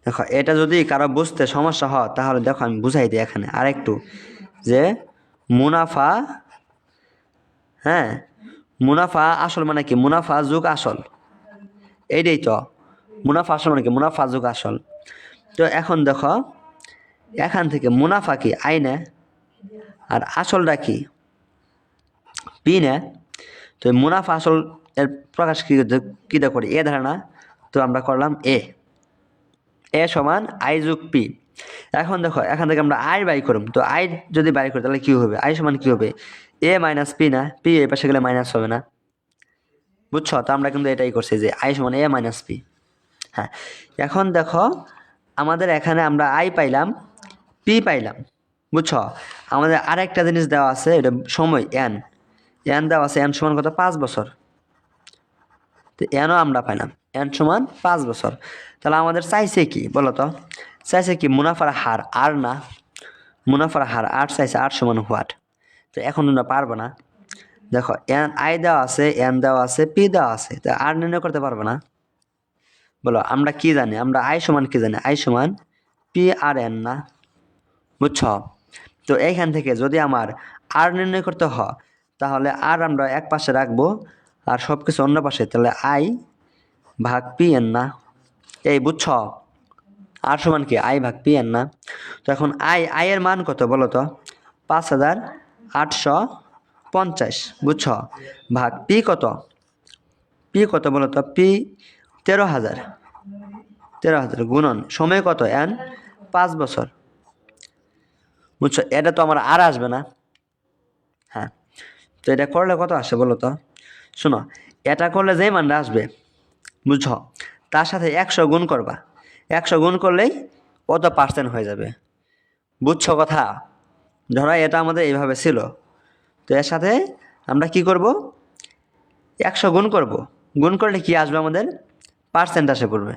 দেখো এটা যদি কারো বুঝতে সমস্যা হয় তাহলে দেখো আমি বুঝাই দিই এখানে আরেকটু, যে মুনাফা, হ্যাঁ মুনাফা আসল মানে কি, মুনাফা যোগ আসল, এইটাই তো মুনাফা আসল মানে কি, মুনাফা যোগ আসল। তো এখন দেখো এখান থেকে মুনাফা কি আই না, আর আসলটা কি পি না, তো মুনাফা আসল এর প্রকাশ কি করি, এ ধারণা, তো আমরা করলাম এ সমান আই যোগ পি। এখন দেখো এখান থেকে আমরা আই বাই করব, তো আই যদি বাই করি তাহলে কি হবে, আই সমান কি হবে, এ মাইনাস পি না, পি এই পাশে গেলে মাইনাস হবে না, বুঝছো। তো আমরা কিন্তু এটাই করছি যে আই সমান এ মাইনাস পি। হ্যাঁ এখন দেখো আমাদের এখানে আমরা আই পাইলাম, পি পাইলাম, বুঝছো? আমাদের আরেকটা জিনিস দেওয়া আছে, এটা সময় এন দেওয়া আছে, এন সমান কত? 5 বছর। তো এনও আমরা পাইলাম, এন সমান 5 বছর। তাহলে আমাদের চাইছে কি বলো তো? চাইছে কি? মুনাফার হার, আর না, মুনাফার হার আর চাইছে, আর সমান হোয়াট। তো এখন তোমরা পারবো না। দেখো এন আই দেওয়া আছে, এন দেওয়া আছে, পি দেওয়া আছে, তো আর নির্ণয় করতে পারবো না। বলো আমরা কি জানি? আমরা আই সমান কি জানি? আই সমান পি আর এন না, বুঝছো? তো এইখান থেকে যদি আমার আর নির্ণয় করতে হয়, তাহলে আর আমরা এক পাশে রাখবো আর সব কিছু অন্য পাশে, তাহলে আই ভাগ পি এন না। এই বুঝছো? আর সমান কি? আই ভাগ পি এন না। তো এখন আই এর মান কত বলো তো? 5850, বুঝছো? ভাগ পি কত? পি কত বলো তো? পি 13,000, গুণন সময় কত? এন 5 বছর, বুঝছো? এটা তো আমার আর আসবে না। হ্যাঁ, তো এটা করলে কত আসে বলো তো? শোনো, এটা করলে যেই মানটা আসবে, বুঝছো, তার সাথে 100 গুণ করবা। 100 গুণ করলেই কত পার্সেন্ট হয়ে যাবে, বুঝছো কথা? ধরো এটা আমাদের এইভাবে ছিল, তো এর সাথে আমরা কি করব? 100 গুণ করব। গুণ করলে কি আসবে? আমাদের পার্সেন্ট আসে পড়বে,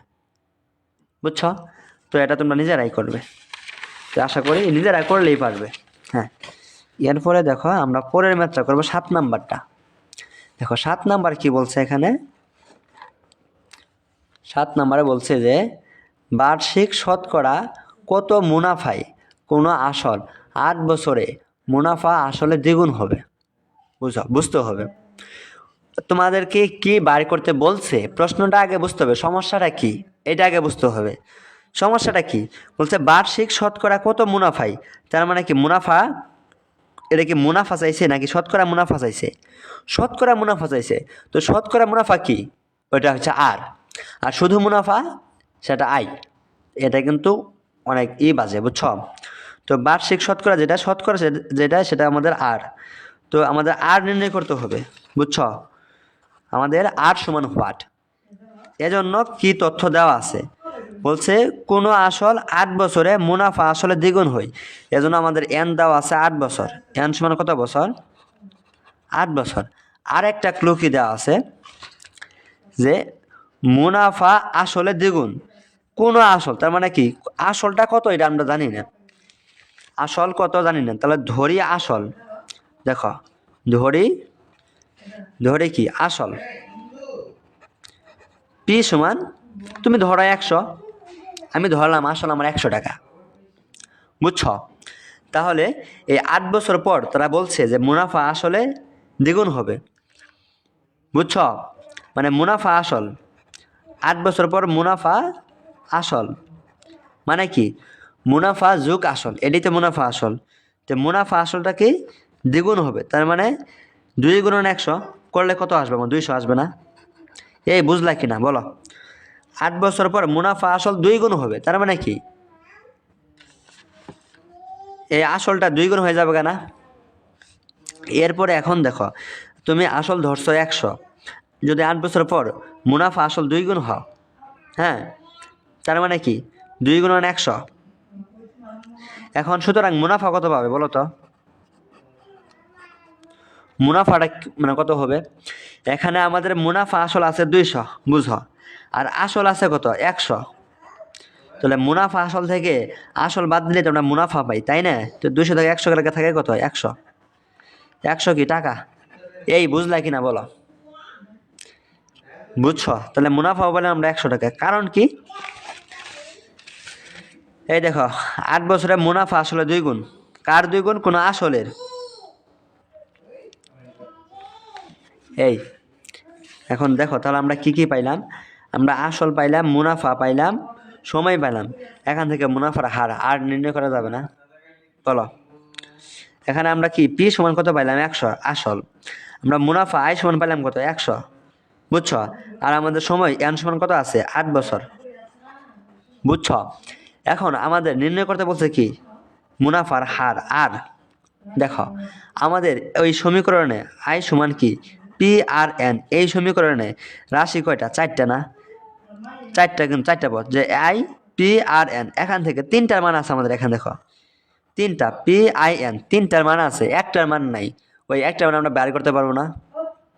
বুঝছো? তো এটা তোমরা নিজেরাই করবে, তো আশা করি নিজেরাই করলেই পারবে। হ্যাঁ, এরপরে দেখো আমরা পরের ম্যাথটা করবো, 7 নাম্বারটা। দেখো 7 নাম্বার কি বলছে এখানে? 7 নাম্বারে বলছে যে বার্ষিক শতকরা কত মুনাফায় কোনো আসল 8 বছরে মুনাফা আসলে দ্বিগুণ হবে, বুঝতে হবে। তোমাদেরকে কি বার করতে বলছে? প্রশ্নটা আগে বুঝতে হবে, সমস্যাটা কি এটা আগে বুঝতে হবে। সমস্যাটা কি বলছে? বার্ষিক শতকরা কত মুনাফায়, তার মানে কি মুনাফা, এটা কি মুনাফা চাইছে নাকি শতকরা মুনাফা চাইছে? শতকরা মুনাফা চাইছে। তো শতকরা মুনাফা কি? ওইটা হচ্ছে আর শুধু মুনাফা সেটা আই। এটা কিন্তু অনেক বাজে, বুঝছো? তো বার্ষিক শতকরা যেটা, শতকরা যেটা, সেটা আমাদের আর। তো আমাদের আর নির্ণয় করতে হবে, বুঝছো? আমাদের আর সমান হোয়াট। এজন্য কি তথ্য দেওয়া আছে? বলছে কোনো আসল 8 বছরে মুনাফা আসলে দ্বিগুণ হয়। এজন্য আমাদের এন দেওয়া আছে 8 বছর। এন সমান কত বছর? 8 বছর। আর একটা ক্লু কি দেওয়া আছে যে মুনাফা আসলে দ্বিগুণ। কোন আসল, তার মানে কি আসলটা কত এটা আমরা জানি না। আসল কত জানি না, তাহলে ধরি আসল। দেখো ধরি কি আসল, পি সমান, তুমি ধরো 100, আমি ধরলাম আসল আমার 100 টাকা, বুঝছো? তাহলে এই 8 বছর পর তারা বলছে যে মুনাফা আসলে দ্বিগুণ হবে, বুঝছো? মানে মুনাফা আসল 8 বছর পর মুনাফা আসল মানে কি? মুনাফা যোগ আসল, এটাই তো মুনাফা আসল। তো মুনাফা আসলটা কি? দ্বিগুণ হবে, তার মানে 2 গুণন 100 করলে কত আসবে? আমার 200 আসবে না? এই বুঝলা কিনা বলো? 8 বছর পর মুনাফা আসল 2 গুণ হবে, তার মানে কি এই আসলটা 2 গুণ হয়ে যাবে কেনা? এরপরে এখন দেখো, তুমি আসল ধরছো 100, যদি 8 বছর পর মুনাফা আসল 2 গুণ হয়, হ্যাঁ, তার মানে কি 2 গুণন 100। এখন সুতরাং মুনাফা কত পাবে বলো তো? মুনাফাটা মানে কত হবে? এখানে আমাদের মুনাফা আসল আছে 200, বুঝো, আর আসল আছে কত? 100। তাহলে মুনাফা আসল থেকে আসল বাদ দিলে তো আমরা মুনাফা পাই, তাই না? তো 200 থেকে 100 গেলে থাকে কত? 100। 100 কি টাকা? এই বুঝলা কিনা বলো? বুঝছো? তাহলে মুনাফা বলে আমরা 100 টাকা, কারণ কি? এই দেখো 8 বছরে মুনাফা আসলে 2 গুণ। কার 2 গুণ? কোনো আসলের। এই এখন দেখো তাহলে আমরা কি কি পাইলাম? আমরা আসল পাইলাম, মুনাফা পাইলাম, সময় পাইলাম। এখান থেকে মুনাফার হার আর নির্ণয় করা যাবে না, বলো? এখানে আমরা কি পি সমান কত পাইলাম? 100 আসল। আমরা মুনাফা আই সমান পাইলাম কত? 100, বুঝছো? আর আমাদের সময় এন সমান কত আছে? 8 বছর, বুঝছো? এখন আমাদের নির্ণয় করতে বলছে কি? মুনাফার হার আর। দেখো আমাদের ওই সমীকরণে আই সমান কি? P R N. এই সমীকরণে রাশি কয়টা? 4টা না? 4টা, কিন্তু 4টা পদ, যে আই PRN, এখান থেকে তিনটার মান আছে আমাদের, এখানে দেখো তিনটা PIN, তিনটার মান আছে, একটার মান নাই। ওই একটার মান আমরা বের করতে পারবো না?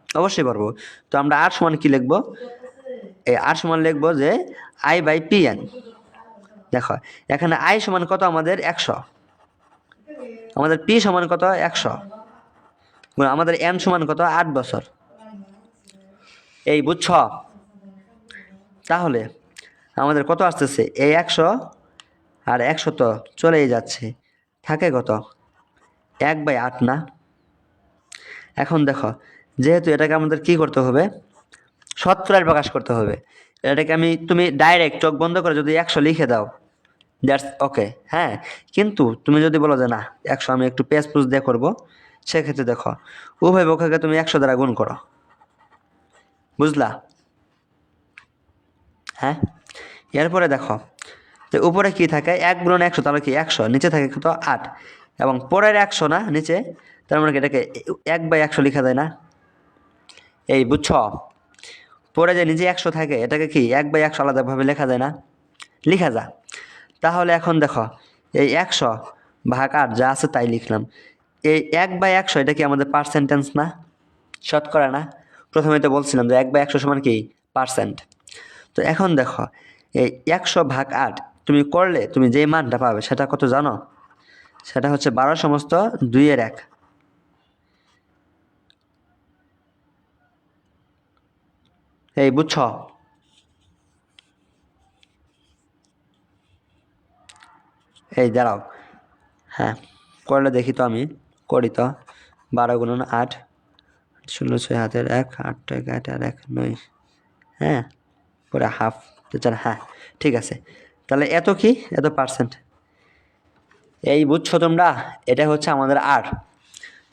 অবশ্যই পারবো। তো আমরা R সমান কি লিখবো? এই R সমান লিখবো যে I/PN। দেখো এখানে I সমান কত আমাদের 100, আমাদের P সমান কত 100, আমাদের N সমান কত 8 বছর। এই বুঝছ? তাহলে আমাদের কত আসতেছে? এই 100 আর 100 তো চলেই যাচ্ছে, থাকে কত 1/8 না? এখন দেখো যেহেতু এটাকে আমাদের কি করতে হবে, শতকরায় প্রকাশ করতে হবে, এটাকে তুমি ডাইরেক্ট চোখ বন্ধ করে যদি 100 লিখে দাও, দ্যাটস ওকে, হ্যাঁ। কিন্তু তুমি যদি বলো যে না 100 আমি একটু পেজ পুজ দিয়ে করবো, সেক্ষেত্রে দেখো উভয় পক্ষকে তুমি 100 দ্বারা গুণ করো, বুঝলা? হ্যাঁ, এরপরে দেখো তো উপরে কি থাকে 1 গুণন 100, তাহলে কি 100, নিচে থাকে কত 8, এবং পরের 100 না নিচে, তার মানে এটাকে 1/100 লেখা যায় না? এই বুঝছ? পরে যে নিচে 100 থাকে এটাকে কি 1/100 আলাদাভাবে লেখা যায় না? লেখা যায়। তাহলে এখন দেখো এই 100/8 যা আছে তাই লিখলাম। এই 1/100 এটা কি আমাদের পার্সেন্টেজ না, শতকরা না? প্রথমে তো বলছিলাম যে 1/100 সমান কি পার্সেন্ট। তো এখন দেখো এই 100/8 তুমি করলে তুমি যে মানটা পাবে সেটা কত জানো? সেটা হচ্ছে 12/2 এই বুঝছ? এই দাঁড়াও, হ্যাঁ করলে দেখি তো, আমি করি তো। 12 গুণন 8, 16 6 হাতের 1, 8 টাকা 8 আর 1 9, হ্যাঁ পরে হাফ, হ্যাঁ ঠিক আছে। তাহলে এত কি, এত পার্সেন্ট। এই বুঝছো তোমরা? এটা হচ্ছে আমাদের আর।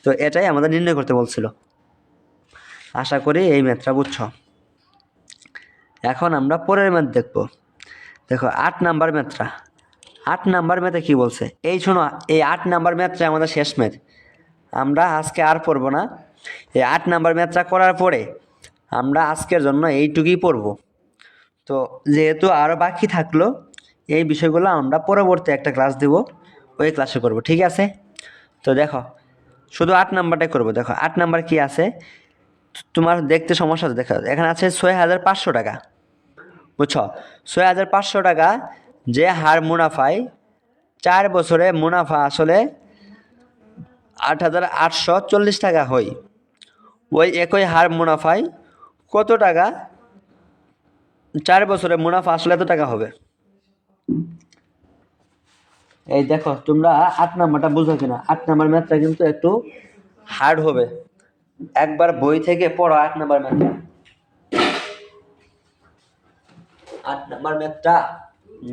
তো এটাই আমাদের নির্ণয় করতে বলছিল। আশা করি এই ম্যাথটা বুঝছো। এখন আমরা পরের ম্যাথ দেখবো। দেখো 8 নাম্বার ম্যাথটা। 8 নাম্বার ম্যাথে কি বলছে? এই শোনো, এই 8 নাম্বার ম্যাথটা আমাদের শেষ ম্যাথ, আমরা আজকে আর পড়বো না। এই 8 নাম্বার ম্যাথটা করার পরে আমরা আজকের জন্য এইটুকুই পড়বো। তো যেহেতু আরও বাকি থাকলো, এই বিষয়গুলো আমরা পরবর্তী একটা ক্লাস দেব, ওই ক্লাসে করব, ঠিক আছে? তো দেখো শুধু 8 নাম্বারটাই করবো। দেখো 8 নাম্বার কি আছে, তোমার দেখতে সমস্যা আছে। দেখো এখানে আছে 6500 টাকা, বুঝছো? 6500 টাকা যে হার মুনাফায় 4 বছরে মুনাফা আসলে 8840 টাকা হয়, ওই একই হার মুনাফায় কত টাকা 4 বছরে মুনাফা আসলে এত টাকা হবে? এই দেখো তোমরা 8 নাম্বারটা বুঝো কিনা। 8 নাম্বার ম্যাথটা কিন্তু একটু হার্ড হবে, একবার বই থেকে পড়ো 8 নাম্বার ম্যাথটা। 8 নাম্বার ম্যাথটা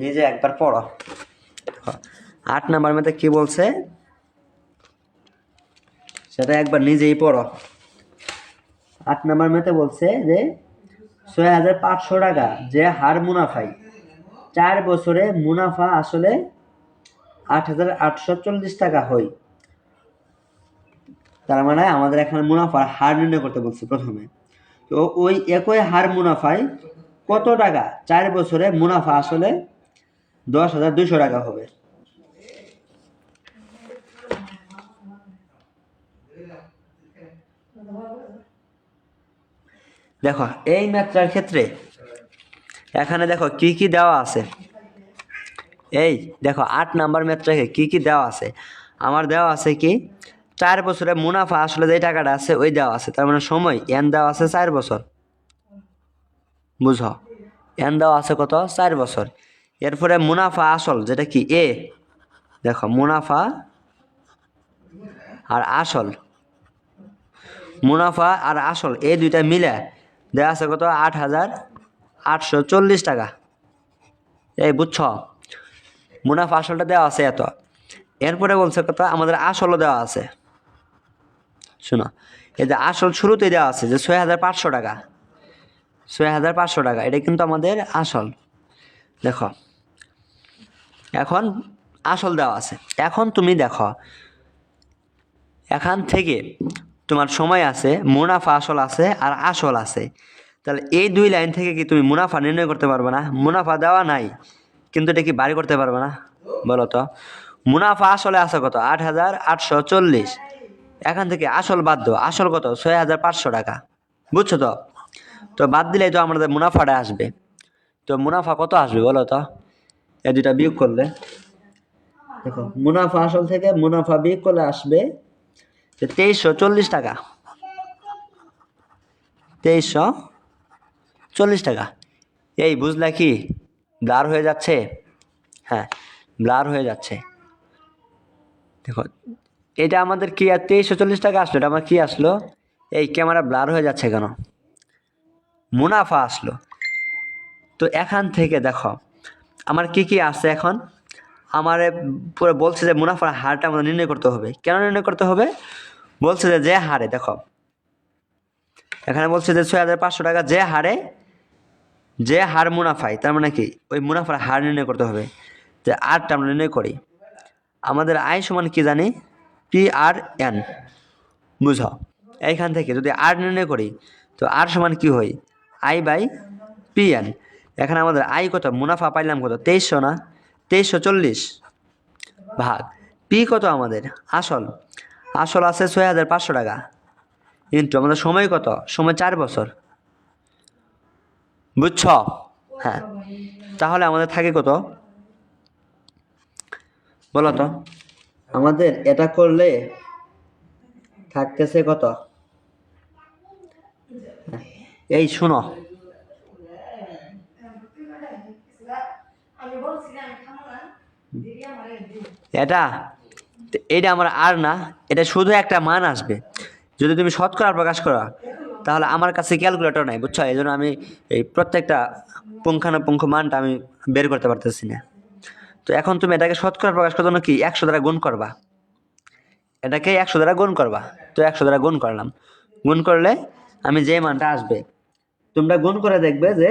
নিজে একবার পড়ো। 8 নাম্বার ম্যাথে কি বলছে সেটা একবার নিজেই পড়ো। 8 নাম্বার ম্যাথে বলছে যে 6500 টাকা যে হার মুনাফায় 4 বছরে মুনাফা আসলে 8840 টাকা হয়। তার মানে আমাদের এখানে মুনাফার হার নির্ণয় করতে বলছে প্রথমে। তো ওই একই হার মুনাফায় কত টাকা 4 বছরে মুনাফা আসলে 10,200 টাকা হবে। দেখো এই ম্যাথটার ক্ষেত্রে এখানে দেখো কি কি দেওয়া আছে। এই দেখো 8 নাম্বার ম্যাথটাকে কি কি দেওয়া আছে। আমার দেওয়া আছে কি 4 বছরে মুনাফা আসলে যে টাকাটা আছে ওই দেওয়া আছে, তার মানে সময় এন দেওয়া আছে 4 বছর, বুঝো? এন দেওয়া আছে কত 4 বছর। এরপরে মুনাফা আসল যেটা কি এ, দেখো মুনাফা আর আসল, মুনাফা আর আসল এই দুইটা মিলে দেওয়া আছে কত 8840 টাকা। এই বুঝছ? মুনাফা আসলটা দেওয়া আছে এত। এরপরে বলছে কত আমাদের আসলও দেওয়া আছে। শোনো এই যে আসল শুরুতেই দেওয়া আছে যে 6500 টাকা, 6500 টাকা এটা কিন্তু আমাদের আসল। দেখো এখন আসল দেওয়া আছে। এখন তুমি দেখো এখান থেকে তোমার সময় আছে, মুনাফা আসল আছে আর আসল আছে। তাহলে এই দুই লাইন থেকে কি তুমি মুনাফা নির্ণয় করতে পারবে না? মুনাফা দেওয়া নাই, কিন্তু এটা কি বাড়ি করতে পারবে না? বলো তো। মুনাফা আসলে আছে কত? 8,840। এখান থেকে আসল বাদ দাও, আসল কত? 6,500 টাকা। বুঝছো তো? তো বাদ দিলেই তো আমাদের মুনাফাটা আসবে। তো মুনাফা কত আসবে বলো তো? এই দুটা বিয়োগ করলে দেখো, মুনাফা আসল থেকে মুনাফা বিয়োগ করলে আসবে 2340 টাকা। 2340 টাকা। এই বুঝলা কি? ব্লার হয়ে যাচ্ছে। হ্যাঁ, ব্লার হয়ে যাচ্ছে। দেখো, এটা আমাদের কি আর 2340 টাকা আসলো? এটা আমার কি আসলো? এই ক্যামেরা ব্লার হয়ে যাচ্ছে কেন? মুনাফা আসলো। তো এখান থেকে দেখো আমার কি কি আছে এখন। আমার পুরো বলছে যে মুনাফার হারটা আমাদের নির্ণয় করতে হবে। কেন নির্ণয় করতে হবে? বলছে যে হারে, দেখো এখানে বলছে যে 6,500 টাকা যে হার মুনাফায়, তার মানে কি ওই মুনাফার হার নির্ণয় করতে হবে। যে আরটা আমরা নির্ণয় করি। আমাদের আয় সমান কি জানি? PRN। বুঝো, এইখান থেকে যদি আর নির্ণয় করি তো আর সমান কি হয়? I/PN। এখানে আমাদের আয় কত? মুনাফা পাইলাম কত? 2300 না? 2340 ভাগ পি কত আমাদের? আসল আছে 6,500 টাকা, কিন্তু আমাদের সময় কত? সময় 4 বছর। বুঝছ? হ্যাঁ, তাহলে আমাদের থাকে কত বলো তো? আমাদের এটা করলে থাকতেছে কত? এই শুনো, এটা আমার আর না, এটা শুধু একটা মান আসবে। যদি তুমি শতকরা প্রকাশ করো তাহলে আমার কাছে ক্যালকুলেটর নাই, বুঝছো? এই জন্য আমি এই প্রত্যেকটা পুঙ্খানুপুঙ্খ মানটা আমি বের করতে পারতেছি না। তো এখন তুমি এটাকে শতকরা প্রকাশ করার জন্য কি 100 দ্বারা গুণ করবা। এটাকে 100 দ্বারা গুণ করবা। তো 100 দ্বারা গুণ করলাম। গুণ করলে আমি যে মানটা আসবে, তোমরা গুণ করে দেখবে যে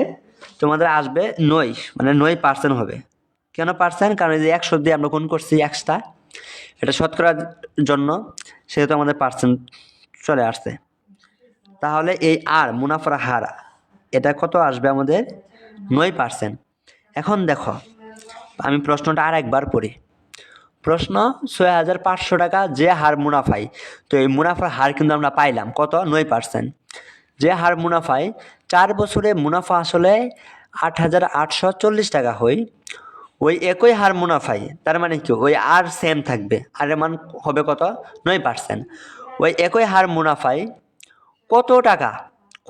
তোমাদের আসবে 9, মানে 9% হবে। কেন পার্সেন্ট? কারণ এই যে 100 দিয়ে আমরা গুণ করছি এক্সট্রা, এটা শতকরার জন্য, সেহেতু আমাদের পার্সেন্ট চলে আসছে। তাহলে এই আর মুনাফার হার, এটা কত আসবে আমাদের? 9%। এখন দেখো আমি প্রশ্নটা আর একবার পড়ি। প্রশ্ন 6,500 টাকা যে হার মুনাফায়, তো এই মুনাফার হার কিন্তু আমরা পাইলাম কত? 9%। যে হার মুনাফায় 4 বছরে মুনাফা আসলে 8,840 টাকা হয়, ওই একই হার মুনাফায়, তার মানে কি ওই আর সেম থাকবে, আর এর মান হবে কত? 9%। ওই একই হার মুনাফায় কত টাকা?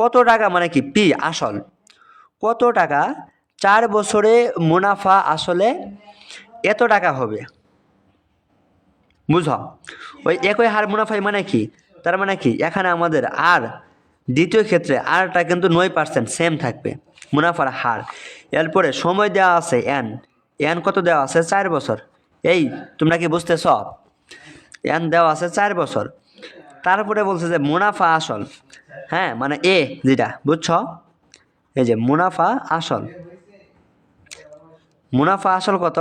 কত টাকা মানে কি পি আসল, কত টাকা 4 বছরে মুনাফা আসলে এত টাকা হবে। বুঝো, ওই একই হার মুনাফায় মানে কি? তার মানে কি এখানে আমাদের আর দ্বিতীয় ক্ষেত্রে আরটা কিন্তু 9% সেম থাকবে মুনাফার হার। এরপরে সময় দেওয়া আছে এন কত দেওয়া আছে? 4 বছর। এই তোমরা কি বুঝতেছ? এন দেওয়া আছে 4 বছর। তারপরে বলছে যে মুনাফা আসল, হ্যাঁ মানে এ যেটা, বুঝছ? এই যে মুনাফা আসল কত?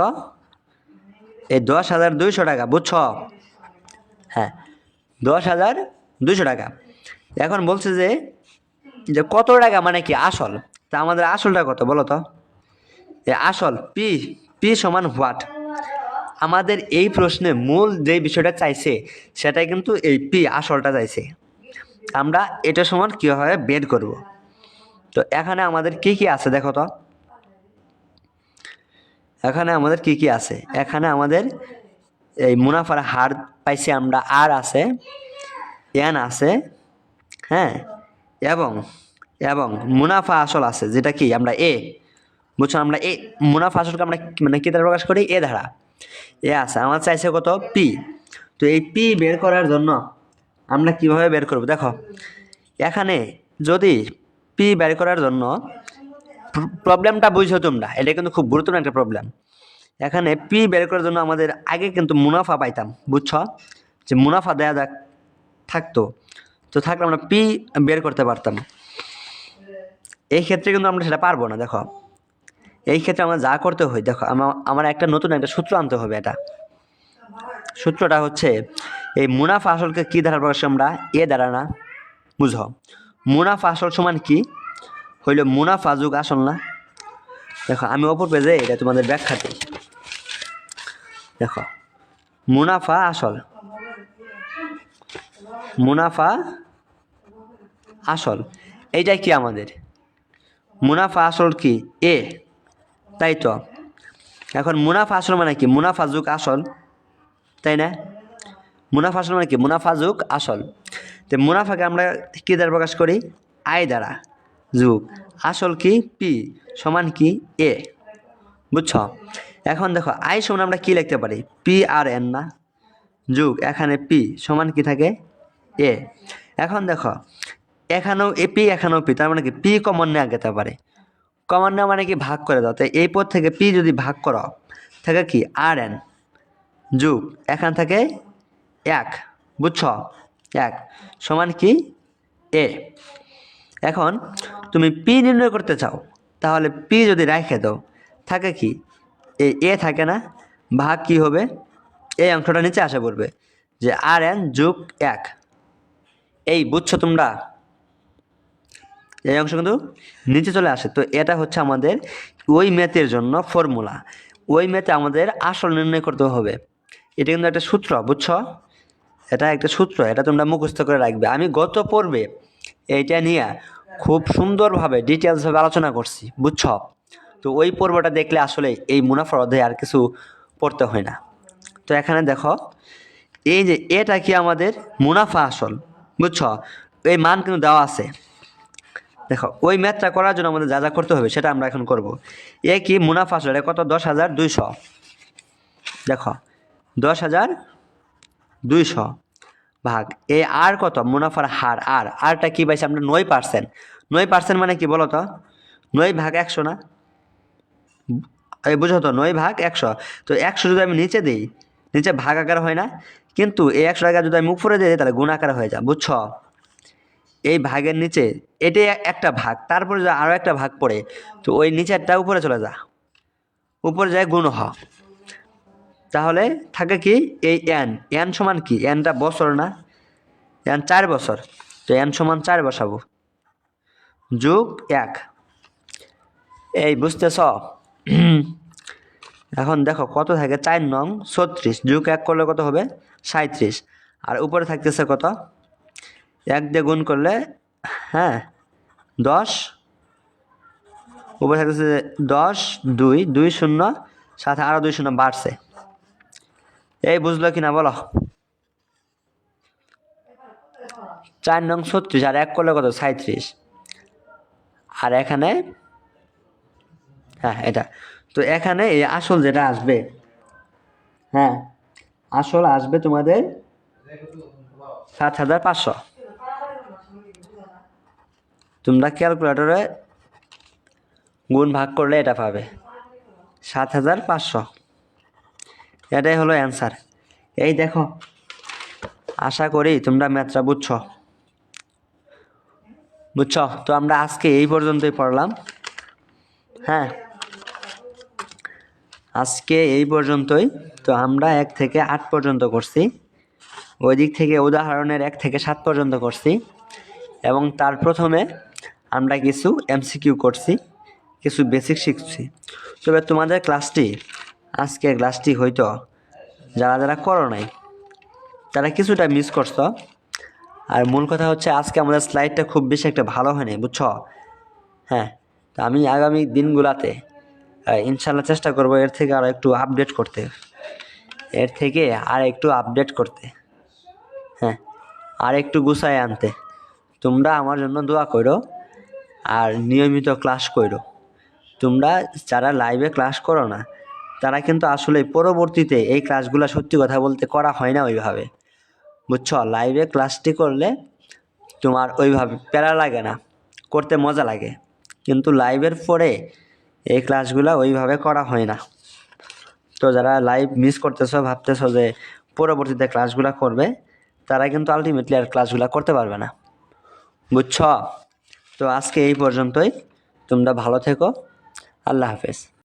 এই 10,200 টাকা। বুঝছ? হ্যাঁ, 10,200 টাকা। এখন বলছে যে কত টাকা মানে কি আসল। তা আমাদের আসলটা কত বলো তো? আসল পি সমান হোয়াট। আমাদের এই প্রশ্নে মূল যে বিষয়টা চাইছে সেটাই কিন্তু এই পি আসলটা চাইছে। আমরা এটা সমান কীভাবে বের করব। তো এখানে আমাদের কি কি আছে দেখো তো। এখানে আমাদের কি কি আছে? এখানে আমাদের এই মুনাফার হার পাইছি আমরা, আর আছে, এন আছে, হ্যাঁ, এবং মুনাফা আসল আছে, যেটা কি আমরা এ। বুঝছো? আমরা এ মুনাফা আসলকে আমরা মানে কি দ্বারা প্রকাশ করি? এ ধারা। এ আছে, আমার চাইছে কত? পি। তো এই পি বের করার জন্য আমরা কিভাবে বের করব দেখো। এখানে যদি পি বের করার জন্য প্রবলেমটা বুঝছো তোমরা, এটা কিন্তু খুব গুরুত্বপূর্ণ একটা প্রবলেম। এখানে পি বের করার জন্য আমাদের আগে কিন্তু মুনাফা পাইতাম, বুঝছো? যে মুনাফা দেয়া থাকতো, তো থাকলে আমরা পি বের করতে পারতাম। এই ক্ষেত্রে কিন্তু আমরা সেটা পারবো না। দেখো, এই ক্ষেত্রে আমরা যা করতে হয়, দেখো আমার একটা নতুন একটা সূত্র আনতে হবে। এটা সূত্রটা হচ্ছে এই মুনাফা আসলকে কি দ্বারা প্রকাশ? আমরা এ দ্বারা না। বুঝো, মুনাফা আসল সমান কি হইল? মুনাফা যোগ আসল না? দেখো আমি অপর পেজে এটা তোমাদের ব্যাখ্যা দিই। দেখো মুনাফা আসল, মুনাফা আসল এইটাই কি আমাদের মুনাফা আসল কি এ, তাই তো। এখন মুনাফা আসল মানে কি মুনাফা যোগ আসল, তাই না? মুনাফা আসল মানে কি মুনাফা যোগ আসল। তো মুনাফাকে আমরা কি দ্বারা প্রকাশ করি আয় দ্বারা, যোগ আসল কি পি সমান কি এ, বুঝছ? এখন দেখো আই সমান আমরা কি লিখতে পারি পি আর এন না, যোগ এখানে পি সমান কি থাকে এ। এখন দেখো এখানেও এ পি এখানেও পি, তার মানে কি পি কমন নেওয়া যেতে পারে। কমন নেওয়া মানে কি ভাগ করে দাও, তাই এই পদ থেকে পি যদি ভাগ করো থাকে কি আর এন যোগ এখান থেকে এক, বুঝছ? এক সমান কি এ। এখন তুমি পি নির্ণয় করতে চাও, তাহলে পি যদি রেখে দাও থাকে কি এ থাকে না, ভাগ কি হবে এই অংশটা নিচে আসে পড়বে যে আর এন যোগ এক, এই বুঝছো তোমরা? এই অংশ কিন্তু নিচে চলে আসে। তো এটা হচ্ছে আমাদের ওই ম্যাথের জন্য ফর্মুলা, ওই ম্যাথে আমাদের আসল নির্ণয় করতে হবে। এটা কিন্তু একটা সূত্র, বুঝছো? এটা একটা সূত্র, এটা তোমরা মুখস্থ করে রাখবে। আমি গত পর্বে এইটা নিয়ে খুব সুন্দরভাবে ডিটেলসভাবে আলোচনা করছি, বুঝছো? তো ওই পর্বটা দেখলে আসলে এই মুনাফার অধ্যায়ে আর কিছু পড়তে হয় না। তো এখানে দেখো এই যে এটা কি আমাদের মুনাফা আসল, বুঝছো? এই মান কিন্তু দেওয়া আছে। দেখো ওই ম্যাথটা করার জন্য আমাদের যা যা করতে হবে সেটা আমরা এখন করব। এ কি মুনাফা আসল, এটা কত 10,200। দেখো 10,200 ভাগ এ আর কত মুনাফার হার, আর আরটা কি পাইছি আমরা 9%। 9% মানে কি বলো তো 9 ভাগ 100 না, এই বুঝো তো 9 ভাগ 100। তো 100 যদি আমি নিচে দিই নিচে ভাগ আকার হয় না, কিন্তু এই 100 টাকা যদি আমি উপরে দিই তাহলে গুণ আকার হয়ে যায়, বুঝছো? এই ভাগের নিচে এটাই একটা ভাগ, তারপরে যদি আরও একটা ভাগ পড়ে তো ওই নিচেরটা উপরে চলে যা, উপরে যায় গুণ হ, তাহলে থাকে কি এই এন, এন সমান কি এনটা বছর না, এন 4 বছর, তো এন সমান 4 বসাবো যোগ 1, এই বুঝতেছ? এখন দেখো কত থাকে 4 নং 36 যোগ 1 করলে কত হবে 37, আর উপরে থাকতেছে কত 1 দিয়ে গুণ করলে হ্যাঁ 10, উপরে থাকতেছে 10 2 2 0, সাথে আরও 2 শূন্য বাড়ছে। এই বুঝলো কিনা বলো? 4 নং 36 আর 1 করলে কত 37, আর এখানে হ্যাঁ এটা, তো এখানে এই আসল যেটা আসবে, হ্যাঁ আসল আসবে তোমাদের 7,500। তোমরা ক্যালকুলেটরে গুণ ভাগ করলে এটা পাবে 7,500, এটাই হলো অ্যান্সার। এই দেখো আশা করি তোমরা ম্যাথটা বুঝছো। তো আমরা আজকে এই পর্যন্তই পড়লাম। হ্যাঁ আজকে এই পর্যন্তই। তো আমরা 1 থেকে 8 পর্যন্ত করছি, ওই দিক থেকে উদাহরণের 1 থেকে 7 পর্যন্ত করছি, এবং তার প্রথমে আমরা কিছু এমসিকিউ করছি, কিছু বেসিক শিখছি। তবে তোমাদের ক্লাসটি আজকের ক্লাসটি হয়তো যারা যারা করো নাই তারা কিছুটা মিস করছো। আর মূল কথা হচ্ছে আজকে আমাদের স্লাইডটা খুব বেশি একটা ভালো হয়নি, বুঝছো? হ্যাঁ তো আমি আগামী দিনগুলাতে ইনশাল্লাহ চেষ্টা করব এর থেকে আর একটু আপডেট করতে, হ্যাঁ আর একটু গুছায় আনতে। তোমরা আমার জন্য দোয়া করো আর নিয়মিত ক্লাস করো। তোমরা যারা লাইভে ক্লাস করো না তারা কিন্তু আসলে পরবর্তীতে এই ক্লাসগুলো সত্যি কথা বলতে করা হয় না ওইভাবে, বুঝছো? লাইভে ক্লাসটি করলে তোমার ওইভাবে প্যারা লাগে না, করতে মজা লাগে, কিন্তু লাইভের পরে এই ক্লাসগুলো ওইভাবে করা হয় না। তো যারা লাইভ মিস করতেছো ভাবতেছো যে পরবর্তীতে ক্লাসগুলো করবে, তারা কিন্তু আলটিমেটলি আর ক্লাসগুলো করতে পারবে না, বুঝছো? তো আজকে এই পর্যন্তই, তোমরা ভালো থেকো, আল্লাহ হাফেজ।